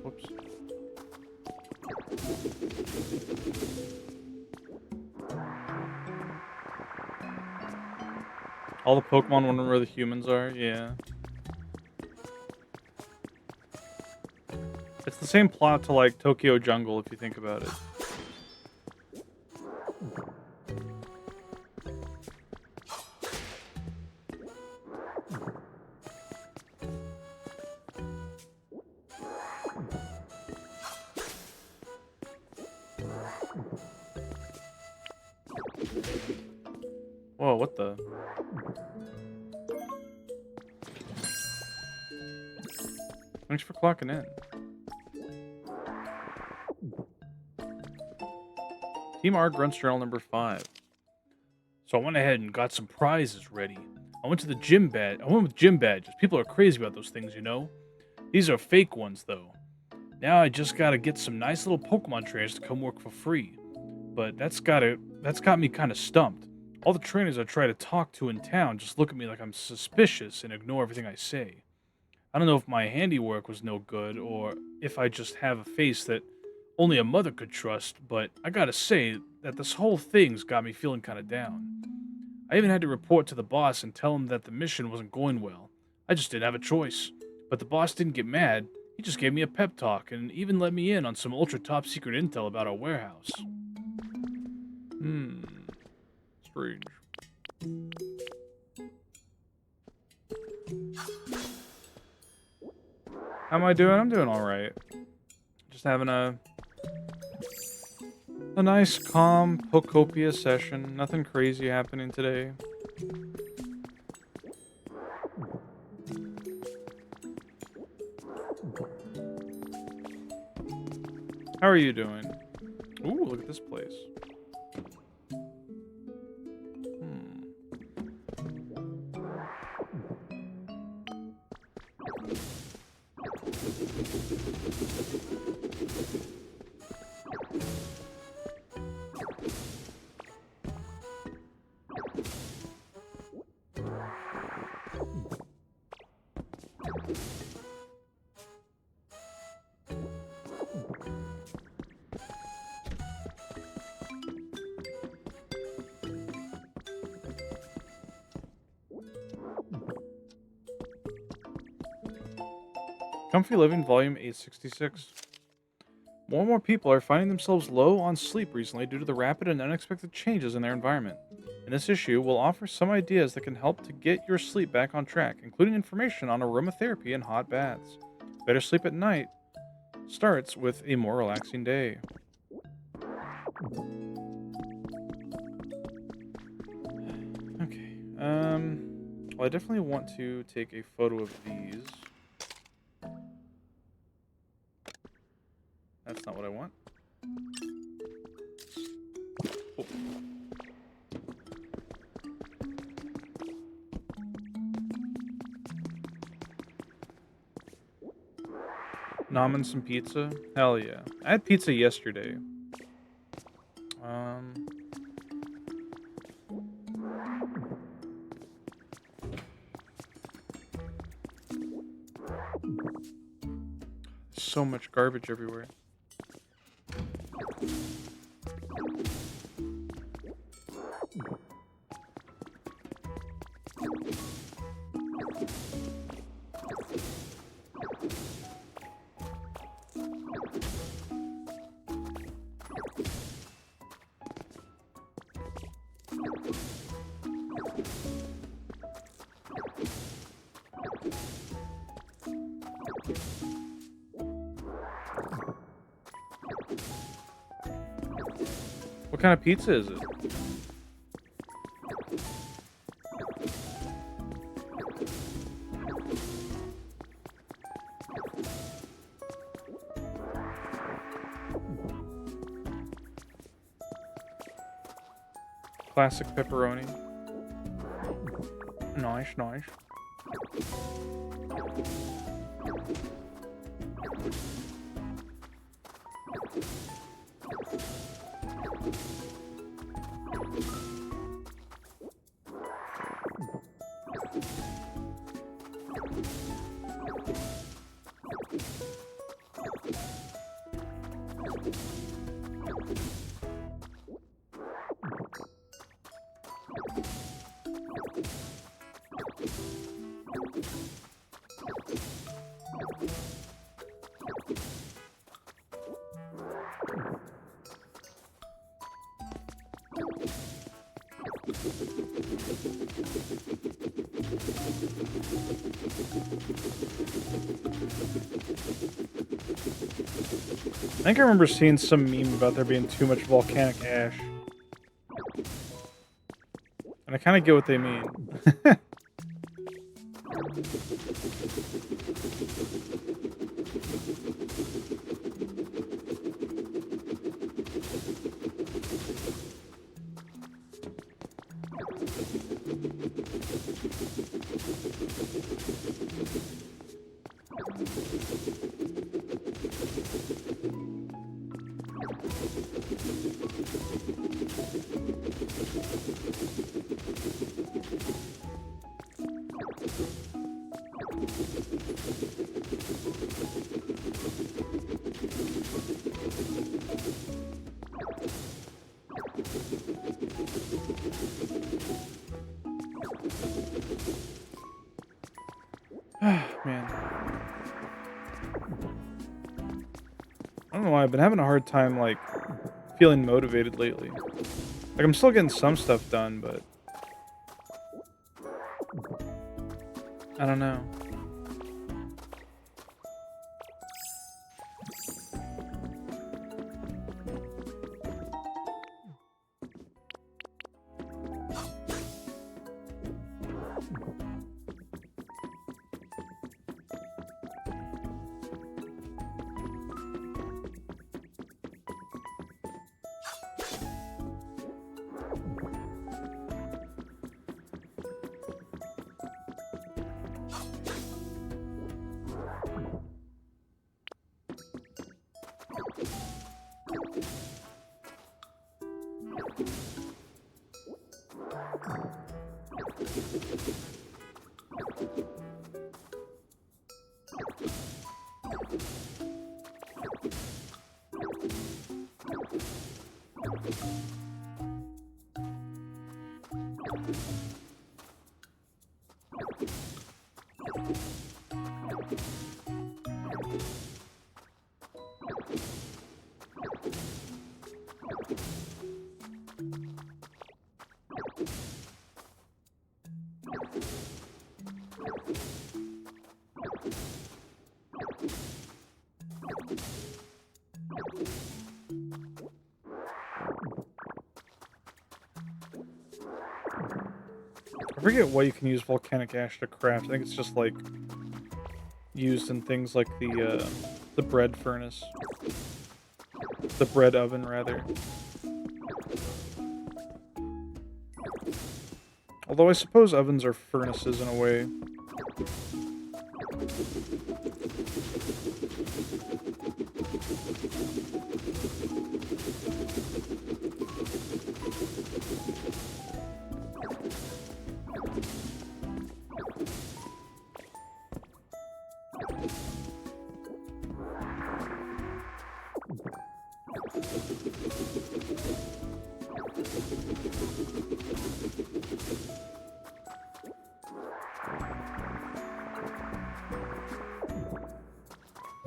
Whoops. All the Pokemon wondering where the humans are? Yeah. It's the same plot to, like, Tokyo Jungle, if you think about it. Whoa, what the? Thanks for clocking in. Team R Grunts Journal number 5. So I went ahead and got some prizes ready. I went with gym badges. People are crazy about those things, you know? These are fake ones, though. Now I just gotta get some nice little Pokemon trainers to come work for free. But that's got me kind of stumped. All the trainers I try to talk to in town just look at me like I'm suspicious and ignore everything I say. I don't know if my handiwork was no good or if I just have a face that only a mother could trust, but I gotta say that this whole thing's got me feeling kind of down. I even had to report to the boss and tell him that the mission wasn't going well. I just didn't have a choice. But the boss didn't get mad. He just gave me a pep talk and even let me in on some ultra top secret intel about our warehouse. Strange. How am I doing? I'm doing alright. Just having a nice, calm Pokopia session. Nothing crazy happening today. How are you doing? Ooh, look at this place. Comfy Living, Volume 866. More and more people are finding themselves low on sleep recently due to the rapid and unexpected changes in their environment. In this issue, we'll offer some ideas that can help to get your sleep back on track, including information on aromatherapy and hot baths. Better sleep at night starts with a more relaxing day. Okay. Well, I definitely want to take a photo of these. That's not what I want. Oh. Nom and some pizza? Hell yeah. I had pizza yesterday. So much garbage everywhere. What kind of pizza is it? Classic pepperoni. Nice, nice. I think I remember seeing some meme about there being too much volcanic ash. And I kind of get what they mean. Man. I don't know why, I've been having a hard time, like, feeling motivated lately. Like, I'm still getting some stuff done, but... I don't know. I forget what you can use volcanic ash to craft. I think it's just like used in things like the bread furnace, the bread oven rather. Although I suppose ovens are furnaces in a way.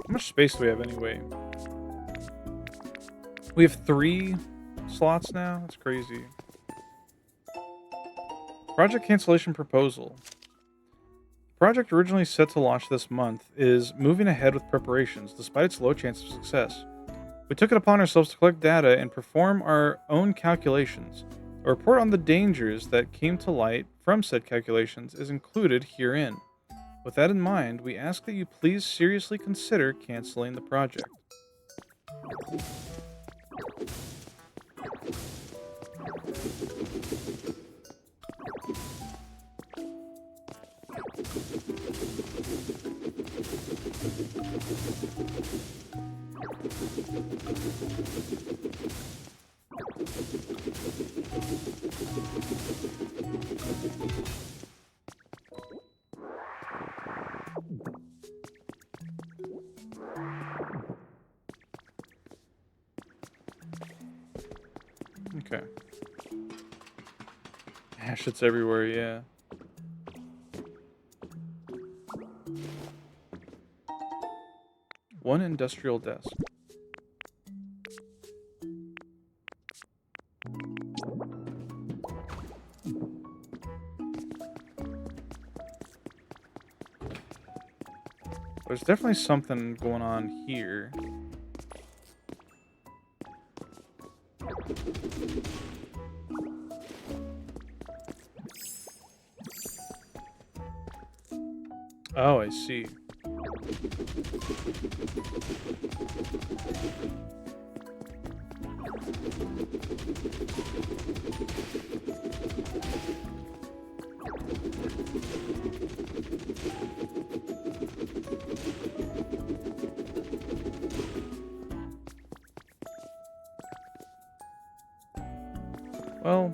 How much space do we have anyway? We have 3 slots now? That's crazy. Project cancellation proposal. The project originally set to launch this month is moving ahead with preparations, despite its low chance of success. We took it upon ourselves to collect data and perform our own calculations. A report on the dangers that came to light from said calculations is included herein. With that in mind, we ask that you please seriously consider canceling the project. Okay. Ash, it's everywhere, yeah. One industrial desk. There's definitely something going on here. Oh, I see. Well,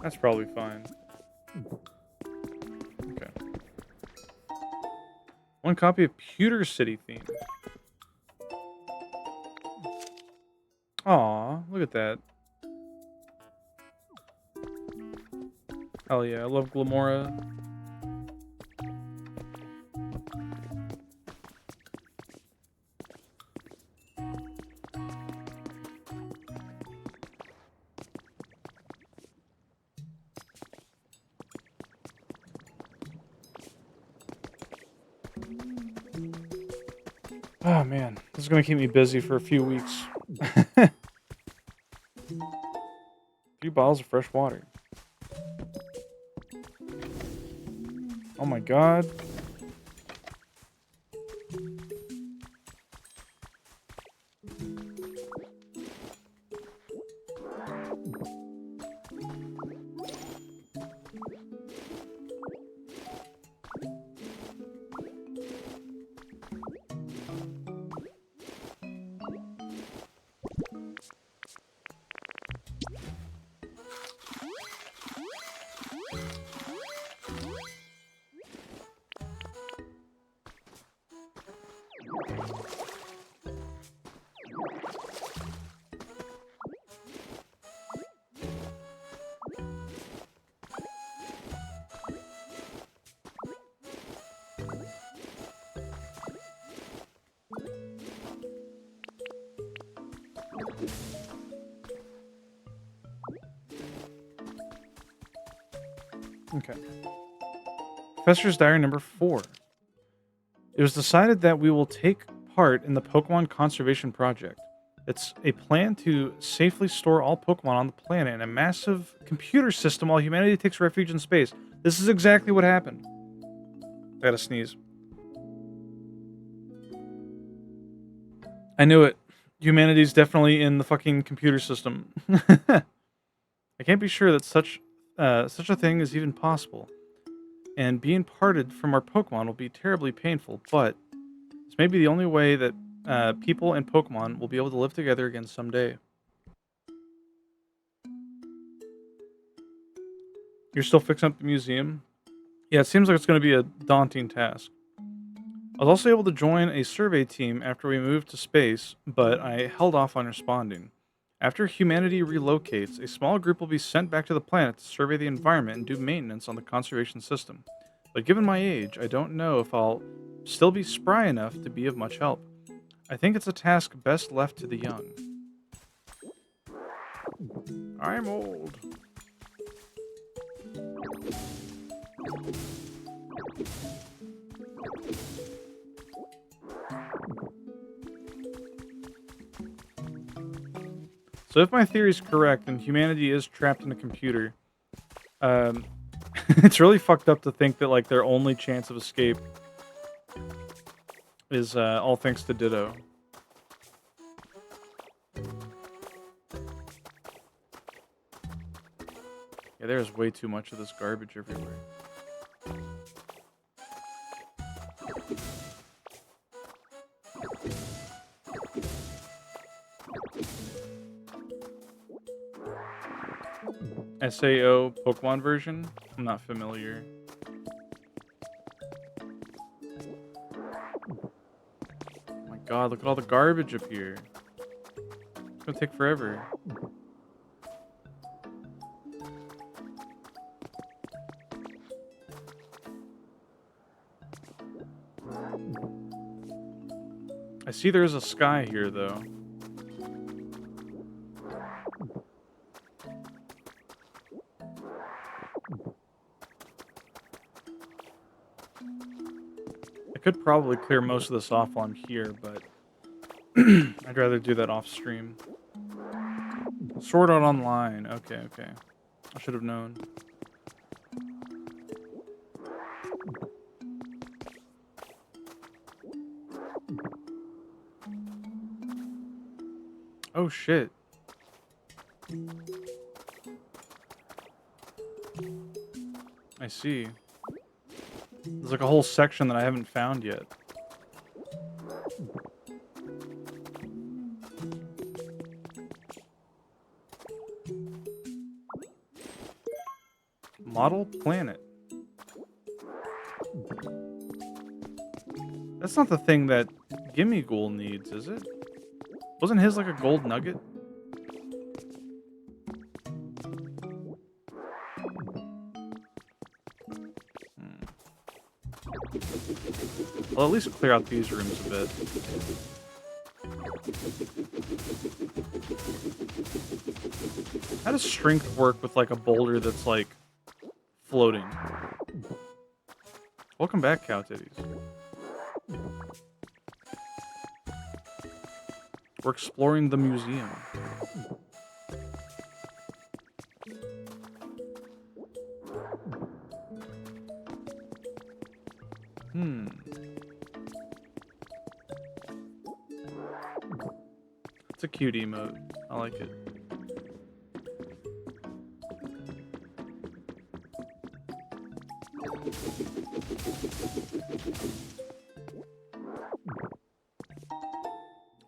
that's probably fine. Okay. One copy of Pewter City theme. Aw, look at that. Hell yeah, I love Glamora. Oh man, this is gonna keep me busy for a few weeks. A few bottles of fresh water. Oh my god. Okay. Professor's Diary number 4. It was decided that we will take part in the Pokemon Conservation Project. It's a plan to safely store all Pokemon on the planet in a massive computer system while humanity takes refuge in space. This is exactly what happened. I gotta sneeze. I knew it. Humanity's definitely in the fucking computer system. I can't be sure that such a thing is even possible. And being parted from our Pokemon will be terribly painful, but this may be the only way that people and Pokemon will be able to live together again someday. You're still fixing up the museum? Yeah, it seems like it's going to be a daunting task. I was also able to join a survey team after we moved to space, but I held off on responding. After humanity relocates, a small group will be sent back to the planet to survey the environment and do maintenance on the conservation system. But given my age, I don't know if I'll still be spry enough to be of much help. I think it's a task best left to the young. I'm old. So if my theory is correct and humanity is trapped in a computer, um, it's really fucked up to think that like their only chance of escape is all thanks to Ditto. Yeah, there's way too much of this garbage everywhere. SAO Pokemon version? I'm not familiar. Oh my god, look at all the garbage up here. It's gonna take forever. I see there's a sky here, though. I could probably clear most of this off while I'm here, but I'd rather do that off stream. Sword Art Online. Okay, okay. I should have known. Oh shit. I see. There's like a whole section that I haven't found yet. Model planet. That's not the thing that Gimme Ghoul needs, is it? Wasn't his like a gold nugget? Well, at least clear out these rooms a bit. How does strength work with like a boulder that's like floating? Welcome back, Cow Titties. We're exploring the museum. It's a cute emote. I like it.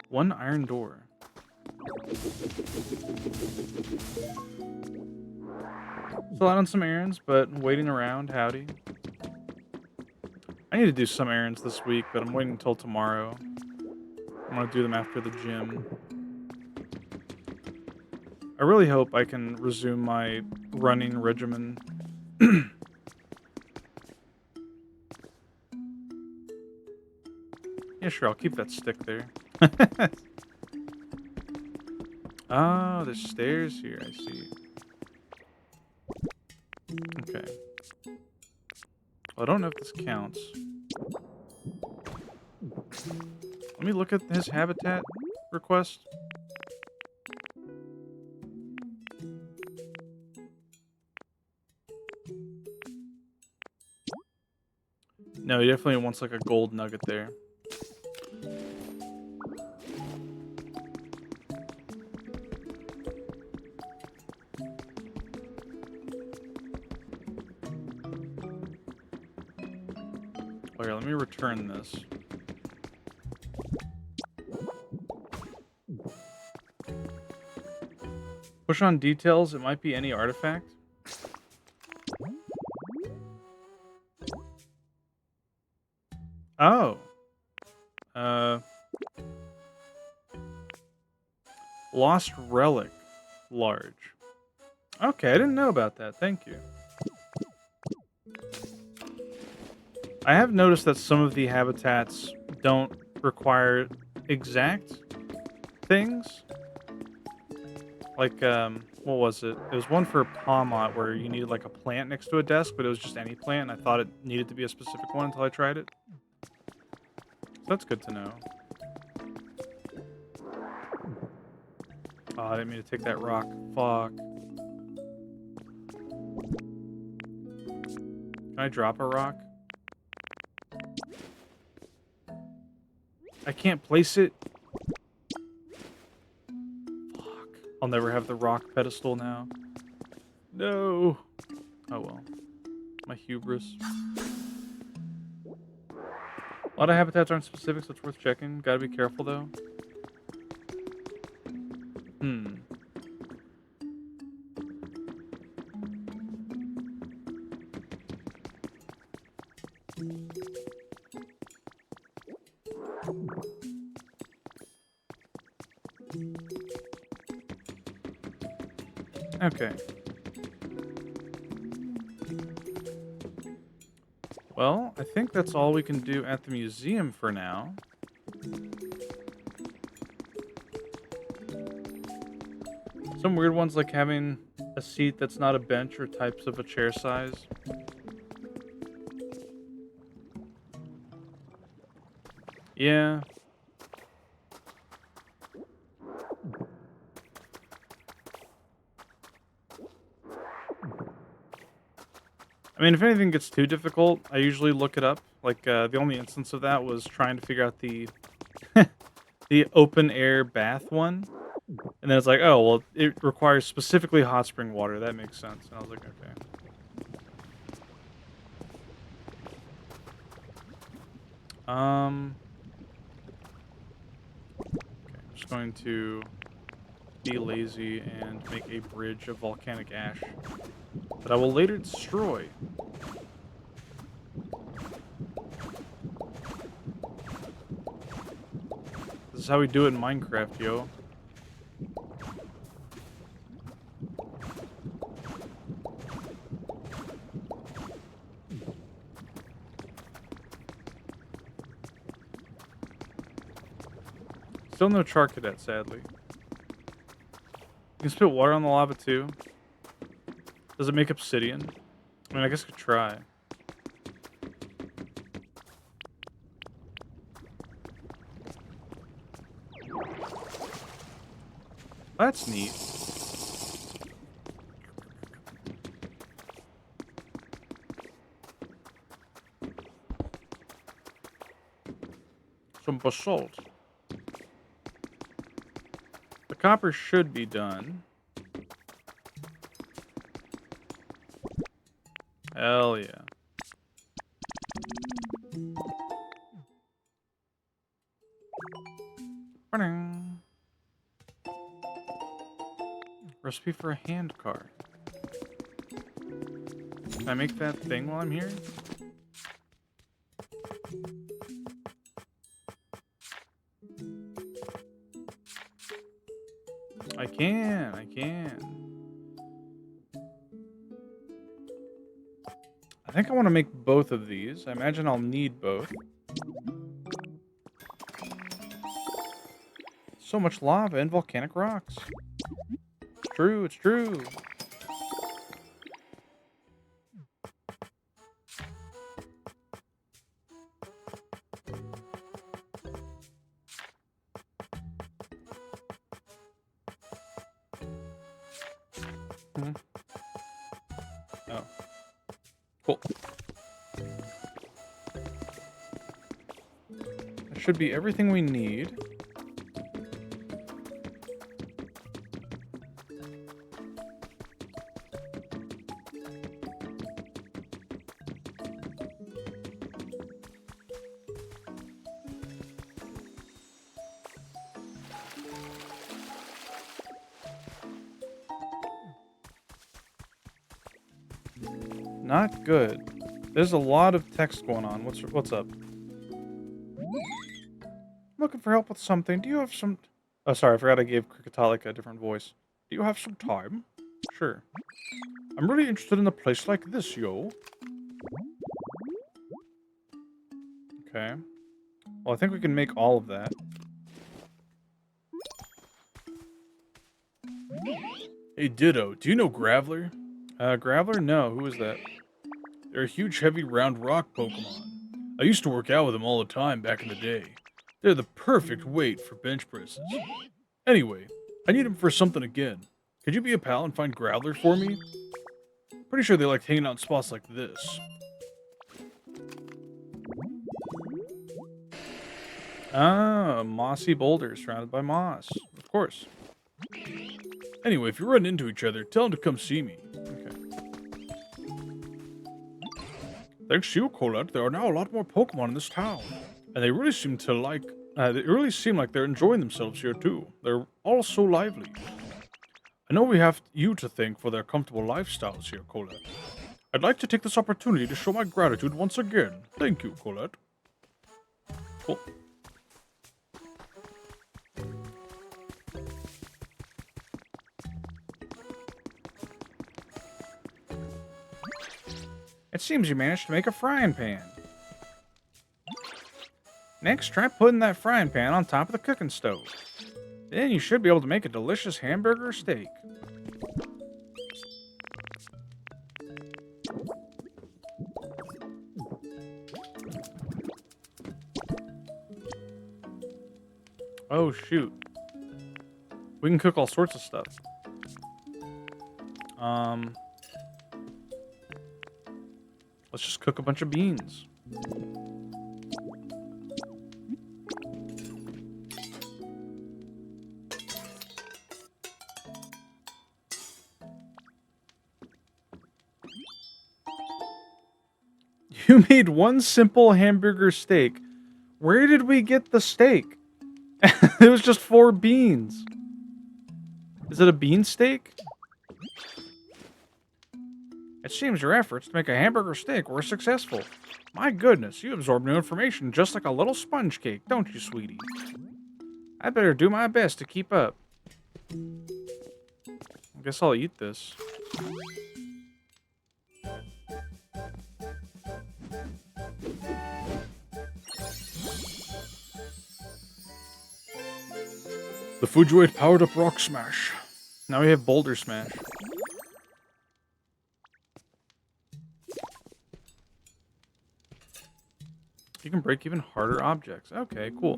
One iron door. Still out on some errands, but waiting around. Howdy. I need to do some errands this week, but I'm waiting until tomorrow. I'm gonna do them after the gym. I really hope I can resume my running regimen. Yeah, sure, I'll keep that stick there. Oh, there's stairs here, I see. Okay. Well, I don't know if this counts. Let me look at his habitat request. No, he definitely wants like a gold nugget there. Oh, here, let me return this. Push on details, it might be any artifact. Oh. Lost relic. Large. Okay, I didn't know about that. Thank you. I have noticed that some of the habitats don't require exact things. Like, what was it? It was one for Palmot where you needed like a plant next to a desk, but it was just any plant, and I thought it needed to be a specific one until I tried it. So that's good to know. Oh, I didn't mean to take that rock. Fuck. Can I drop a rock? I can't place it. Fuck. I'll never have the rock pedestal now. No. Oh well. My hubris. A lot of habitats aren't specific, so it's worth checking. Gotta be careful though. Okay. Well, I think that's all we can do at the museum for now. Some weird ones like having a seat that's not a bench or types of a chair size. Yeah. I mean, if anything gets too difficult, I usually look it up. Like, the only instance of that was trying to figure out the the open air bath one. And then it's like, oh, well, it requires specifically hot spring water. That makes sense. And I was like, okay. Okay, I'm just going to be lazy and make a bridge of volcanic ash that I will later destroy. This is how we do it in Minecraft, yo. Still no char cadet, sadly. You can spit water on the lava too. Does it make obsidian? I mean, I guess I could try. That's neat. Some basalt. The copper should be done. Hell yeah. Recipe for a hand cart. Can I make that thing while I'm here? I can. I think I want to make both of these. I imagine I'll need both. So much lava and volcanic rocks. It's true, it's true. Oh. Cool. That should be everything we need. Not good. There's a lot of text going on. What's up? Looking for help with something. Do you have some... Oh, sorry. I forgot I gave Cricketolic a different voice. Do you have some time? Sure. I'm really interested in a place like this, yo. Okay. Well, I think we can make all of that. Hey, Ditto. Do you know Graveler? Graveler? No. Who is that? They're a huge, heavy, round rock Pokemon. I used to work out with them all the time back in the day. They're the perfect weight for bench presses. Anyway, I need him for something again. Could you be a pal and find Growler for me? Pretty sure they like hanging out in spots like this. Ah, mossy boulder surrounded by moss. Of course. Anyway, if you run into each other, tell him to come see me. Okay. Thanks to you, Colette, there are now a lot more Pokemon in this town. And they really seem to like... they really seem like they're enjoying themselves here, too. They're all so lively. I know we have you to thank for their comfortable lifestyles here, Colette. I'd like to take this opportunity to show my gratitude once again. Thank you, Colette. Cool. It seems you managed to make a frying pan. Next, try putting that frying pan on top of the cooking stove. Then you should be able to make a delicious hamburger or steak. Oh, shoot. We can cook all sorts of stuff. Let's just cook a bunch of beans. You made one simple hamburger steak. Where did we get the steak? It was just 4 beans. Is it a bean steak? It seems your efforts to make a hamburger steak were successful. My goodness, you absorb new information just like a little sponge cake, don't you, sweetie? I better do my best to keep up. I guess I'll eat this. The food you ate powered up Rock Smash. Now we have Boulder Smash. You can break even harder objects. Okay, cool.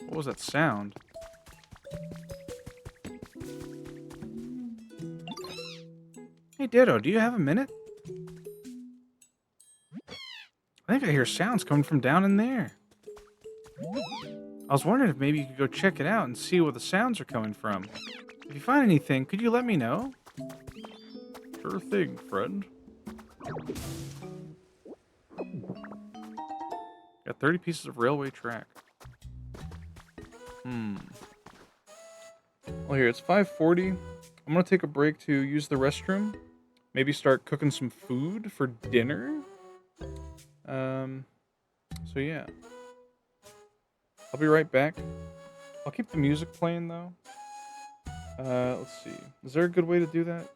What was that sound? Hey, Ditto, do you have a minute? I think I hear sounds coming from down in there. I was wondering if maybe you could go check it out and see where the sounds are coming from. If you find anything, could you let me know? Sure thing, friend. Got 30 pieces of railway track. Well, here, it's 5:40. I'm gonna take a break to use the restroom. Maybe start cooking some food for dinner. So yeah. I'll be right back. I'll keep the music playing, though. Let's see. Is there a good way to do that?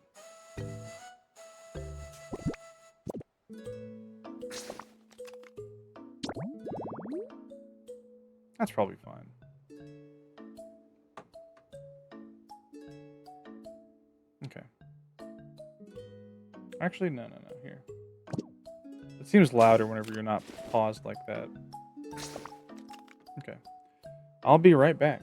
That's probably fine. Okay. Actually, no. Here. It seems louder whenever you're not paused like that. Okay. I'll be right back.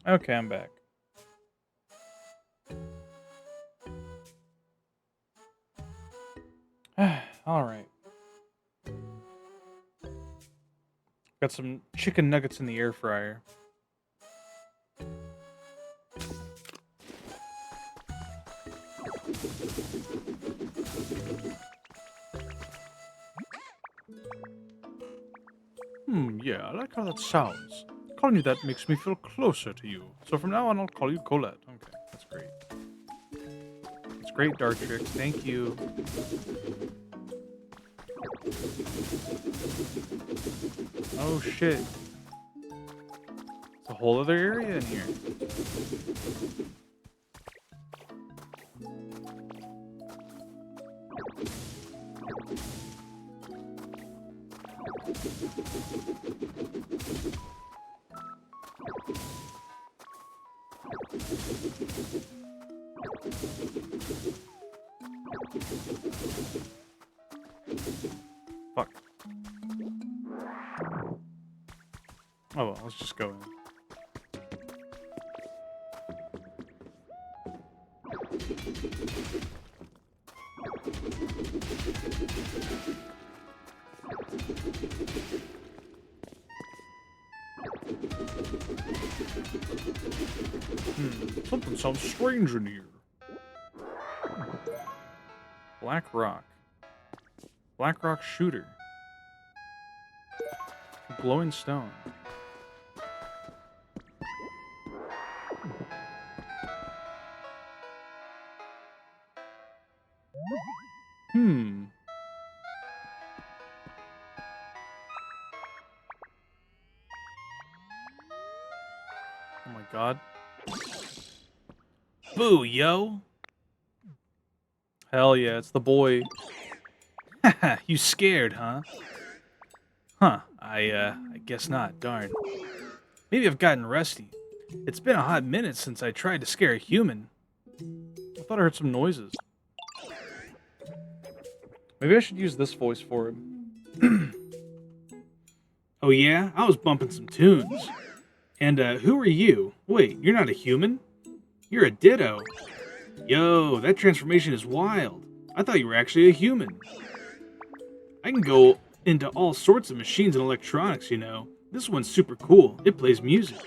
Okay, I'm back. All right. Got some chicken nuggets in the air fryer. Yeah, I like how that sounds. Calling you that makes me feel closer to you. So from now on, I'll call you Colette. Okay, that's great. It's great, Dartrix. Thank you. Oh shit. It's a whole other area in here. Fuck. Oh well, let's just go in. Something sounds strange in here. Black Rock. Black Rock Shooter. Glowing Stone. Oh my god. Boo, yo! Hell yeah, it's the boy. Haha, you scared, huh? Huh, I guess not, darn. Maybe I've gotten rusty. It's been a hot minute since I tried to scare a human. I thought I heard some noises. Maybe I should use this voice for him. Oh yeah? I was bumping some tunes. And, who are you? Wait, you're not a human? You're a ditto. Yo, that transformation is wild. I thought you were actually a human. I can go into all sorts of machines and electronics, you know. This one's super cool. It plays music.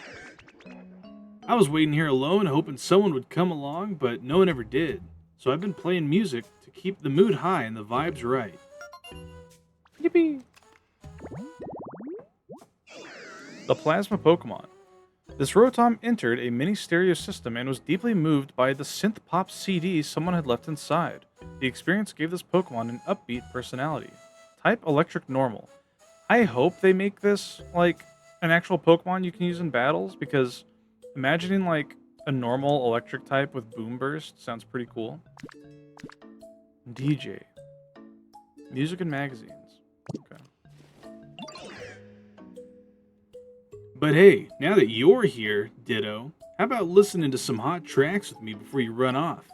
I was waiting here alone, hoping someone would come along, but no one ever did. So I've been playing music to keep the mood high and the vibes right. Yippee! The Plasma Pokemon. This Rotom entered a mini stereo system and was deeply moved by the synth pop CD someone had left inside. The experience gave this Pokemon an upbeat personality. Type Electric Normal. I hope they make this like an actual Pokemon you can use in battles, because imagining like a normal electric type with Boom Burst sounds pretty cool. DJ. Music and magazines. Okay. But hey, now that you're here, Ditto, how about listening to some hot tracks with me before you run off?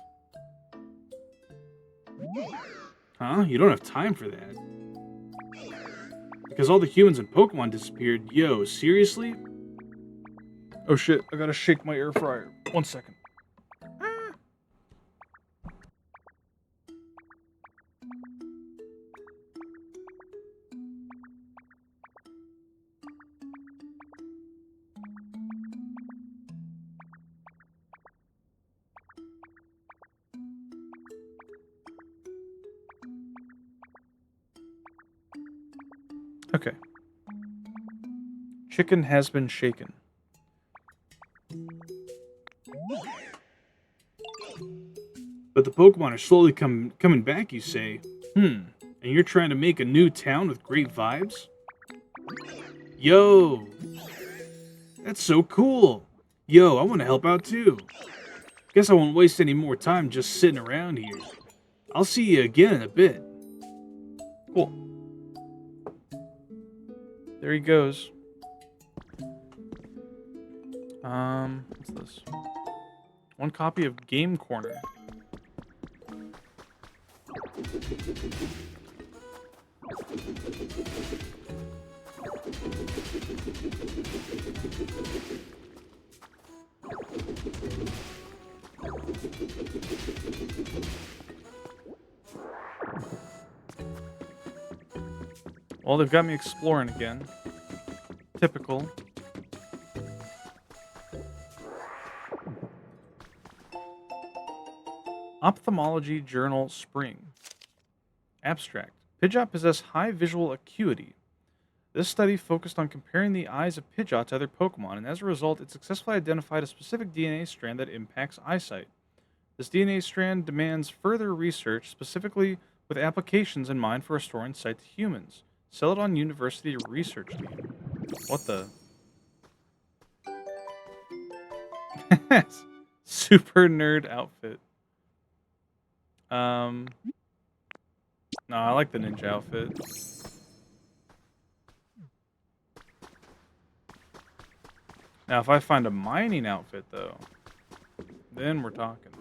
Huh? You don't have time for that. Because all the humans and Pokemon disappeared. Yo, seriously? Oh shit, I gotta shake my air fryer. 1 second. Okay. Chicken has been shaken. But the Pokemon are slowly coming back, you say? And you're trying to make a new town with great vibes? Yo! That's so cool! Yo, I want to help out too. Guess I won't waste any more time just sitting around here. I'll see you again in a bit. Cool. There he goes. What's this? 1 copy of Game Corner. Well, they've got me exploring again. Typical. Ophthalmology Journal Spring. Abstract. Pidgeot possess high visual acuity. This study focused on comparing the eyes of Pidgeot to other Pokemon, and as a result, it successfully identified a specific DNA strand that impacts eyesight. This DNA strand demands further research, specifically with applications in mind for restoring sight to humans. Celadon University Research Team. What the? Super nerd outfit. No, I like the ninja outfit. Now, if I find a mining outfit, though, then we're talking.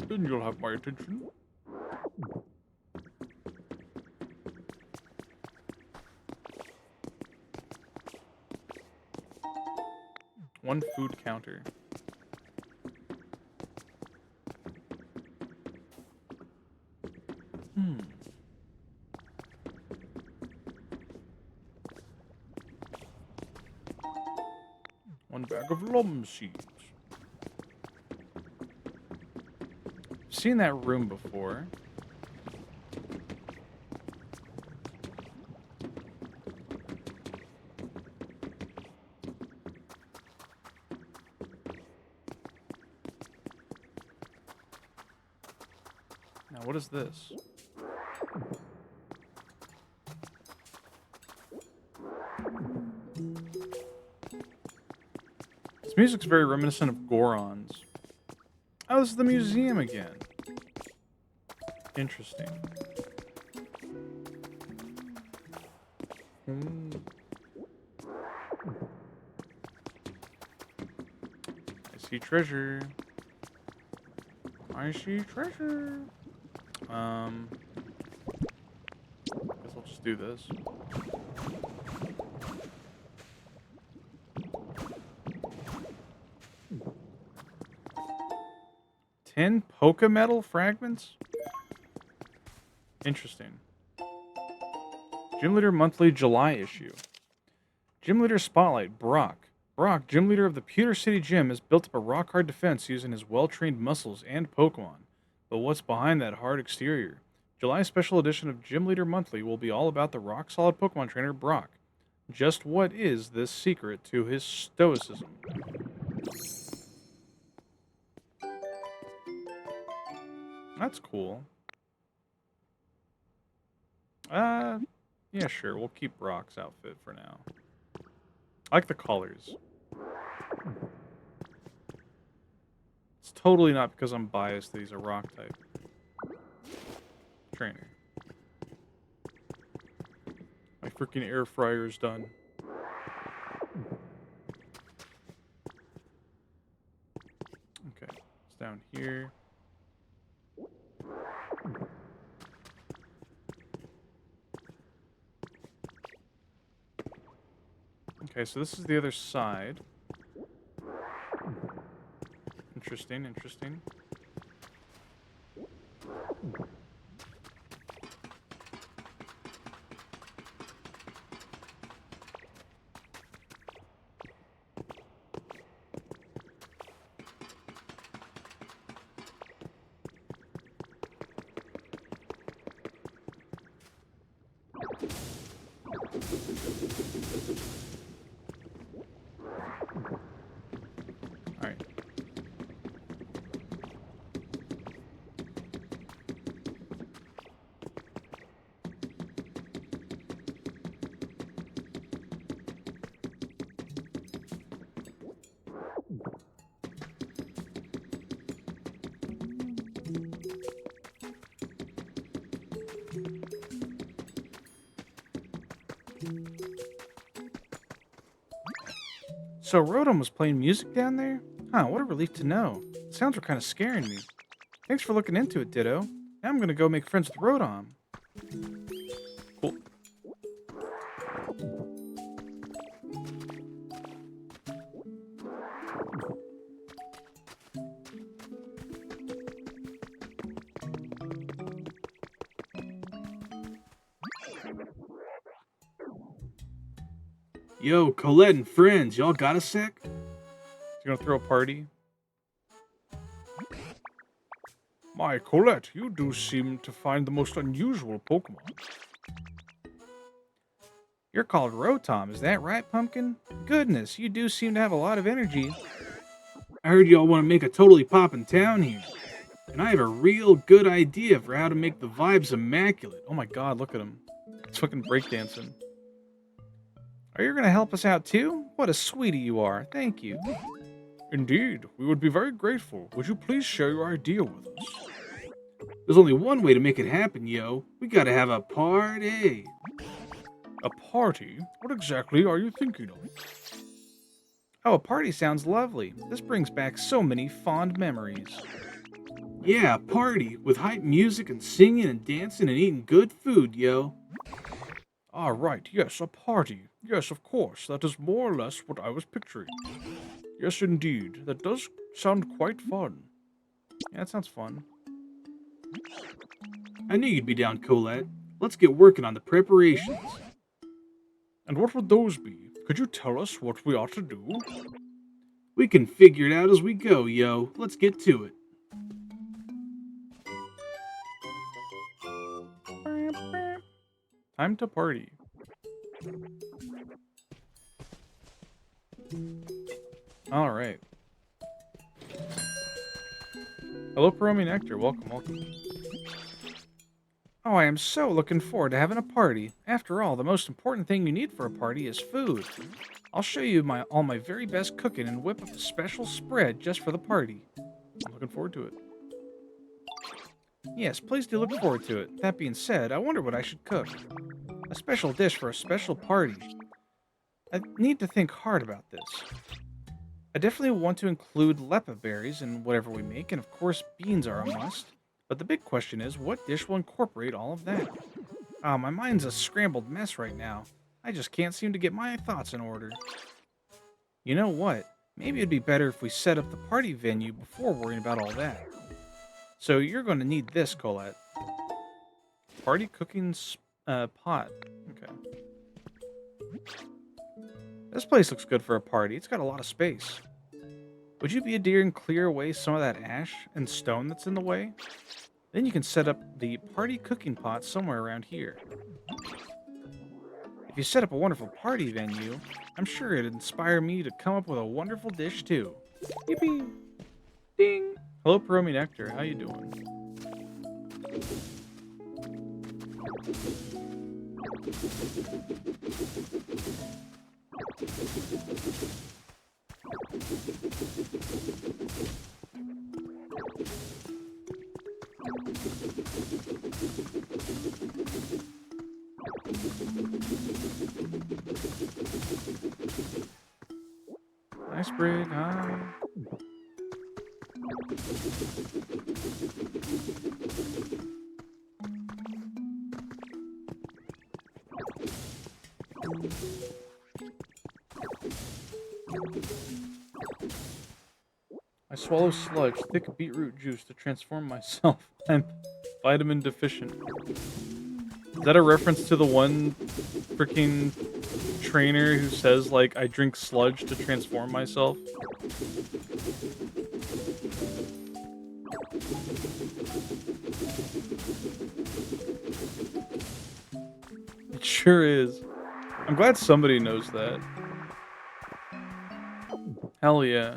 Then you'll have my attention. One food counter. One bag of lum seeds. I've seen that room before. Now, what is this? This music's very reminiscent of Goron's. Oh, this is the museum again. Interesting. I see treasure. I see treasure. Guess I'll just do this. Ten Pokemetal fragments? Interesting. Gym Leader Monthly July issue. Gym Leader Spotlight, Brock. Brock, Gym Leader of the Pewter City Gym, has built up a rock-hard defense using his well-trained muscles and Pokemon. But what's behind that hard exterior? July special edition of Gym Leader Monthly will be all about the rock-solid Pokemon trainer Brock. Just what is this secret to his stoicism? That's cool. Yeah, sure. We'll keep Brock's outfit for now. I like the colors. It's totally not because I'm biased that he's a rock type. Trainer. My freaking air fryer's done. Okay, it's down here. Okay, so this is the other side. Interesting, interesting. Alright. So Rotom was playing music down there? Huh, what a relief to know. The sounds were kind of scaring me. Thanks for looking into it, Ditto. Now I'm gonna go make friends with Rotom. Cool. Yo, Colette and friends, y'all got a sec? You gonna throw a party? My Colette, you do seem to find the most unusual Pokemon. You're called Rotom, is that right, Pumpkin? Goodness, you do seem to have a lot of energy. I heard y'all want to make a totally poppin' town here. And I have a real good idea for how to make the vibes immaculate. Oh my god, look at him. It's fucking breakdancing. Are you gonna help us out too? What a sweetie you are. Thank you. Indeed, we would be very grateful. Would you please share your idea with us? There's only one way to make it happen, yo. We gotta have a party. A party? What exactly are you thinking of? Oh, a party sounds lovely. This brings back so many fond memories. Yeah, a party with hype music and singing and dancing and eating good food, yo. Ah, right, yes, a party. Yes, of course, that is more or less what I was picturing. Yes, indeed, that does sound quite fun. Yeah, that sounds fun. I knew you'd be down, Colette. Let's get working on the preparations. And what would those be? Could you tell us what we ought to do? We can figure it out as we go, yo. Let's get to it. Time to party. Alright. Hello, Peromi Nectar. Welcome, welcome. Oh, I am so looking forward to having a party. After all, the most important thing you need for a party is food. I'll show you all my very best cooking and whip up a special spread just for the party. I'm looking forward to it. Yes, please do look forward to it. That being said, I wonder what I should cook. A special dish for a special party. I need to think hard about this. I definitely want to include lepa berries in whatever we make, and of course beans are a must. But the big question is, what dish will incorporate all of that? Ah, my mind's a scrambled mess right now. I just can't seem to get my thoughts in order. You know what? Maybe it'd be better if we set up the party venue before worrying about all that. So you're going to need this, Colette. Party cooking pot. Okay. This place looks good for a party. It's got a lot of space. Would you be a dear and clear away some of that ash and stone that's in the way? Then you can set up the party cooking pot somewhere around here. If you set up a wonderful party venue, I'm sure it'd inspire me to come up with a wonderful dish too. Yippee! Ding! Hello, Peromi Nectar. How you doing? Nice brig, huh? I swallow sludge, thick beetroot juice to transform myself. I'm vitamin deficient. Is that a reference to the one freaking trainer who says, like, I drink sludge to transform myself? It sure is. I'm glad somebody knows that. Hell yeah.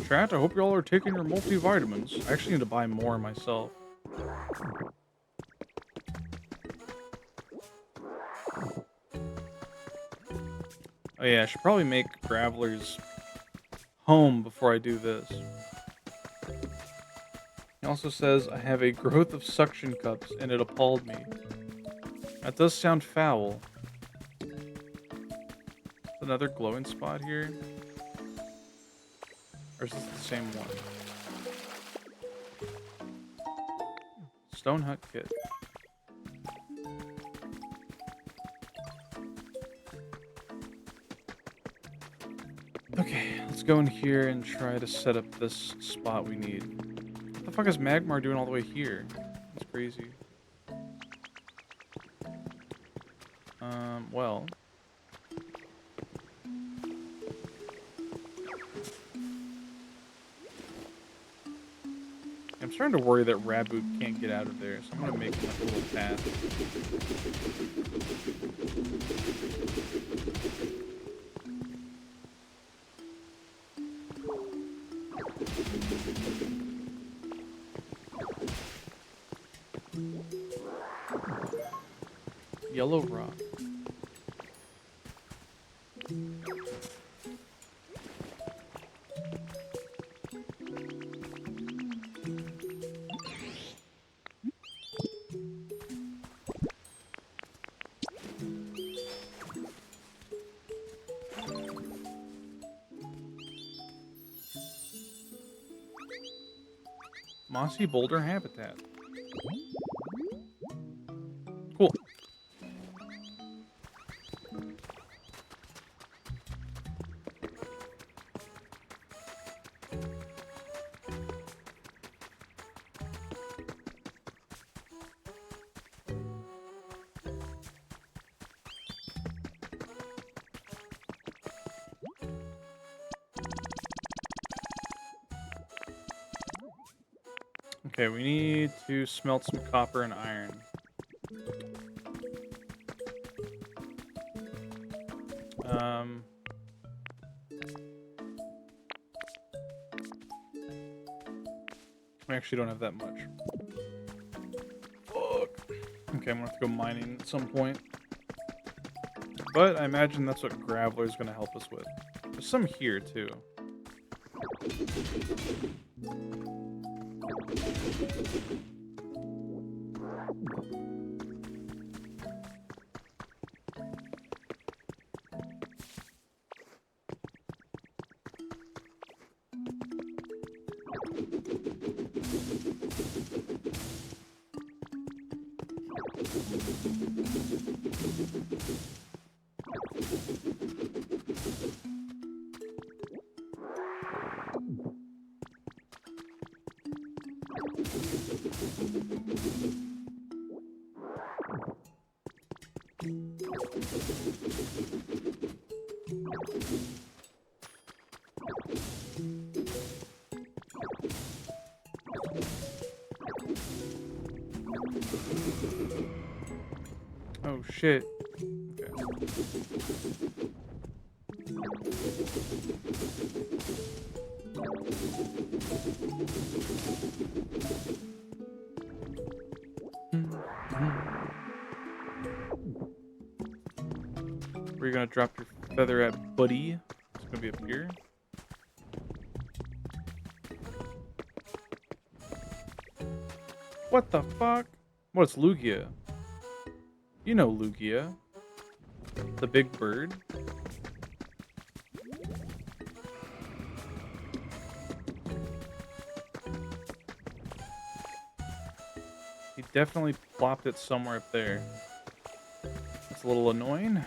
Chat, I hope y'all are taking your multivitamins. I actually need to buy more myself. Oh yeah, I should probably make Graveler's home before I do this. He also says, I have a growth of suction cups, and it appalled me. That does sound foul. Another glowing spot here? Or is this the same one? Stone hut kit. Okay, let's go in here and try to set up this spot we need. What the fuck is Magmar doing all the way here? That's crazy. Well. I'm starting to worry that Raboot can't get out of there, so I'm gonna make him a little path. Yellow rock. Mossy boulder habitat. Cool. Okay, we need to smelt some copper and iron. We actually don't have that much. Fuck. Okay, I'm gonna have to go mining at some point. But I imagine that's what Graveler is gonna help us with. There's some here too. Oh shit. Okay. Where you gonna drop your feather at, buddy? It's gonna be up here. What the fuck? What's Lugia? You know Lugia. The big bird. He definitely plopped it somewhere up there. a little annoying.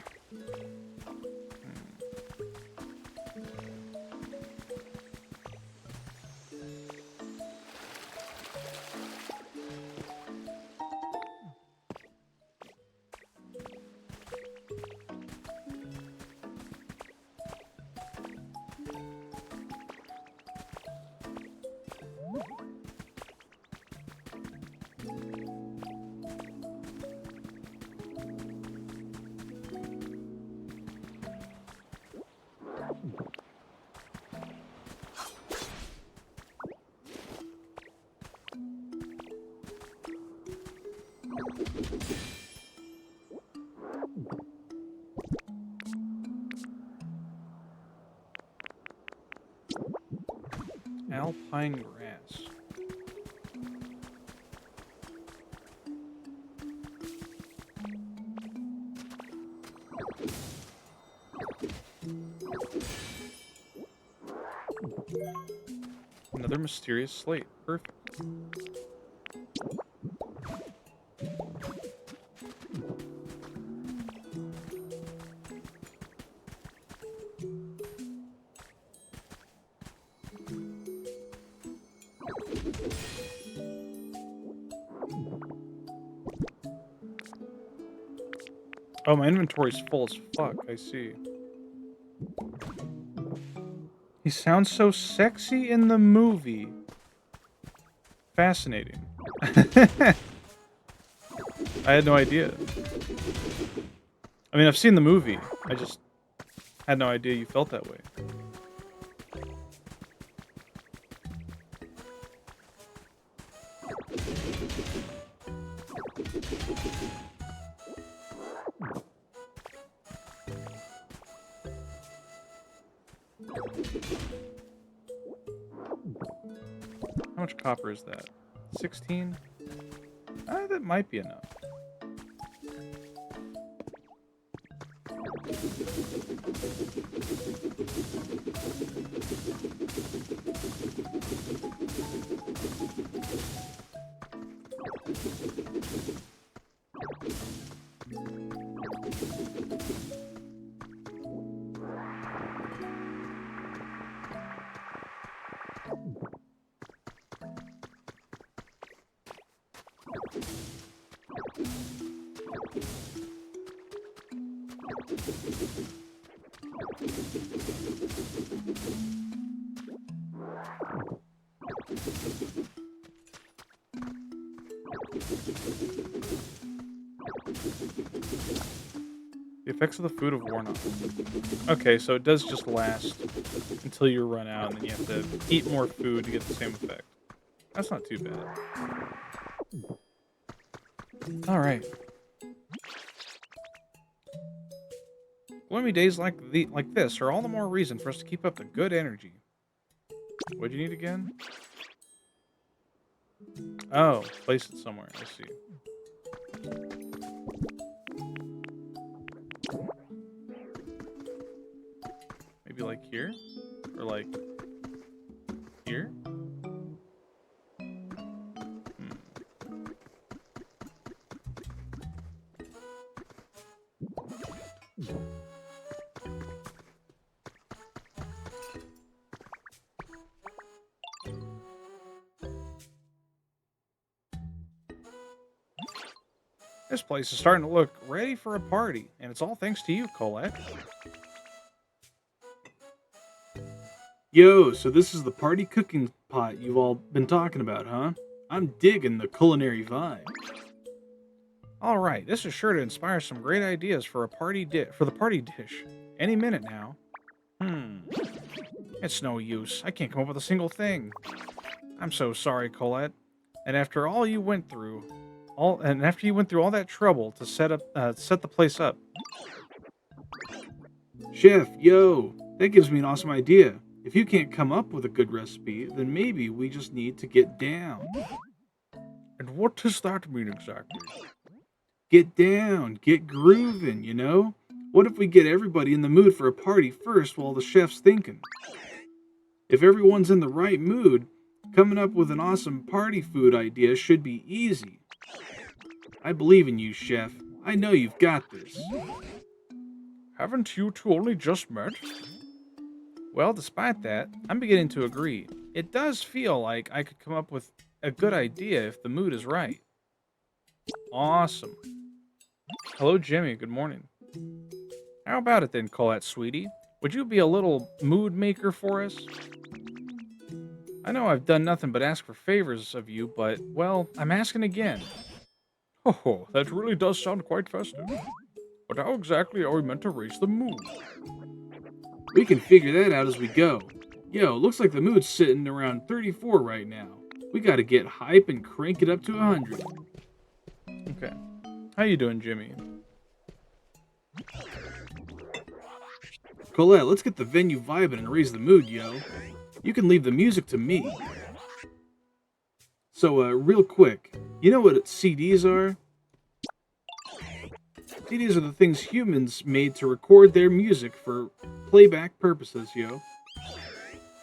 Alpine grass. Another mysterious slate. Perfect. Oh, my inventory's full as fuck. I see. He sounds so sexy in the movie. Fascinating. I had no idea. I mean, I've seen the movie. I just had no idea you felt that way. How much copper is that? 16? That might be enough. The effects of the food have worn off. Okay, so it does just last until you run out, and then you have to eat more food to get the same effect. That's not too bad. Alright. Gloomy days like this are all the more reason for us to keep up the good energy. What do you need again? Oh, place it somewhere. I see. Maybe like here? Or like here? This place is starting to look ready for a party, and it's all thanks to you, Colette. Yo, so this is the party cooking pot you've all been talking about, huh? I'm digging the culinary vibe. All right, this is sure to inspire some great ideas for a the party dish. Any minute now. It's no use. I can't come up with a single thing. I'm so sorry, Colette. And after all you went through, all that trouble to set the place up. Chef, yo, that gives me an awesome idea. If you can't come up with a good recipe, then maybe we just need to get down. And what does that mean exactly? Get down, get grooving, you know? What if we get everybody in the mood for a party first while the chef's thinking? If everyone's in the right mood, coming up with an awesome party food idea should be easy. I believe in you, Chef. I know you've got this. Haven't you two only just met? Well, despite that, I'm beginning to agree. It does feel like I could come up with a good idea if the mood is right. Awesome. Hello, Jimmy. Good morning. How about it then, Colette, sweetie? Would you be a little mood maker for us? I know I've done nothing but ask for favors of you, but, well, I'm asking again. Oh, that really does sound quite festive. But how exactly are we meant to raise the mood? We can figure that out as we go. Yo, looks like the mood's sitting around 34 right now. We gotta get hype and crank it up to 100. Okay. How you doing, Jimmy? Colette, let's get the venue vibing and raise the mood, yo. You can leave the music to me. So, real quick, you know what CDs are? CDs are the things humans made to record their music for playback purposes, yo.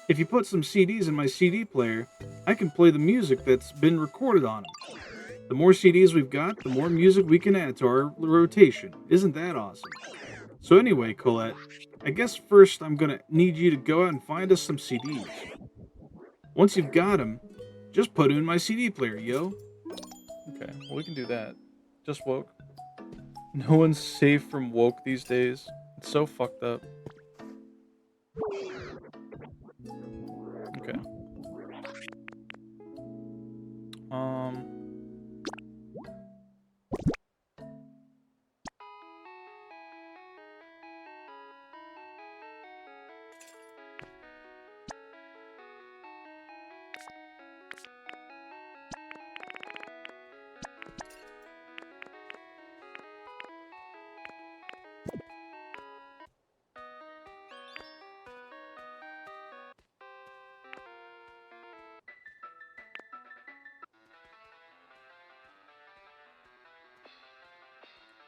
If you put some CDs in my CD player, I can play the music that's been recorded on them. The more CDs we've got, the more music we can add to our rotation. Isn't that awesome? So anyway, Colette, I guess first I'm gonna need you to go out and find us some CDs. Once you've got them, just put them in my CD player, yo. Okay, well, we can do that. Just woke. No one's safe from woke these days. It's so fucked up. Okay.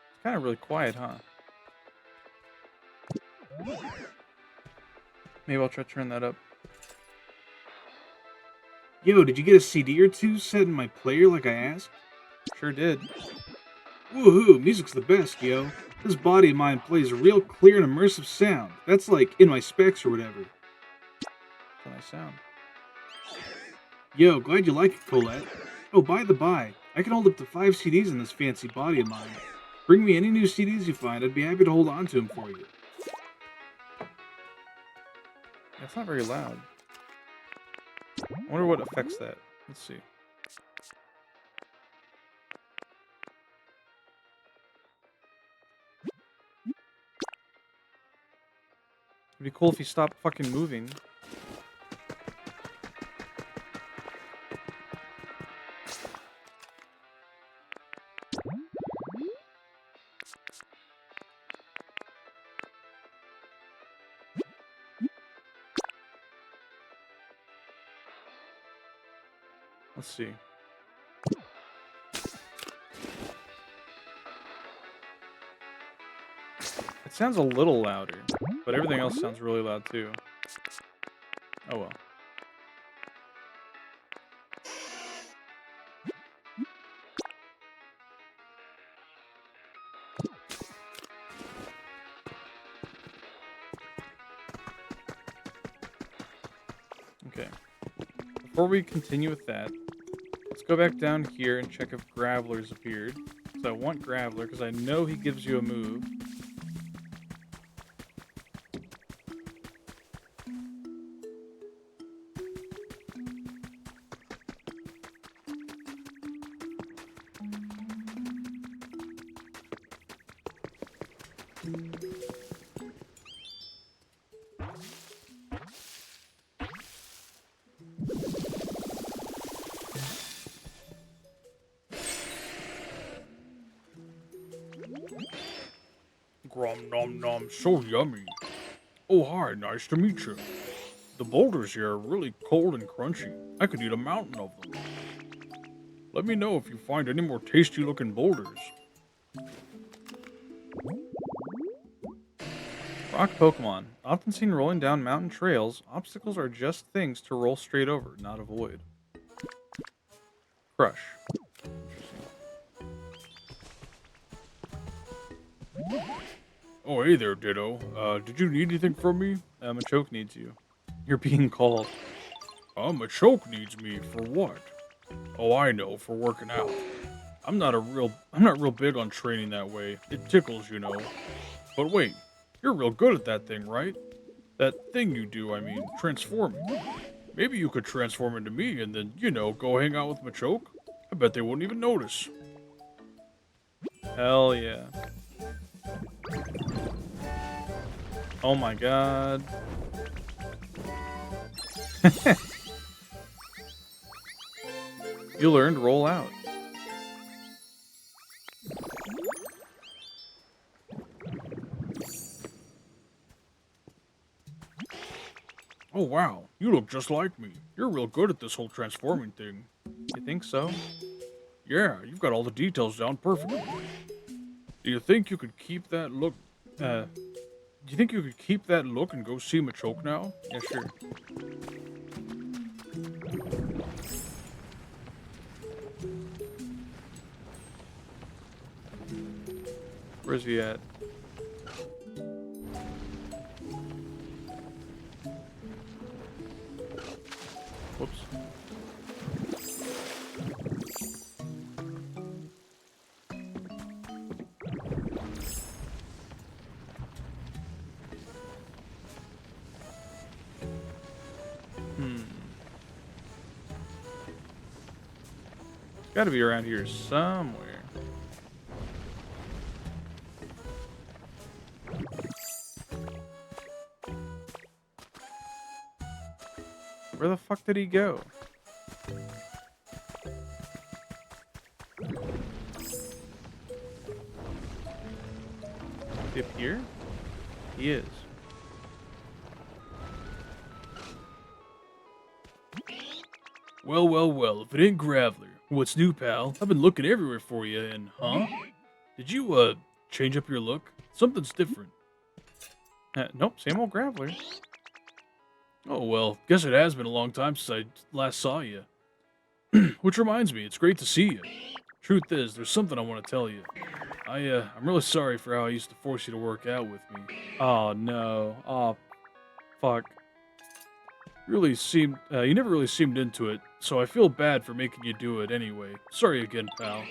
It's kind of really quiet, huh? Maybe I'll try to turn that up. Yo, did you get a CD or two set in my player like I asked? Sure did. Woohoo, music's the best, yo. This body of mine plays real clear and immersive sound. That's like in my specs or whatever. That's a nice sound. Yo, glad you like it, Colette. Oh, by the by, I can hold up to 5 CDs in this fancy body of mine. Bring me any new CDs you find, I'd be happy to hold on to them for you. That's not very loud. I wonder what affects that. Let's see. It'd be cool if you stopped fucking moving. Let's see. It sounds a little louder, but everything else sounds really loud too. Oh well. Okay. Before we continue with that, let's go back down here and check if Graveler's appeared. So I want Graveler because I know he gives you a move. Grom nom nom, so yummy. Oh hi, nice to meet you. The boulders here are really cold and crunchy. I could eat a mountain of them. Let me know if you find any more tasty looking boulders. Rock Pokemon. Often seen rolling down mountain trails, obstacles are just things to roll straight over, not avoid. Crush. Interesting. Oh, hey there, Ditto. Did you need anything from me? Machoke needs you. You're being called. Machoke needs me for what? Oh, I know, for working out. I'm not real big on training that way. It tickles, you know. But wait, you're real good at that thing, right? That thing you do, I mean, transforming. Maybe you could transform into me and then, you know, go hang out with Machoke? I bet they wouldn't even notice. Hell yeah. Oh my god. You learned roll out. Oh wow, you look just like me. You're real good at this whole transforming thing. You think so? Yeah, you've got all the details down perfectly. Do you think you could keep that look? Do you think you could keep that look and go see Machoke now? Yeah, sure. Where's he at? Whoops. It's gotta be around here somewhere. Where the fuck did he go? Is he up here? He is. Well, well, well, if it ain't Graveler. What's new, pal? I've been looking everywhere for you, and, huh? Did you, change up your look? Something's different. Nope, same old Graveler. Oh, well, guess it has been a long time since I last saw you. Which reminds me, it's great to see you. Truth is, there's something I want to tell you. I'm really sorry for how I used to force you to work out with me. Oh no. Oh, fuck. You never really seemed into it, so I feel bad for making you do it anyway. Sorry again, pal.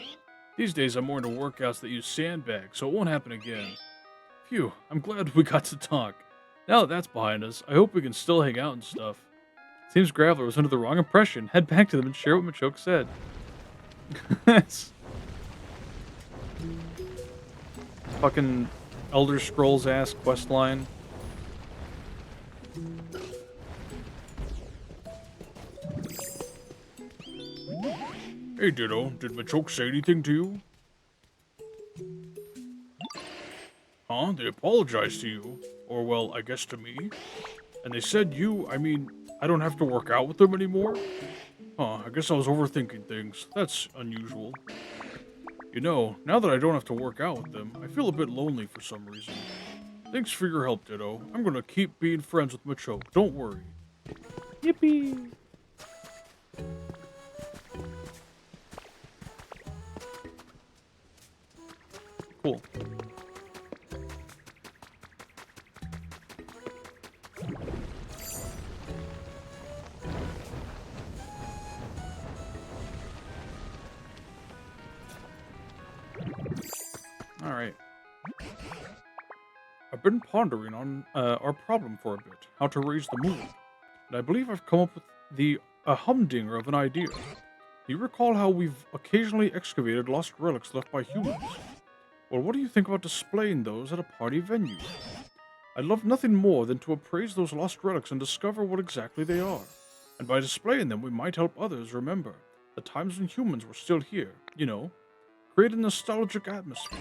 These days I'm more into workouts that use sandbags, so it won't happen again. Phew, I'm glad we got to talk. Now that that's behind us, I hope we can still hang out and stuff. Seems Graveler was under the wrong impression. Head back to them and share what Machoke said. Fucking Elder Scrolls ass quest line. Hey, Ditto, did Machoke say anything to you? Huh? They apologized to you? Or, well, I guess to me? And they said I don't have to work out with them anymore? Huh, I guess I was overthinking things. That's unusual. You know, now that I don't have to work out with them, I feel a bit lonely for some reason. Thanks for your help, Ditto. I'm gonna keep being friends with Machoke, don't worry. Yippee! Cool. Alright. I've been pondering on our problem for a bit, how to raise the mood. And I believe I've come up with a humdinger of an idea. Do you recall how we've occasionally excavated lost relics left by humans? Well, what do you think about displaying those at a party venue? I'd love nothing more than to appraise those lost relics and discover what exactly they are. And by displaying them, we might help others remember the times when humans were still here, you know, create a nostalgic atmosphere.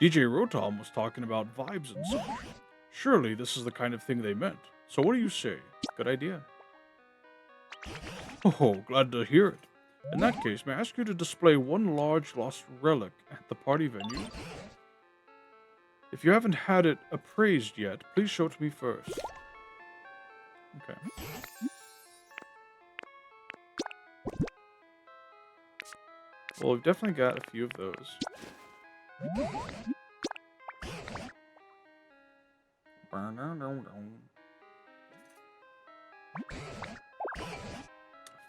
DJ Rotom was talking about vibes and such. Surely this is the kind of thing they meant. So what do you say? Good idea. Oh, glad to hear it. In that case, may I ask you to display one large lost relic at the party venue? If you haven't had it appraised yet, please show it to me first. Okay. Well, we've definitely got a few of those.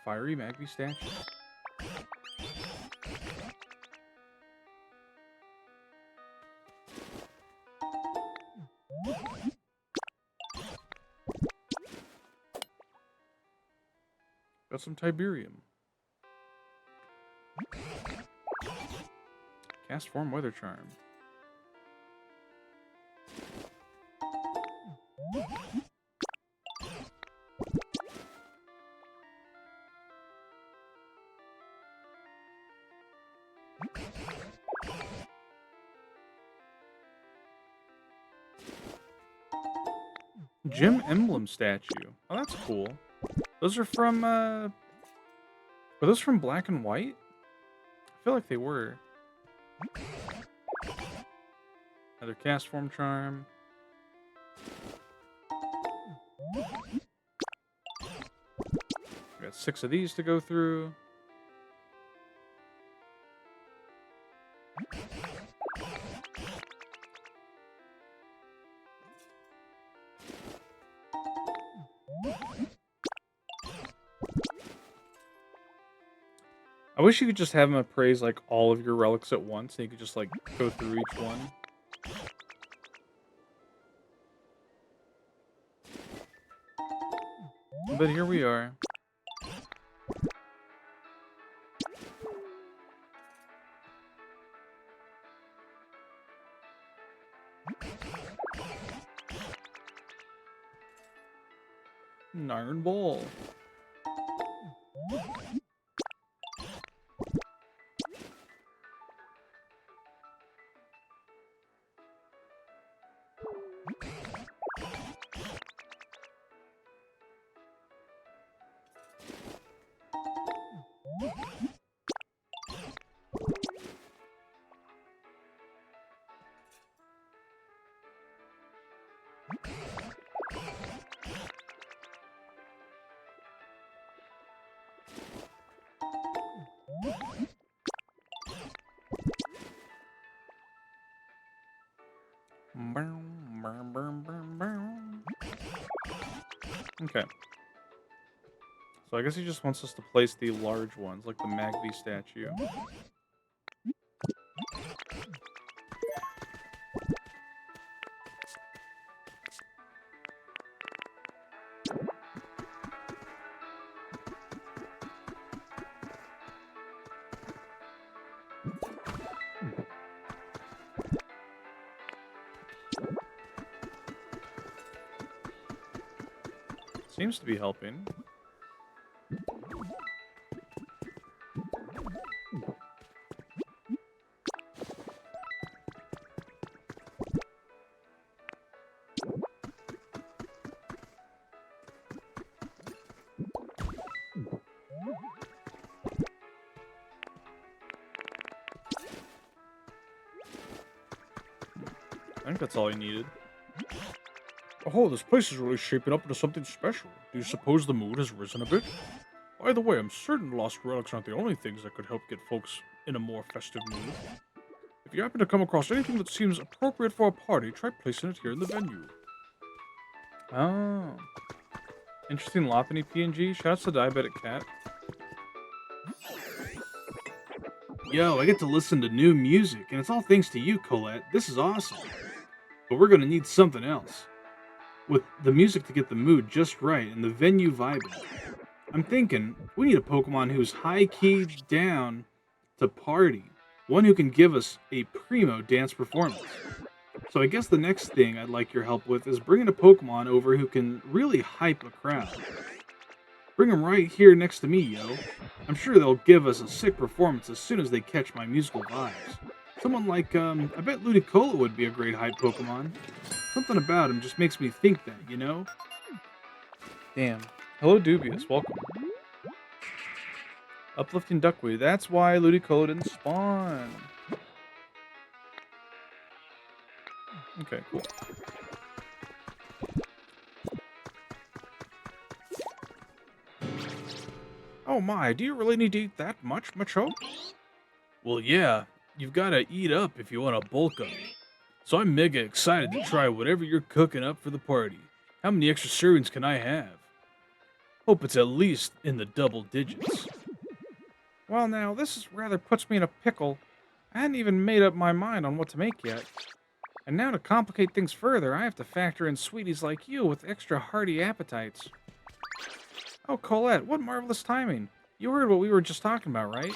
Fiery Magby statue. Got some Tiberium. Cast Form Weather Charm. Gem Emblem statue. Oh, that's cool. Those are from, were those from Black and White? I feel like they were. Another Cast Form Charm. We got 6 of these to go through. I wish you could just have him appraise like all of your relics at once, and you could just like go through each one. But here we are. An iron ball. Okay. So I guess he just wants us to place the large ones, like the Magby statue. Seems to be helping. I think that's all he needed. Oh, this place is really shaping up into something special. Do you suppose the mood has risen a bit? By the way, I'm certain lost relics aren't the only things that could help get folks in a more festive mood. If you happen to come across anything that seems appropriate for a party, try placing it here in the venue. Oh. Interesting Lopunny PNG. Shoutouts to Diabetic Cat. Yo, I get to listen to new music, and it's all thanks to you, Colette. This is awesome. But we're gonna need something else. With the music to get the mood just right and the venue vibing. I'm thinking, we need a Pokemon who's high-key down to party. One who can give us a primo dance performance. So I guess the next thing I'd like your help with is bringing a Pokemon over who can really hype a crowd. Bring them right here next to me, yo. I'm sure they'll give us a sick performance as soon as they catch my musical vibes. Someone like, I bet Ludicolo would be a great hype Pokemon. Something about him just makes me think that, you know? Damn. Hello, Dubious. Welcome. Uplifting Duckweed. That's why Ludicolo didn't spawn. Okay, cool. Oh my, do you really need to eat that much, Macho? Well, yeah. You've got to eat up if you want to bulk up. So I'm mega excited to try whatever you're cooking up for the party. How many extra servings can I have? Hope it's at least in the double digits. Well, now, rather puts me in a pickle. I hadn't even made up my mind on what to make yet. And now to complicate things further, I have to factor in sweeties like you with extra hearty appetites. Oh, Colette, what marvelous timing. You heard what we were just talking about, right?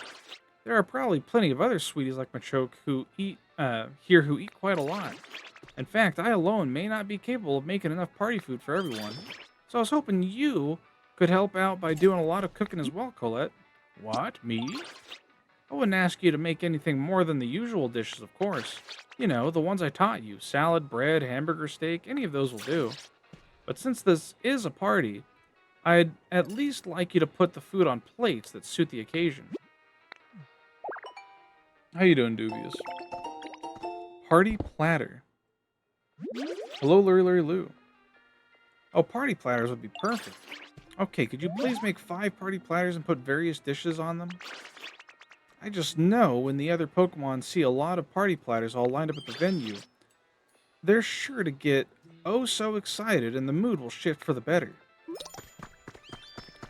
There are probably plenty of other sweeties like Machoke who eat here who eat quite a lot. In fact, I alone may not be capable of making enough party food for everyone. So I was hoping you could help out by doing a lot of cooking as well, Colette. What? Me? I wouldn't ask you to make anything more than the usual dishes, of course. You know, the ones I taught you. Salad, bread, hamburger steak, any of those will do. But since this is a party, I'd at least like you to put the food on plates that suit the occasion. How you doing, Dubious? Party platter. Hello, Larry Lou. Oh, party platters would be perfect. Okay, could you please make 5 party platters and put various dishes on them? I just know when the other Pokemon see a lot of party platters all lined up at the venue, they're sure to get oh so excited and the mood will shift for the better.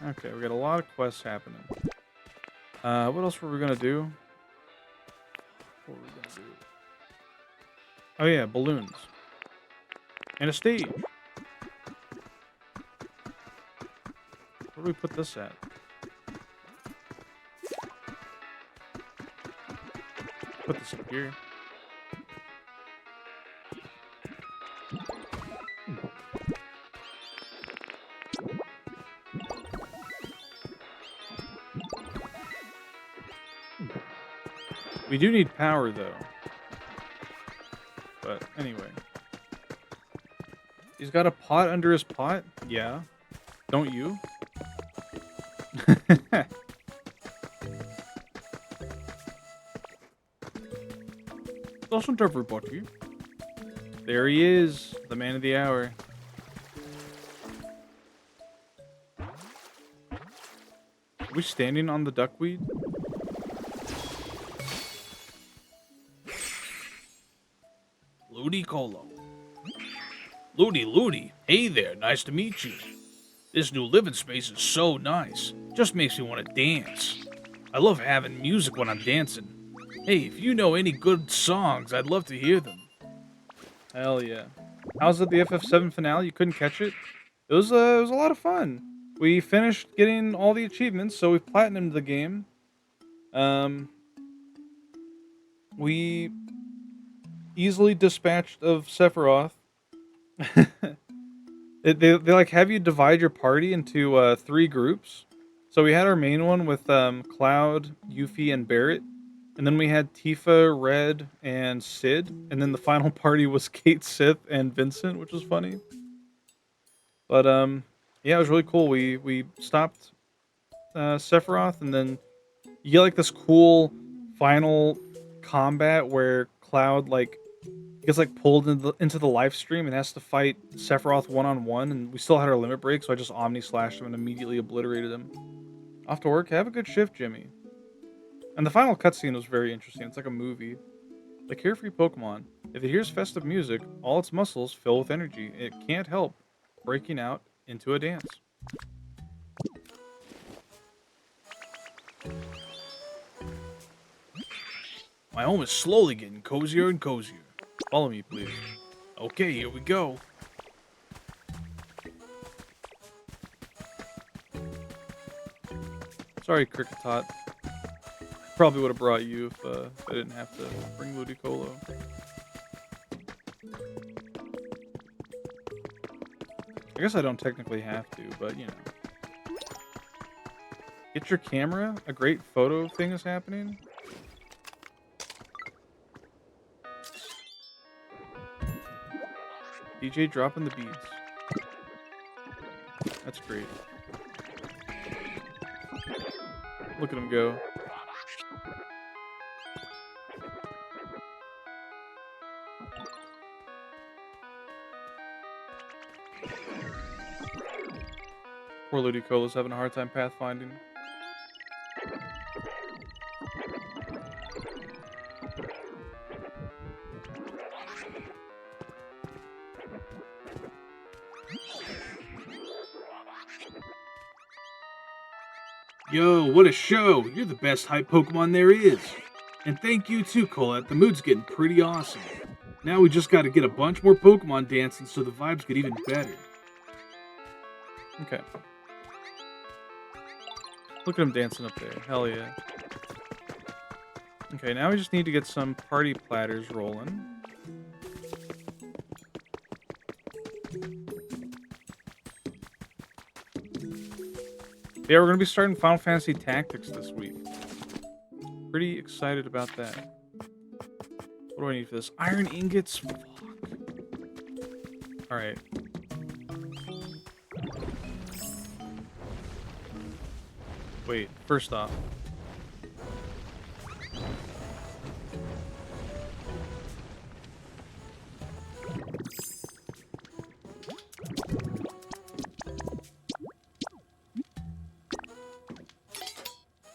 Okay, we got a lot of quests happening. What else were we gonna do? Oh yeah, balloons. And a stage. Where do we put this at? Put this up here. We do need power, though. But anyway. He's got a pot under his pot? Yeah. Don't you? Doesn't everybody? There he is, the man of the hour. Are we standing on the duckweed? Ludicolo. Ludi, hey there, nice to meet you. This new living space is so nice. Just makes me want to dance. I love having music when I'm dancing. Hey, if you know any good songs, I'd love to hear them. Hell yeah. How's it the FF7 finale? You couldn't catch it? It was a lot of fun. We finished getting all the achievements, so we've platinumed the game. We easily dispatched of Sephiroth. They like have you divide your party into 3 groups. So we had our main one with Cloud, Yuffie, and Barrett. And then we had Tifa, Red, and Sid. And then the final party was Kate, Sith, and Vincent, which was funny. But yeah, it was really cool. We stopped Sephiroth, and then you get like this cool final combat where Cloud like gets like pulled into the live stream and has to fight Sephiroth one-on-one, and we still had our limit break, so I just Omni slashed him and immediately obliterated him. Off to work. Have a good shift, Jimmy. And the final cutscene was very interesting. It's like a movie. The carefree Pokemon, if it hears festive music, all its muscles fill with energy. It can't help breaking out into a dance. My home is slowly getting cozier and cozier. Follow me, please. Okay, here we go. Sorry, Cricketot. Probably would have brought you if I didn't have to bring Ludicolo. I guess I don't technically have to, but you know. Get your camera. A great photo thing is happening. DJ dropping the beats. That's great. Look at him go. Poor Ludicolo's having a hard time pathfinding. Yo, what a show! You're the best hype Pokemon there is. And thank you too, Colette. The mood's getting pretty awesome. Now we just gotta get a bunch more Pokemon dancing so the vibes get even better. Okay. Look at him dancing up there. Hell yeah. Okay, now we just need to get some party platters rolling. Yeah, we're going to be starting Final Fantasy Tactics this week. Pretty excited about that. What do I need for this? Iron ingots? Fuck. Alright. Wait, first off.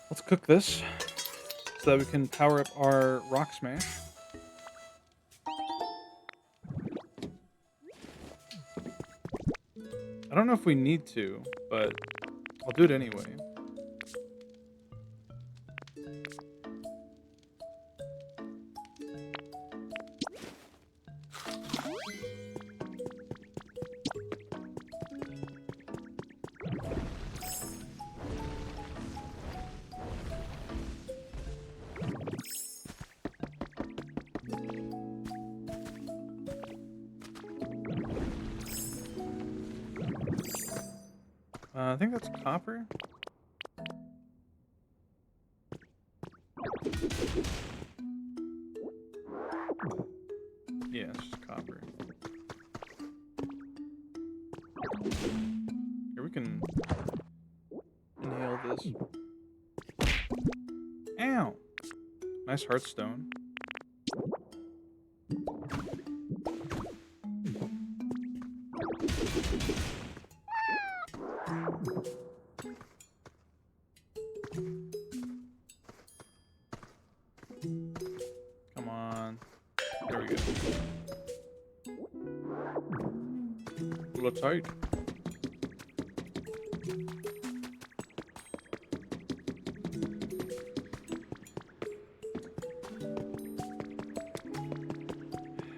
Let's cook this so that we can power up our Rock Smash. I don't know if we need to, but I'll do it anyway. I think that's copper. Yeah, it's just copper. Here, we can inhale this. Ow! Nice heartstone. Come on. There we go. A little tight.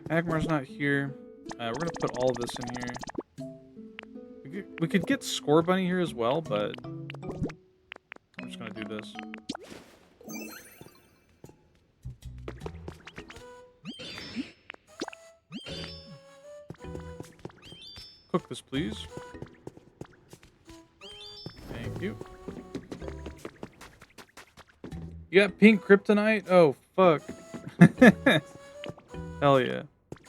Magmar's not here. We're gonna put all of this in here. We could get Score Bunny here as well, but I'm just gonna do this. Cook this, please. Thank you. You got pink kryptonite? Oh, fuck. Hell yeah.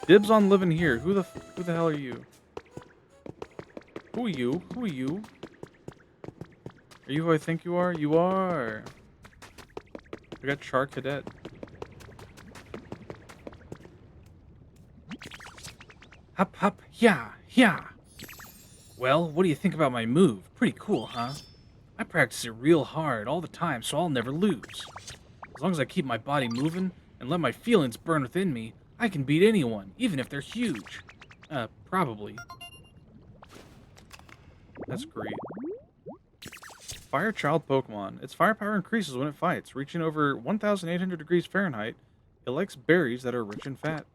Dibs on living here. Who the hell are you? Who are you? Who are you? Are you who I think you are? You are. I got Char Cadet. Hop, hop, yeah, yeah. Well, what do you think about my move? Pretty cool, huh? I practice it real hard all the time, so I'll never lose. As long as I keep my body moving and let my feelings burn within me, I can beat anyone, even if they're huge. Probably. That's great. Fire Child Pokemon. Its firepower increases when it fights, reaching over 1,800 degrees Fahrenheit. It likes berries that are rich in fat.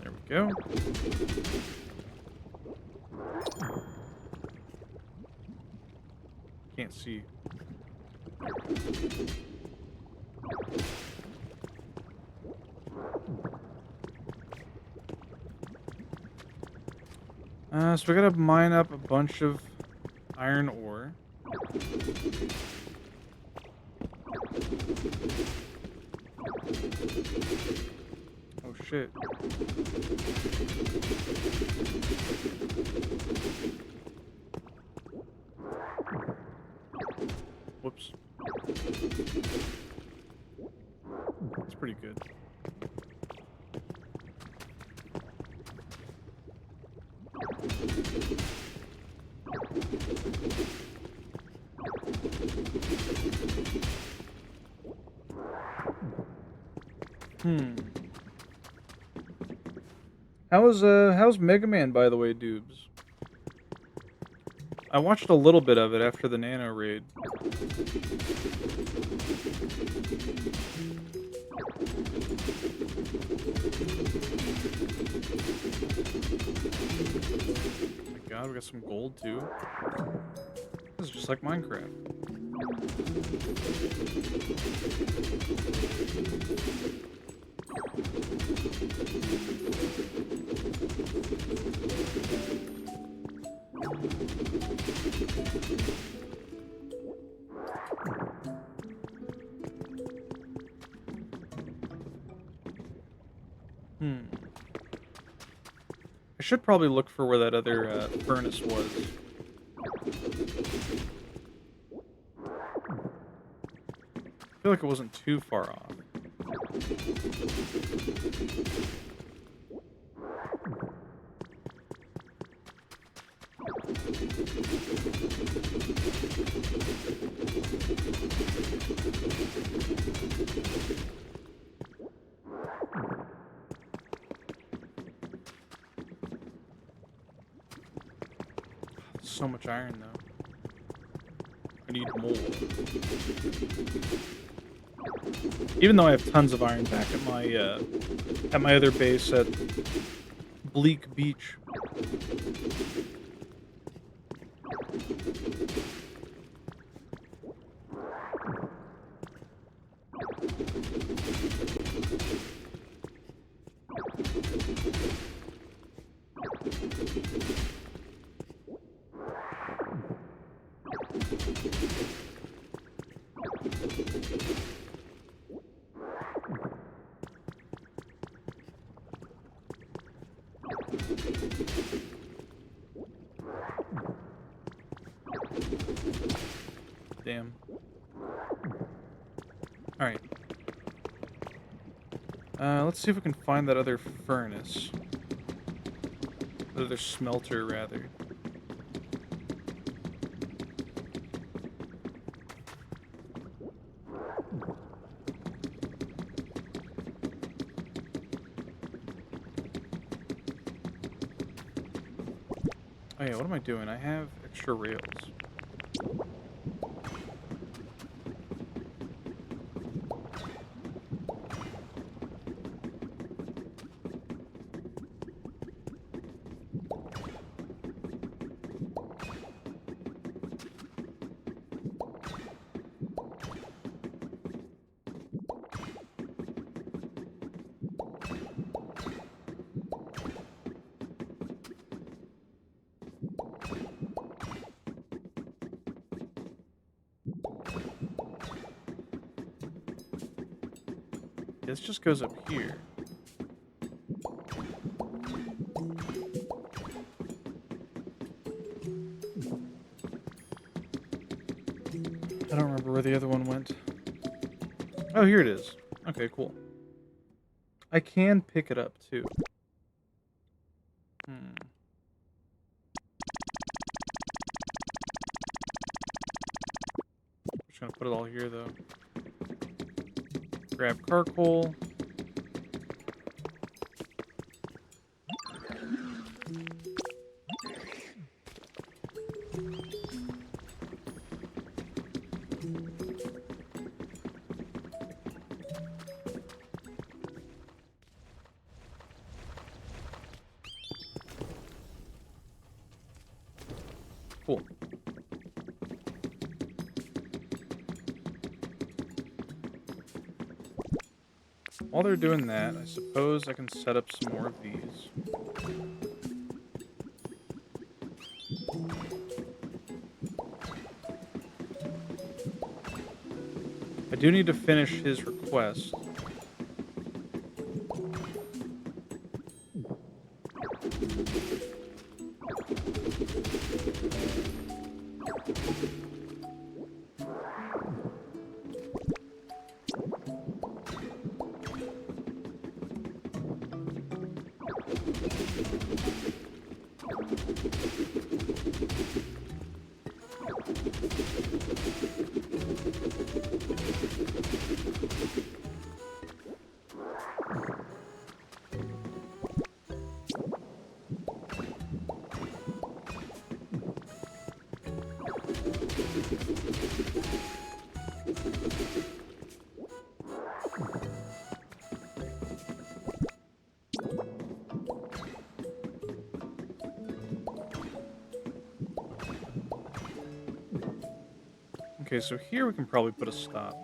There we go. Can't see. So we gotta mine up a bunch of iron ore. Oh shit. Whoops. That's pretty good. Hmm. How's Mega Man, by the way, Dubes? I watched a little bit of it after the Nano raid. Oh my god, we got some gold too. This is just like Minecraft. Hmm. I should probably look for where that other furnace was. I feel like it wasn't too far off. So much iron, though. I need more. Even though I have tons of iron back at my other base at Bleak Beach. Damn. Alright. Let's see if we can find that other furnace. The other smelter, rather. Oh yeah, what am I doing? I have extra rails. This just goes up here. I don't remember where the other one went. Oh, here it is. Okay, cool. I can pick it up, too. Just gonna put it all here, though. Grab charcoal. Cool. While they're doing that, I suppose I can set up some more of these. I do need to finish his request. Okay, so here we can probably put a stop.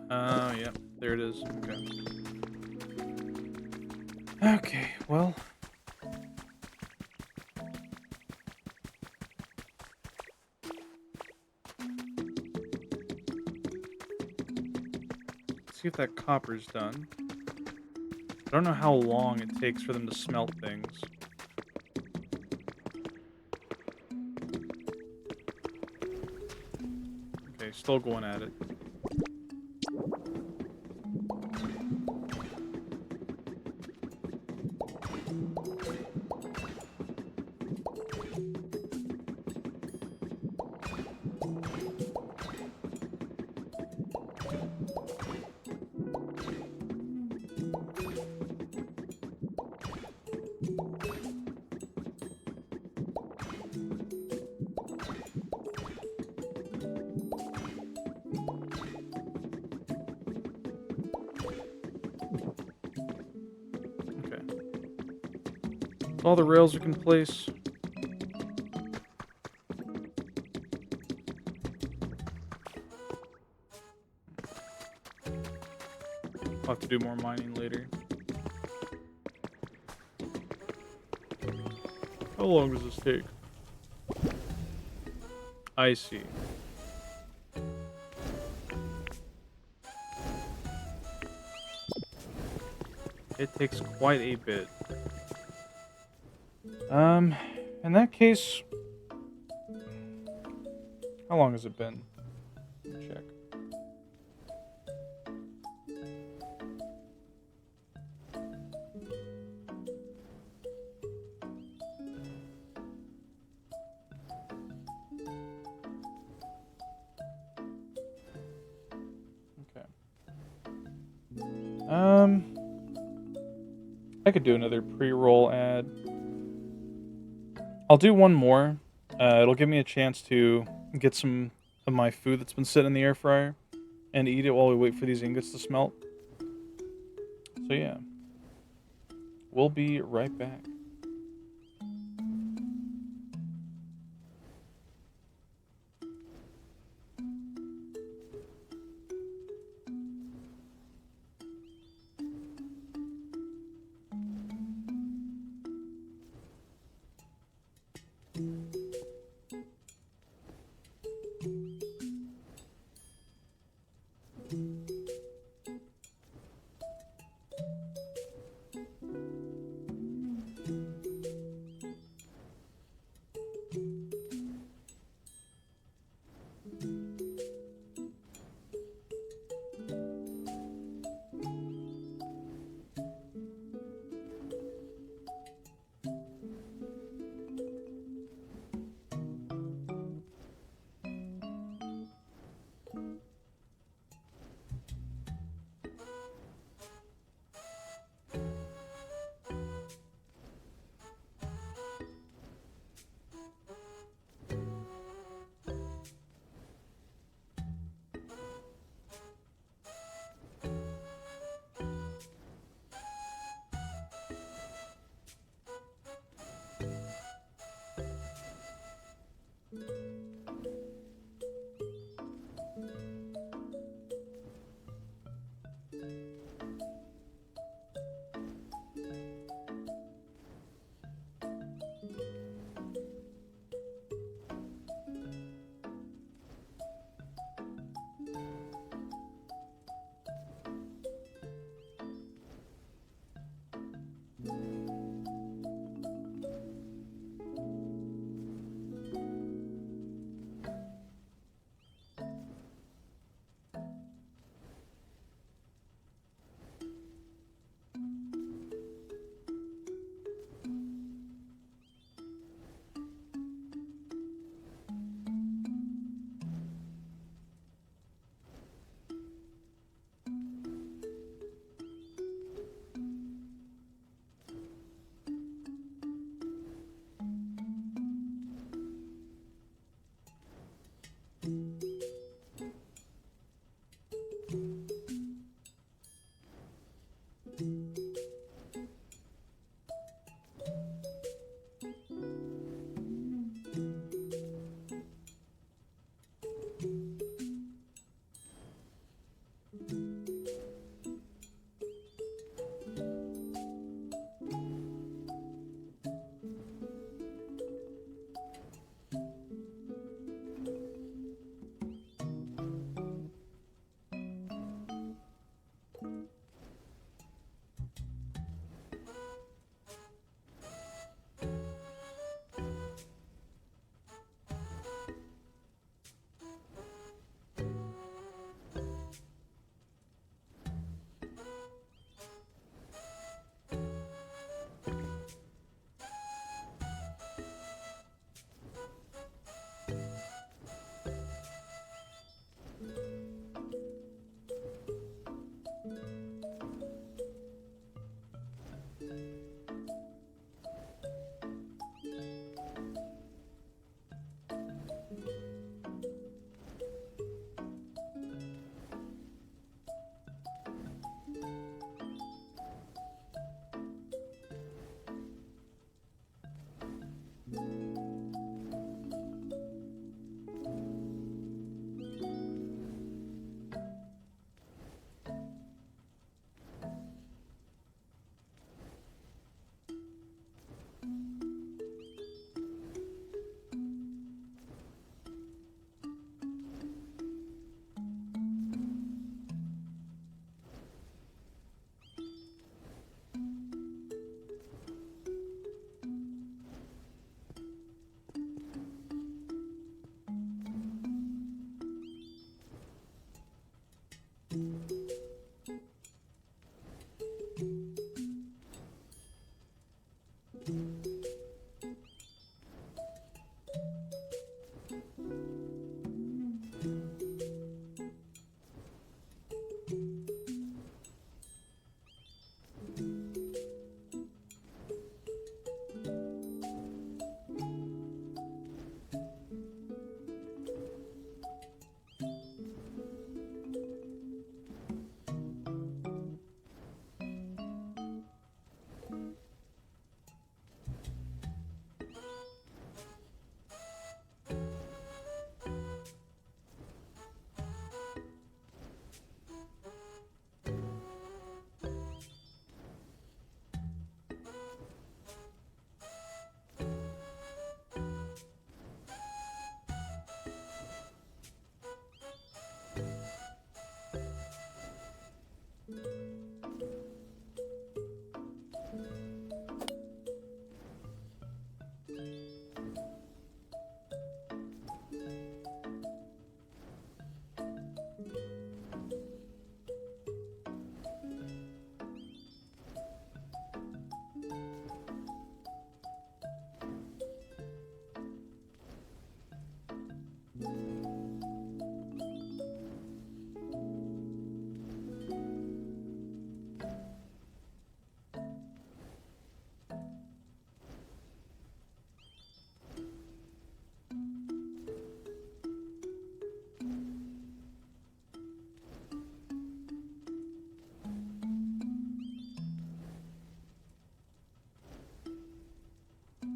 Oh, yeah, there it is. Okay. Okay, well. See if that copper's done. I don't know how long it takes for them to smelt things. Okay, still going at it. Okay. All the rails we can place. I'll have to do more mining later. How long does this take? I see. It takes quite a bit. In that case, how long has it been? Check. Okay. I could do another pre-roll ad. I'll do one more. It'll give me a chance to get some of my food that's been sitting in the air fryer and eat it while we wait for these ingots to smelt. So yeah. We'll be right back.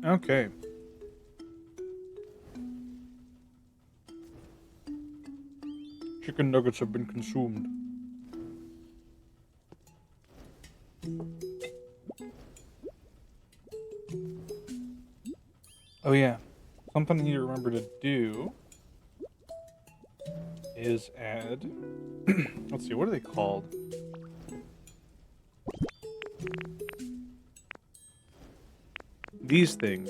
Okay. Chicken nuggets have been consumed. Oh yeah. Something I need to remember to do is add... Let's see, what are they called? These things.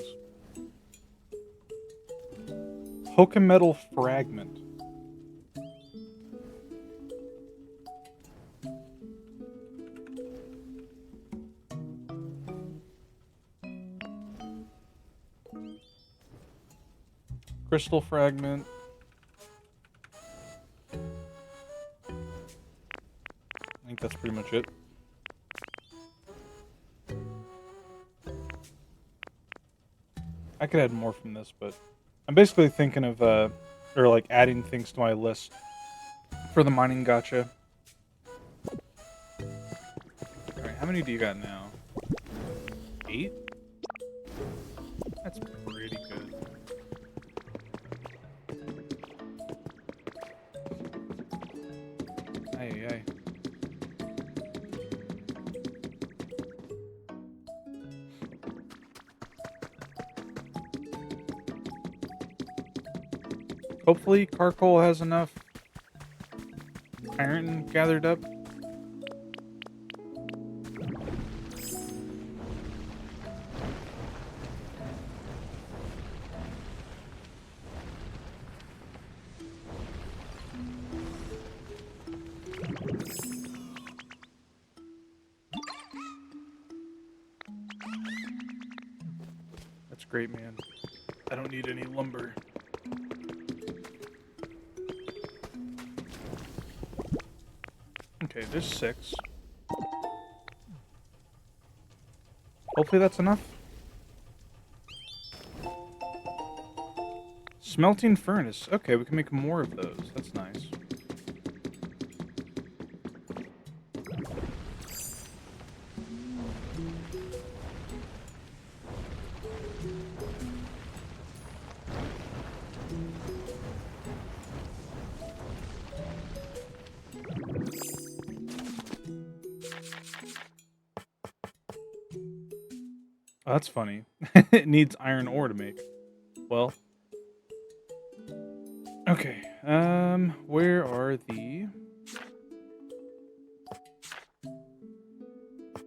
Pokemetal fragment. Crystal fragment. I think that's pretty much it. I could add more from this, but I'm basically thinking of, or like adding things to my list for the mining gacha. Alright, how How many do you got now? 8? That's pretty good. Aye, aye. Hopefully, Carcoal has enough iron gathered up. That's great, man. I don't need any lumber. Okay, there's 6. Hopefully that's enough. Smelting furnace. Okay, we can make more of those. That's nice. Oh, that's funny. It needs iron ore to make. Well. Okay. Where are the...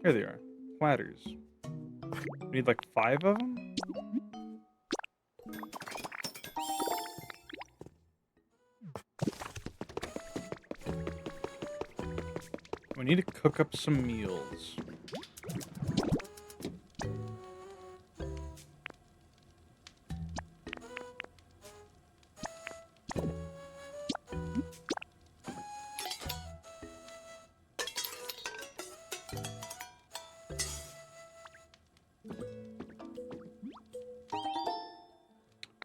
Here they are. Platters. We need like 5 of them? We need to cook up some meals.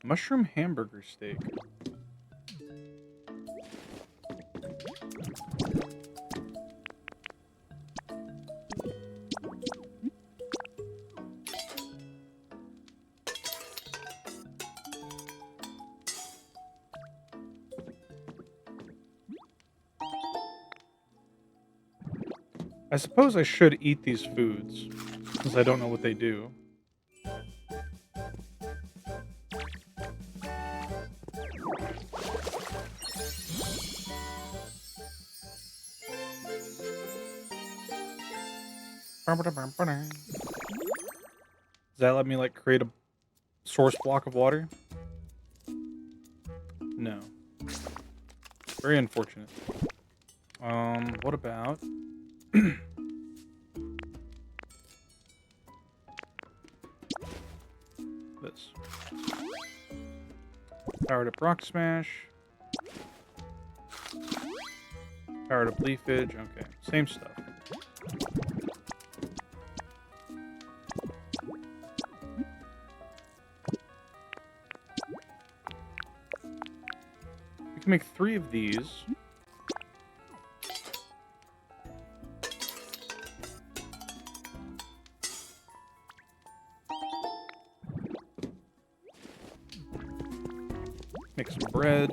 Mushroom hamburger steak. I suppose I should eat these foods, since I don't know what they do. Does that let me, like, create a source block of water? No. Very unfortunate. What about... this. Powered up rock smash. Powered up leafage. Okay, same stuff. We can make 3 of these. Make some bread.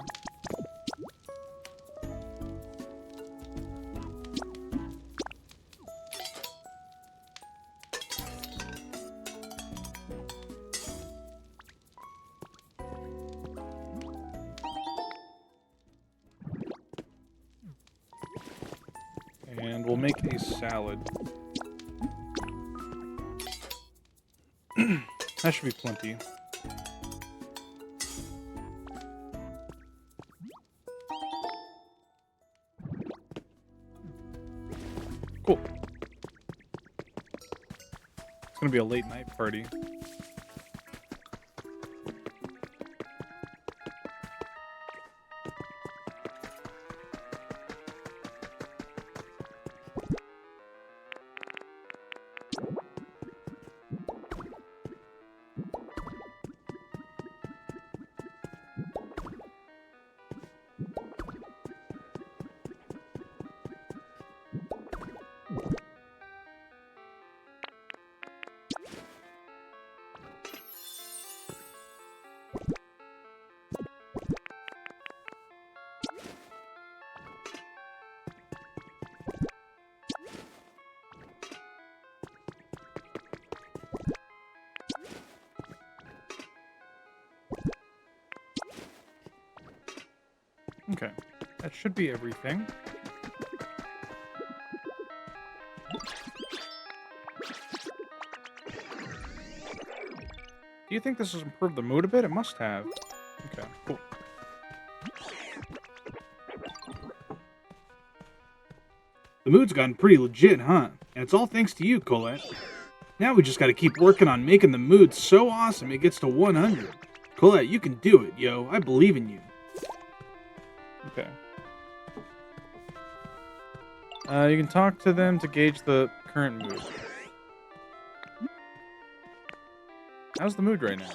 And we'll make a salad. That should be plenty. Cool. It's gonna be a late night party. Okay. That should be everything. Do you think this has improved the mood a bit? It must have. Okay, cool. The mood's gotten pretty legit, huh? And it's all thanks to you, Colette. Now we just gotta keep working on making the mood so awesome it gets to 100. Colette, you can do it, yo. I believe in you. Okay. You can talk to them to gauge the current mood. How's the mood right now?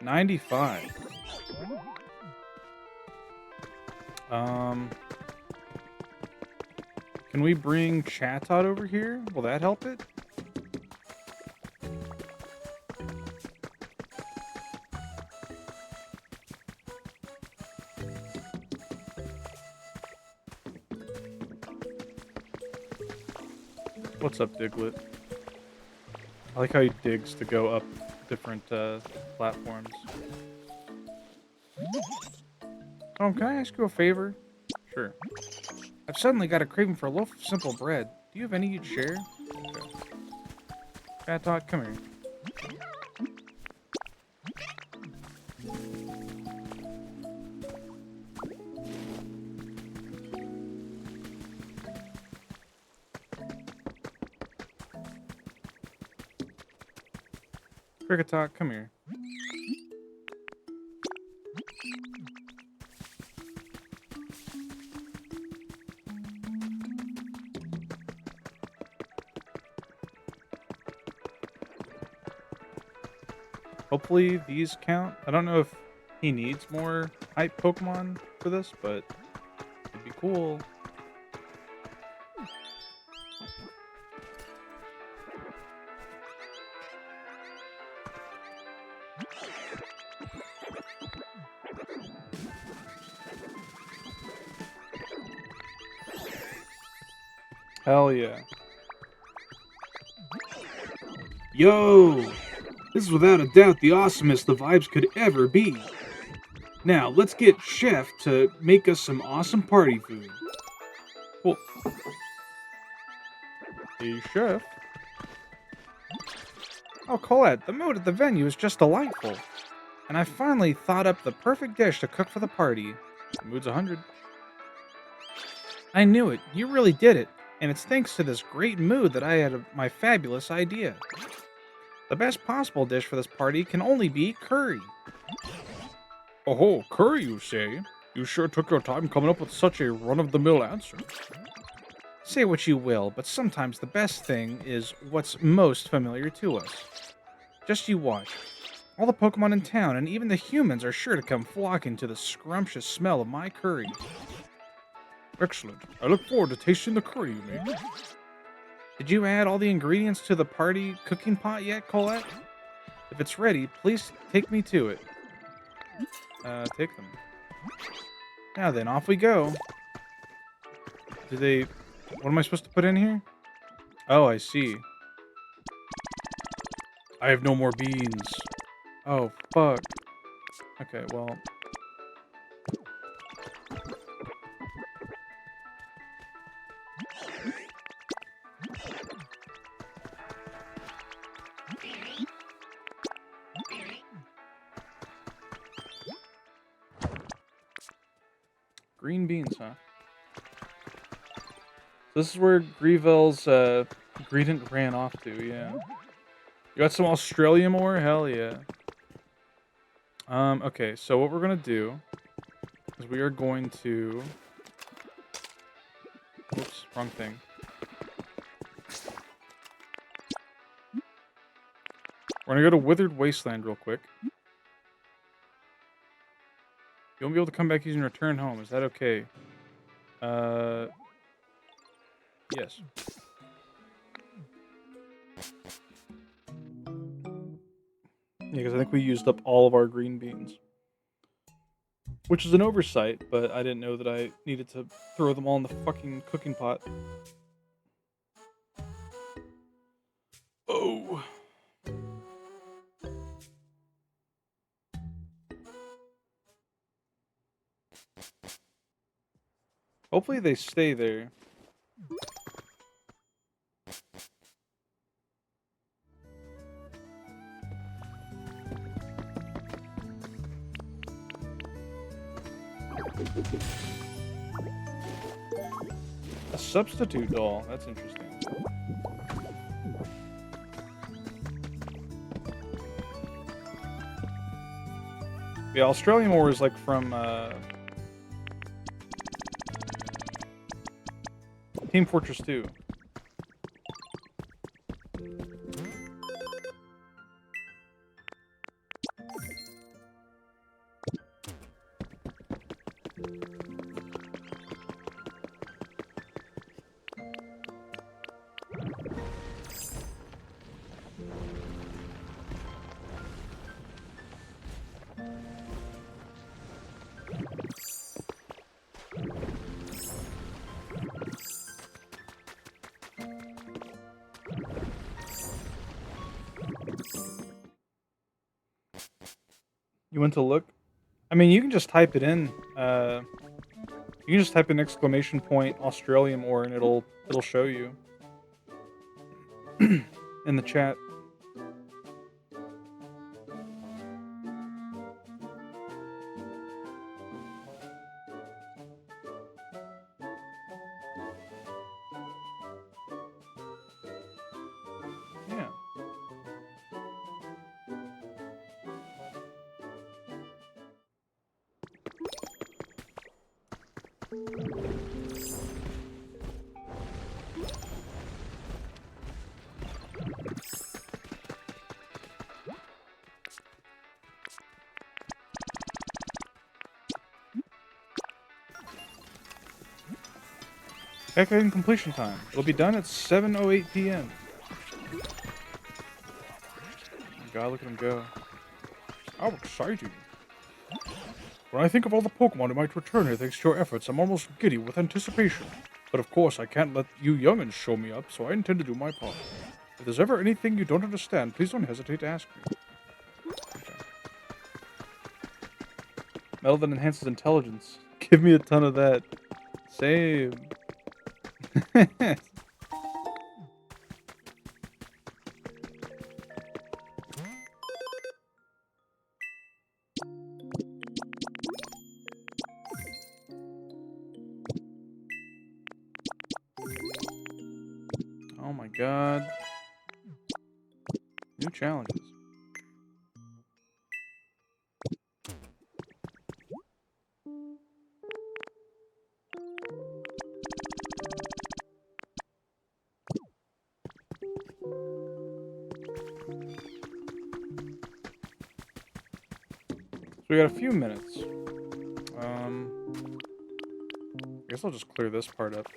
$95. Can we bring Chatot over here? Will that help it? What's up, Diglett? I like how he digs to go up different platforms. Can I ask you a favor? Sure. I've suddenly got a craving for a loaf of simple bread. Do you have any you'd share? Okay. Chatot, come here. Cricketot, come here. Hopefully these count. I don't know if he needs more hype Pokemon for this, but it'd be cool. Hell yeah. Yo! This is without a doubt the awesomest the vibes could ever be. Now, let's get Chef to make us some awesome party food. Cool. Hey, Chef. Oh, Colette, the mood at the venue is just delightful. And I finally thought up the perfect dish to cook for the party. The mood's 100. I knew it. You really did it. And it's thanks to this great mood that I had my fabulous idea. The best possible dish for this party can only be curry. Oh, curry, you say? You sure took your time coming up with such a run-of-the-mill answer. Say what you will, but sometimes the best thing is what's most familiar to us. Just you watch. All the Pokemon in town and even the humans are sure to come flocking to the scrumptious smell of my curry. Excellent. I look forward to tasting the curry you make. Did you add all the ingredients to the party cooking pot yet, Colette? If it's ready, please take me to it. Take them. Now then, off we go. What am I supposed to put in here? Oh, I see. I have no more beans. Oh, fuck. Okay, well. Green beans, huh? This is where Grevel's Greedent ran off to, yeah. You got some Australia more? Hell yeah. Okay, so what we're gonna do is we are going to... Oops, wrong thing. We're gonna go to Withered Wasteland real quick. You won't be able to come back using return home. Is that okay? Yes. Yeah, because I think we used up all of our green beans. Which is an oversight, but I didn't know that I needed to throw them all in the fucking cooking pot. Hopefully they stay there. A substitute doll. That's interesting. Yeah, Australian War is like from Team Fortress 2. You went to look? I mean, you can just type it in. You can just type in exclamation point Australian War and it'll show you in the chat. Yeah. Calculating completion time. It'll be done at 7:08 p.m. God, look at him go. How exciting. When I think of all the Pokemon who might return here thanks to your efforts, I'm almost giddy with anticipation. But of course, I can't let you young'uns show me up, so I intend to do my part. If there's ever anything you don't understand, please don't hesitate to ask me. Okay. Metal that enhances intelligence. Give me a ton of that. Same. Oh my god. New challenges. So we got a few minutes. I guess I'll just clear this part up.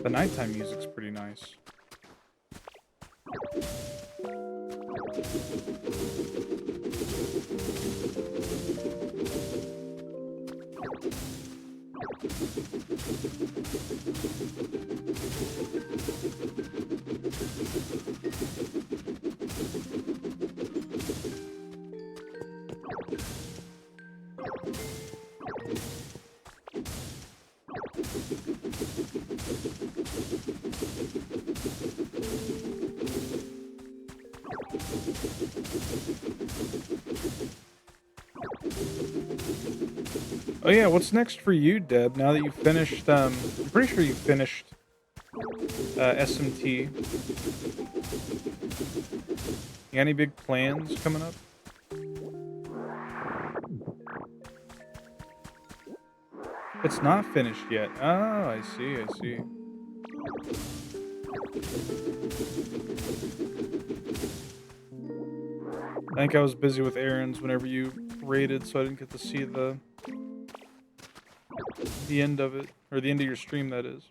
The nighttime music's pretty nice. Oh yeah, what's next for you, Deb? Now that you finished, I'm pretty sure you finished SMT. You got any big plans coming up? It's not finished yet. Oh, I see, I see. I think I was busy with errands whenever you raided, so I didn't get to see the end of it, or the end of your stream, that is.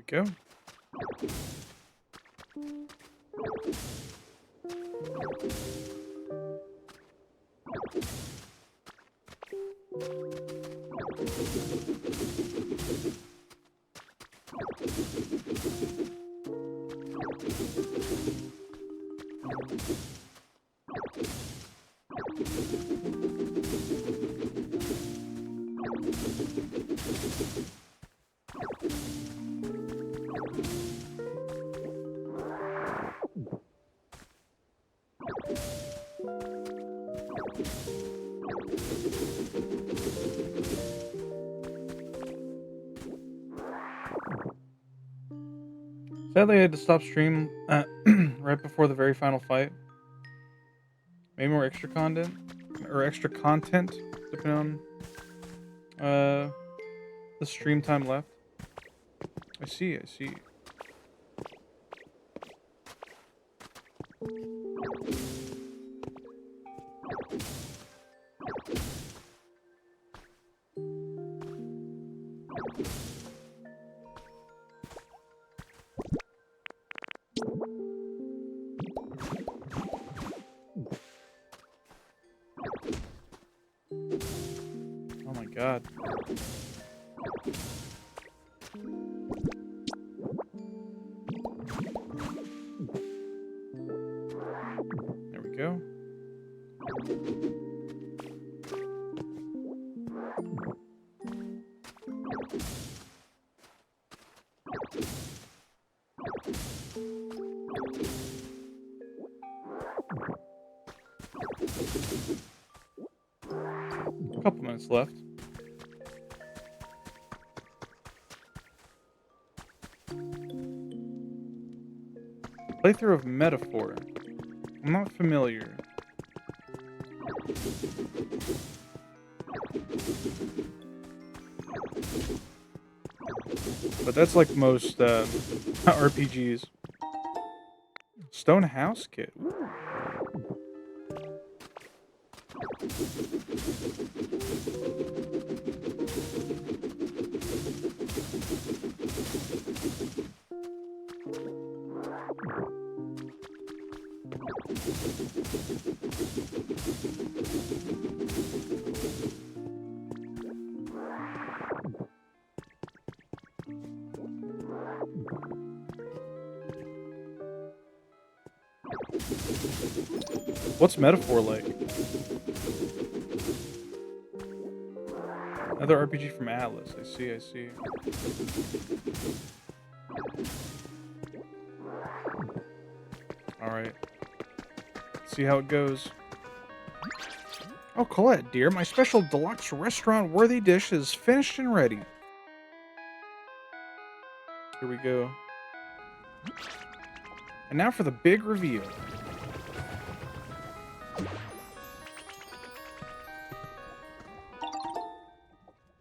go. Sadly, I had to stop stream right before the very final fight. Maybe more extra content, depending on the stream time left. I see. Oh my god. There we go. A couple minutes left. Playthrough of Metaphor. I'm not familiar. But that's like most RPGs. Stone House Kit. Ooh. What's Metaphor like? Another RPG from Atlas. I see. Alright. See how it goes. Oh, Colette, dear, my special deluxe restaurant-worthy dish is finished and ready. Here we go. And now for the big reveal.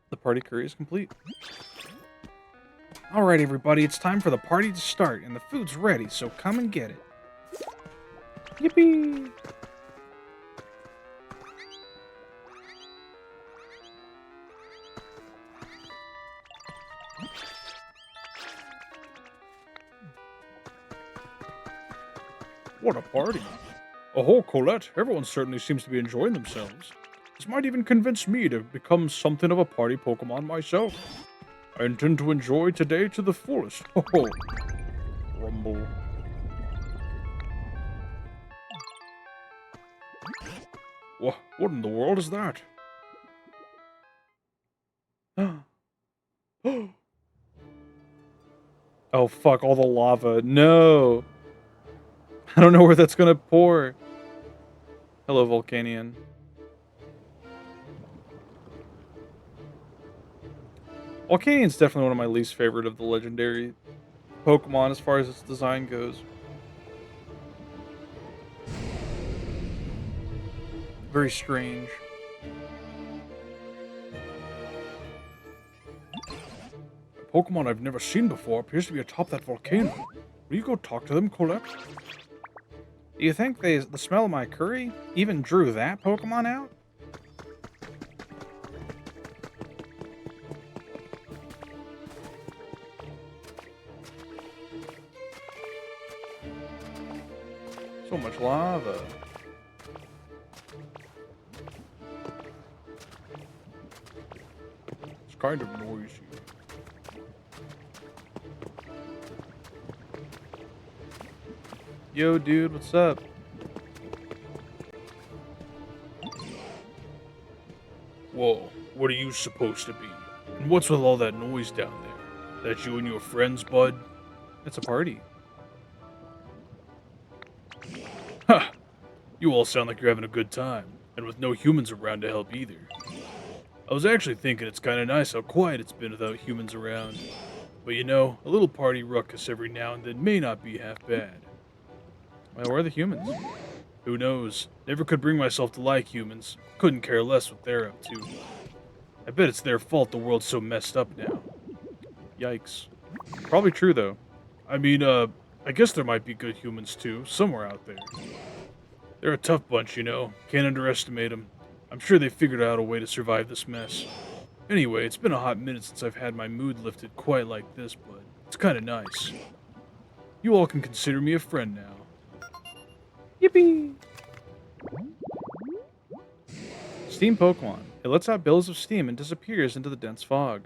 The party curry is complete. Alright, everybody, it's time for the party to start, and the food's ready, so come and get it. Yippee! What a party. Oh, Colette, everyone certainly seems to be enjoying themselves. This might even convince me to become something of a party Pokemon myself. I intend to enjoy today to the fullest. Oh, rumble. What in the world is that? Oh, fuck, all the lava. No! I don't know where that's gonna pour. Hello, Volcanion. Volcanion's definitely one of my least favorite of the legendary Pokemon as far as its design goes. Very strange. A Pokemon I've never seen before appears to be atop that volcano. Will you go talk to them, Colette? Do you think the smell of my curry even drew that Pokemon out? So much lava. It's kind of noisy. Yo, dude, what's up? Whoa, what are you supposed to be? And what's with all that noise down there? That you and your friends, bud? It's a party. Ha! You all sound like you're having a good time, and with no humans around to help either. I was actually thinking it's kind of nice how quiet it's been without humans around. But you know, a little party ruckus every now and then may not be half bad. Well, where are the humans? Who knows? Never could bring myself to like humans. Couldn't care less what they're up to. I bet it's their fault the world's so messed up now. Yikes. Probably true, though. I mean, I guess there might be good humans too, somewhere out there. They're a tough bunch, you know. Can't underestimate them. I'm sure they figured out a way to survive this mess. Anyway, it's been a hot minute since I've had my mood lifted quite like this, but it's kind of nice. You all can consider me a friend now. Yippee! Steam Pokemon. It lets out billows of steam and disappears into the dense fog.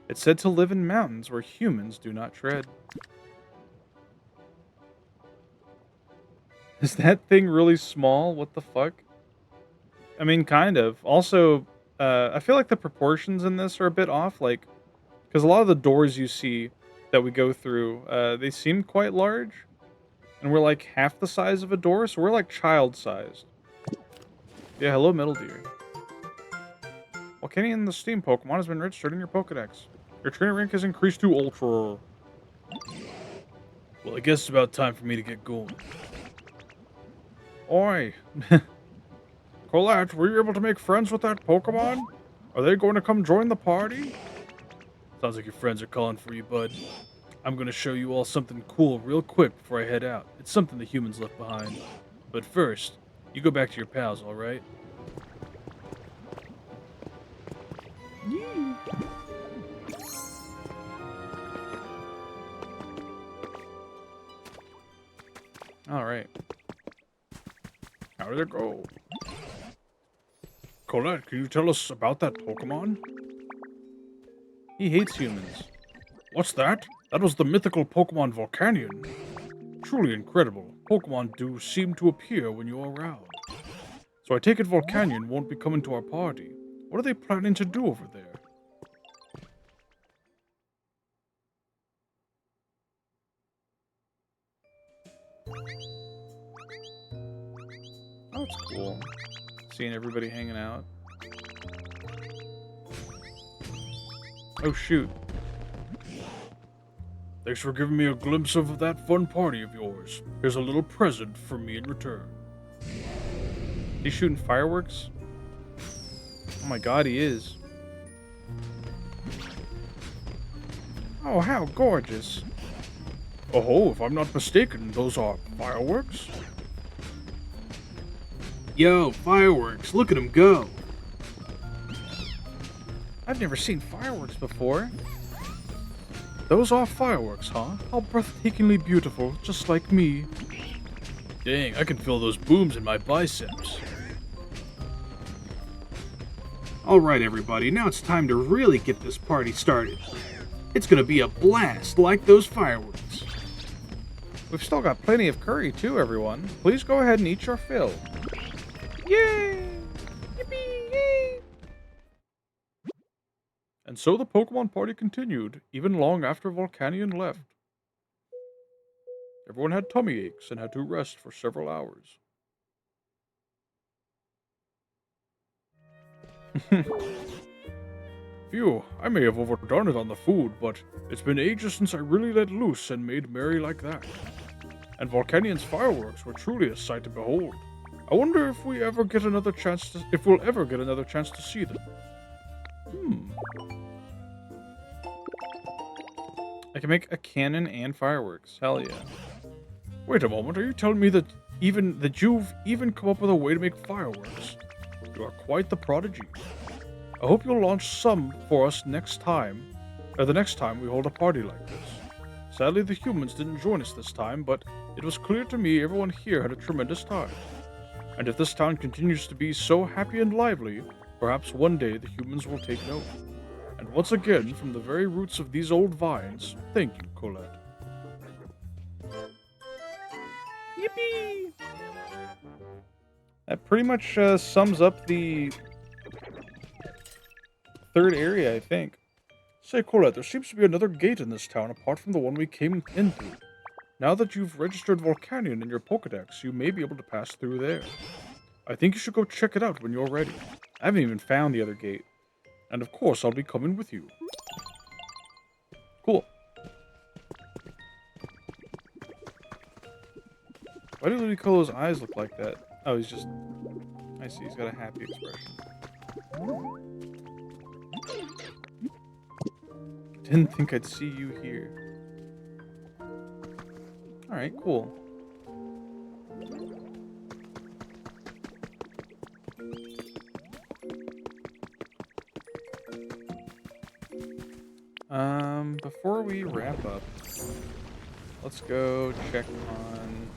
It's said to live in mountains where humans do not tread. Is that thing really small? What the fuck? I mean, kind of. Also, I feel like the proportions in this are a bit off, like, because a lot of the doors you see that we go through, they seem quite large, and we're like half the size of a door, so we're like child-sized. Yeah, hello, Metal Deer. Volcanion the Steam Pokemon has been registered in your Pokedex. Your trainer rank has increased to Ultra. Well, I guess it's about time for me to get going. Oi! Colette, were you able to make friends with that Pokemon? Are they going to come join the party? Sounds like your friends are calling for you, bud. I'm gonna show you all something cool real quick before I head out. It's something the humans left behind. But first, you go back to your pals, alright? Alright. How did it go? Colette, can you tell us about that Pokemon? He hates humans. What's that? That was the mythical Pokemon Volcanion. Truly incredible. Pokemon do seem to appear when you're around. So I take it Volcanion won't be coming to our party. What are they planning to do over there? Oh, it's cool. Seeing everybody hanging out. Oh, shoot. Thanks for giving me a glimpse of that fun party of yours. Here's a little present for me in return. He's shooting fireworks? Oh my god, he is. Oh, how gorgeous. Oh, if I'm not mistaken, those are fireworks? Yo, fireworks, look at them go. I've never seen fireworks before. Those are fireworks, huh? How breathtakingly beautiful, just like me. Dang, I can feel those booms in my biceps. Alright everybody, now it's time to really get this party started. It's gonna be a blast like those fireworks. We've still got plenty of curry too, everyone. Please go ahead and eat your fill. Yay! Yippee! Yay! And so the Pokemon party continued, even long after Volcanion left. Everyone had tummy aches and had to rest for several hours. Phew, I may have overdone it on the food, but it's been ages since I really let loose and made merry like that. And Volcanion's fireworks were truly a sight to behold. I wonder if we'll ever get another chance to see them. I can make a cannon and fireworks. Hell yeah. Wait a moment, are you telling me that you've even come up with a way to make fireworks? You are quite the prodigy. I hope you'll launch some for us next time, or the next time we hold a party like this. Sadly, the humans didn't join us this time, but it was clear to me everyone here had a tremendous time. And if this town continues to be so happy and lively, perhaps one day the humans will take note. And once again, from the very roots of these old vines, thank you, Colette. Yippee! That pretty much sums up the third area, I think. Say, Colette, there seems to be another gate in this town apart from the one we came in through. Now that you've registered Volcanion in your Pokedex, you may be able to pass through there. I think you should go check it out when you're ready. I haven't even found the other gate. And of course, I'll be coming with you. Cool. Why do Ludicolo's eyes look like that? Oh, he's just... I see, he's got a happy expression. Didn't think I'd see you here. Alright, cool. Before we wrap up, let's go check on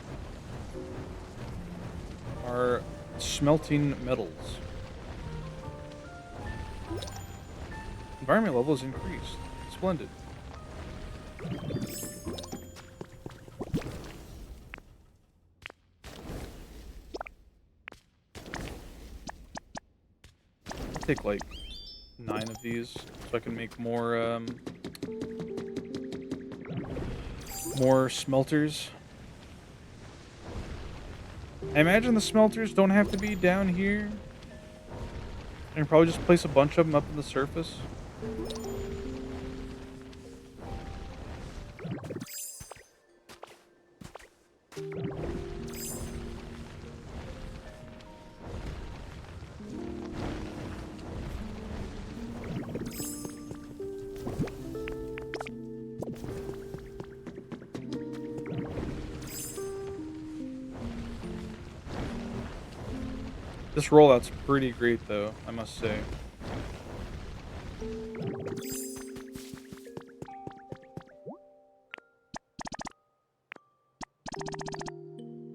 our smelting metals. Environment level is increased. Splendid. I'll take like 9 of these so I can make more smelters. I imagine the smelters don't have to be down here. I can probably just place a bunch of them up in the surface. This rollout's pretty great, though, I must say.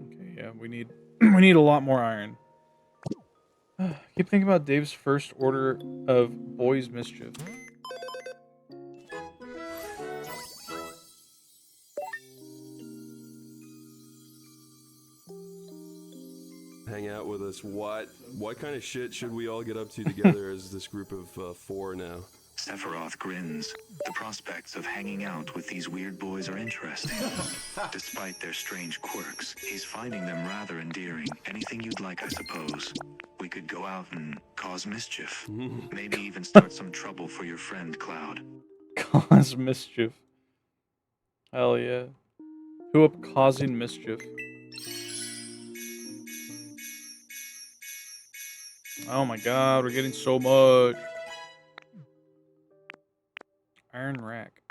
Okay, yeah, we need we need a lot more iron. Keep thinking about Dave's first order of boys' mischief. Hang out with us. What kind of shit should we all get up to together as this group of 4 now? Sephiroth grins. The prospects of hanging out with these weird boys are interesting. Despite their strange quirks, he's finding them rather endearing. Anything you'd like, I suppose. We could go out and cause mischief. Maybe even start some trouble for your friend, Cloud. Cause mischief. Hell yeah. Who up causing mischief? Oh my god, we're getting so much. Iron rack.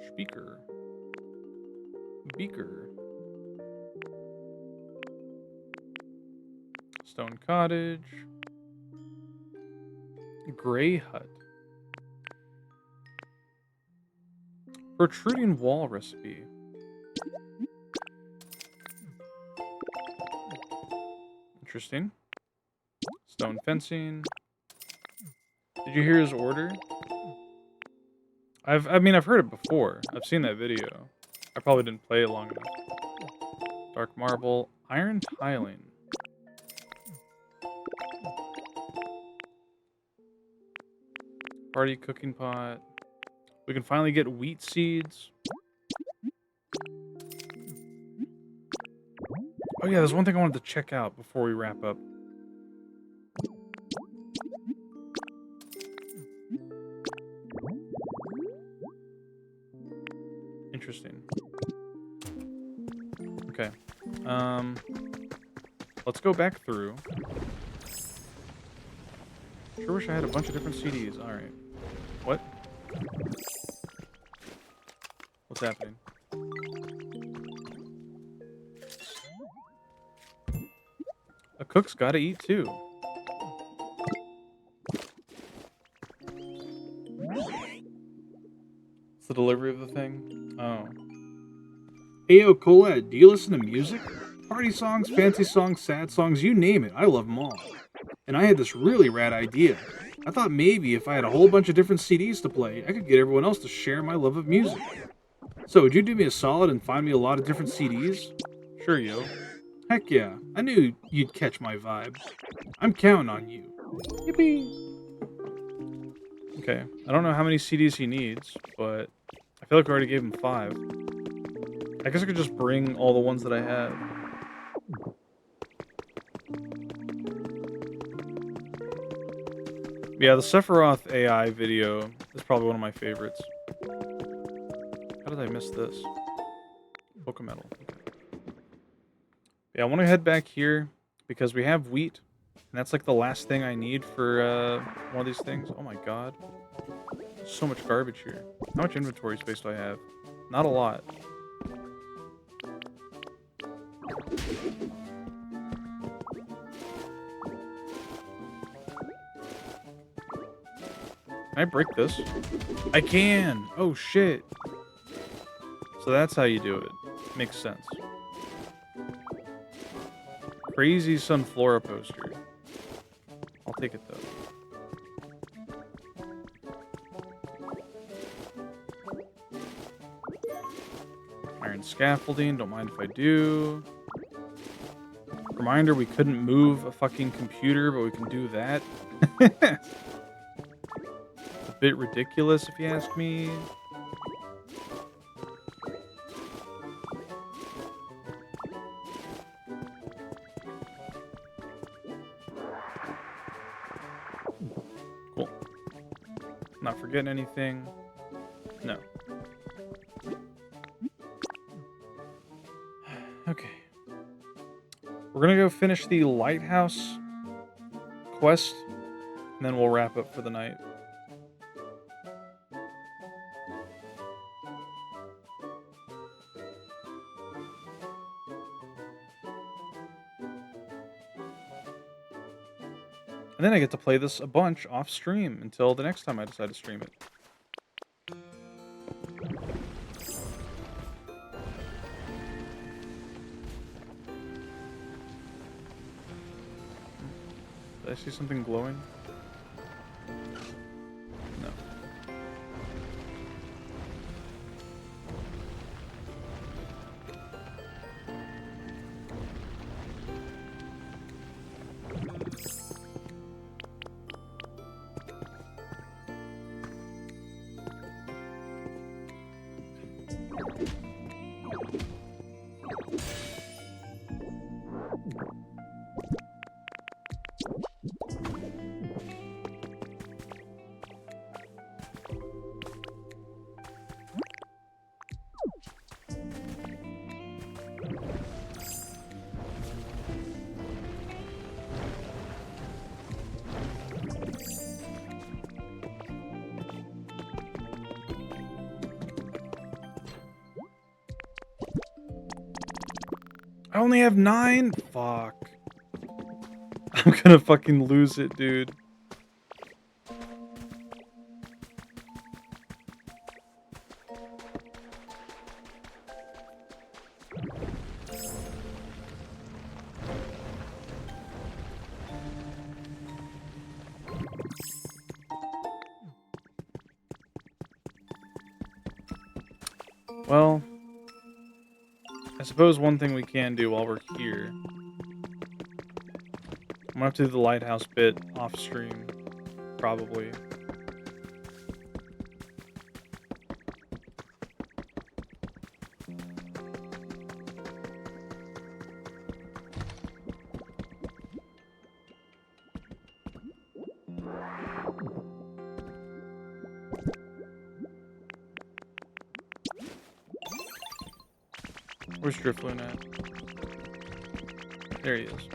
Speaker. Beaker. Stone cottage. Gray hut. Protruding wall recipe. Interesting. Stone fencing. Did you hear his order? I've heard it before. I've seen that video. I probably didn't play it long enough. Dark marble, iron tiling. Party cooking pot. We can finally get wheat seeds. Oh yeah, there's one thing I wanted to check out before we wrap up. Interesting. Okay. Let's go back through. Sure wish I had a bunch of different CDs. Alright. What? What's happening? A cook's gotta eat too. It's the delivery of the thing? Oh. Hey, yo, Colette, do you listen to music? Party songs, fancy songs, sad songs, you name it. I love them all. And I had this really rad idea. I thought maybe if I had a whole bunch of different CDs to play, I could get everyone else to share my love of music. So, would you do me a solid and find me a lot of different CDs? Sure, yo. Heck yeah, I knew you'd catch my vibe. I'm counting on you. Yippee! Okay. I don't know how many CDs he needs, but I feel like I already gave him 5. I guess I could just bring all the ones that I have. Yeah, the Sephiroth AI video is probably one of my favorites. How did I miss this? Pokemetal. Okay. Yeah, I want to head back here because we have wheat, and that's like the last thing I need for one of these things. Oh my god. There's so much garbage here. How much inventory space do I have? Not a lot. Can I break this? I can! Oh shit! So that's how you do it. Makes sense. Crazy Sunflora poster. I'll take it though. Iron scaffolding, don't mind if I do. Reminder, we couldn't move a fucking computer, but we can do that. A bit ridiculous if you ask me. Cool. Not forgetting anything. No. Okay. We're gonna go finish the lighthouse quest, and then we'll wrap up for the night. And then I get to play this a bunch off stream until the next time I decide to stream it. Did I see something glowing? No. I only have 9? Fuck. I'm gonna fucking lose it, dude. Well, I suppose one thing we can do while we're here, I'm gonna have to do the lighthouse bit off stream, probably. Where's Drifloon at? There he is.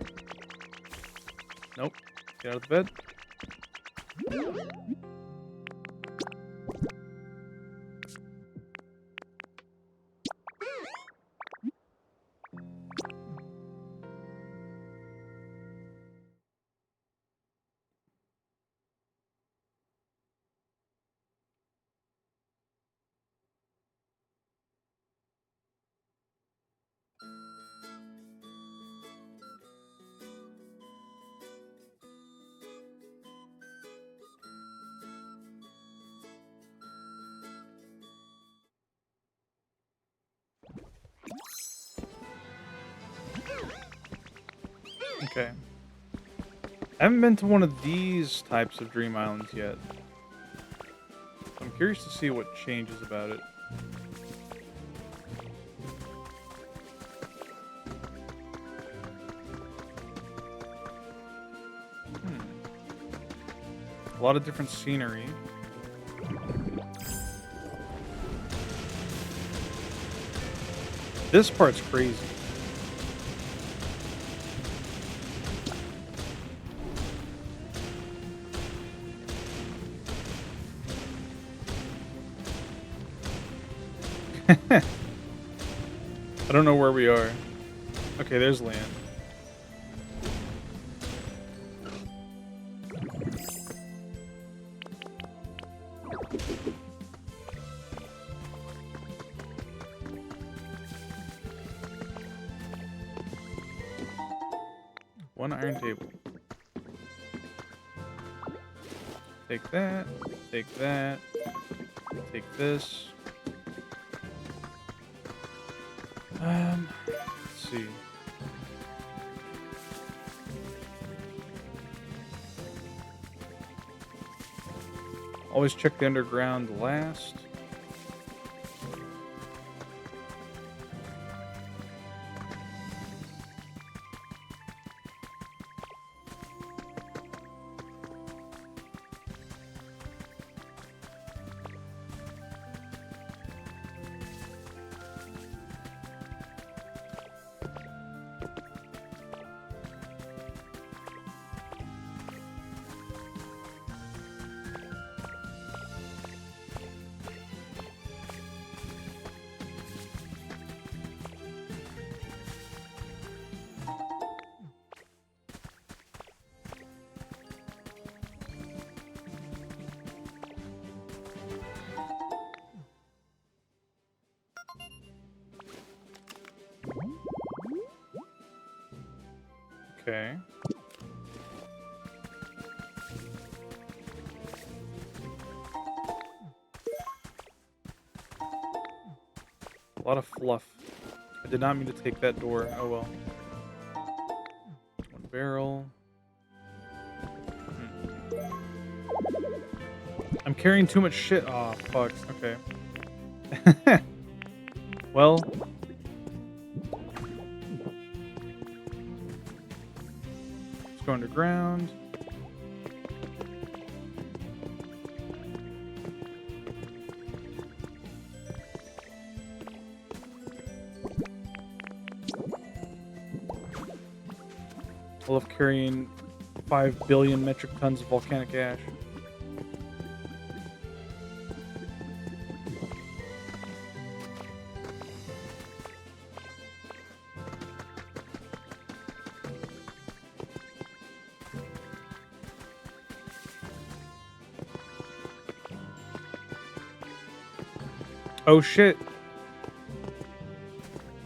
Nope. Get out of the bed. Okay. I haven't been to one of these types of dream islands yet. I'm curious to see what changes about it. A lot of different scenery. This part's crazy. I don't know where we are. Okay, there's land. One iron table. Take that. Take that. Take this. Let's see. Always check the underground last. Okay. A lot of fluff. I did not mean to take that door. Oh well. One barrel. I'm carrying too much shit. Oh, fuck. Okay. Well. Let's go underground. I love carrying 5 billion metric tons of volcanic ash. Oh shit.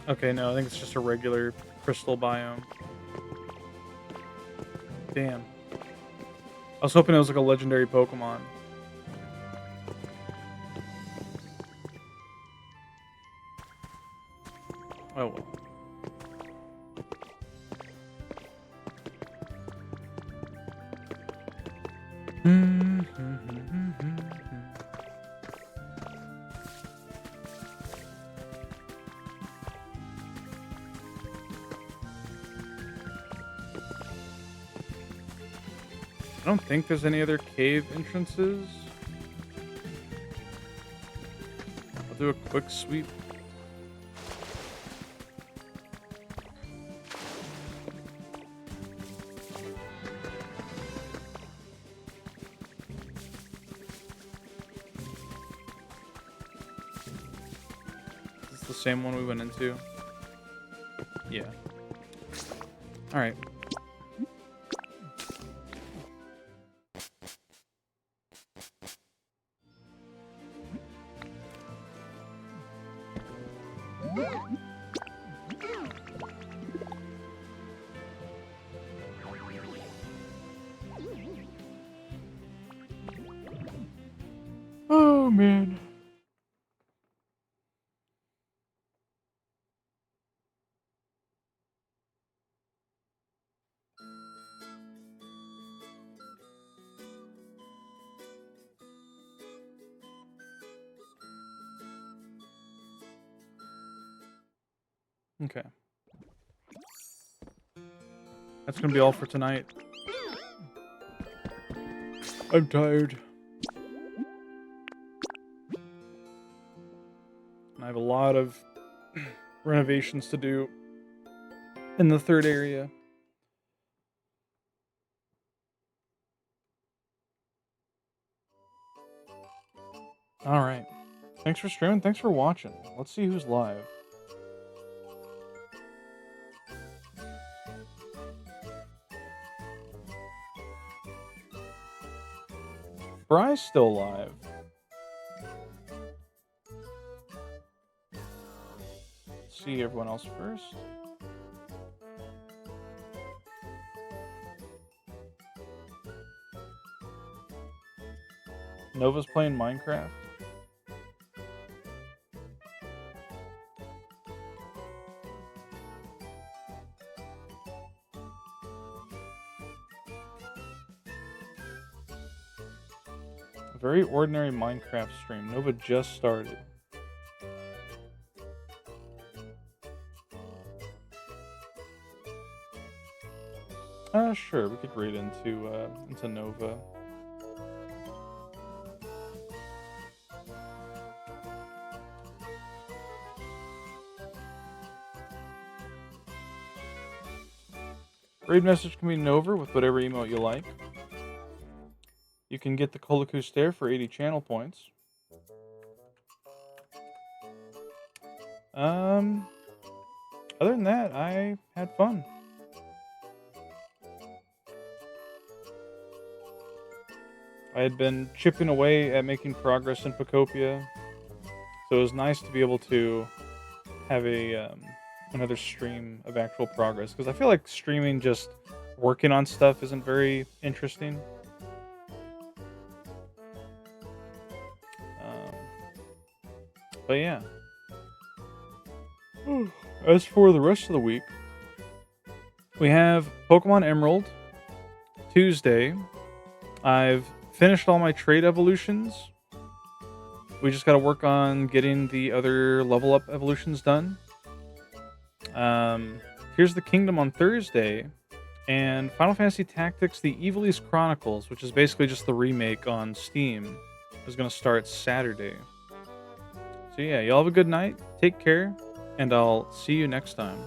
Okay, no, I think it's just a regular crystal biome. Damn. I was hoping it was like a legendary Pokemon. Oh well. I don't think there's any other cave entrances. I'll do a quick sweep. Is this the same one we went into? Yeah. Alright. Oh man. Okay. That's gonna be all for tonight. I'm tired. And I have a lot of renovations to do in the third area. Alright. Thanks for streaming. Thanks for watching. Let's see who's live. Bry's still live. Let's see everyone else first. Nova's playing Minecraft. A very ordinary Minecraft stream. Nova just started. Sure, we could raid into Nova. Raid message can be Nova with whatever emote you like. You can get the Kolaku Stare for 80 channel points. Other than that, I had fun. I had been chipping away at making progress in Pokopia, so it was nice to be able to have another stream of actual progress, because I feel like streaming just working on stuff isn't very interesting. But yeah. As for the rest of the week, we have Pokemon Emerald Tuesday. I've finished all my trade evolutions. We just got to work on getting the other level up evolutions done. Here's the Kingdom on Thursday, and Final Fantasy Tactics: The Evilise Chronicles, which is basically just the remake on Steam, is going to start Saturday. So yeah, y'all have a good night, take care, and I'll see you next time.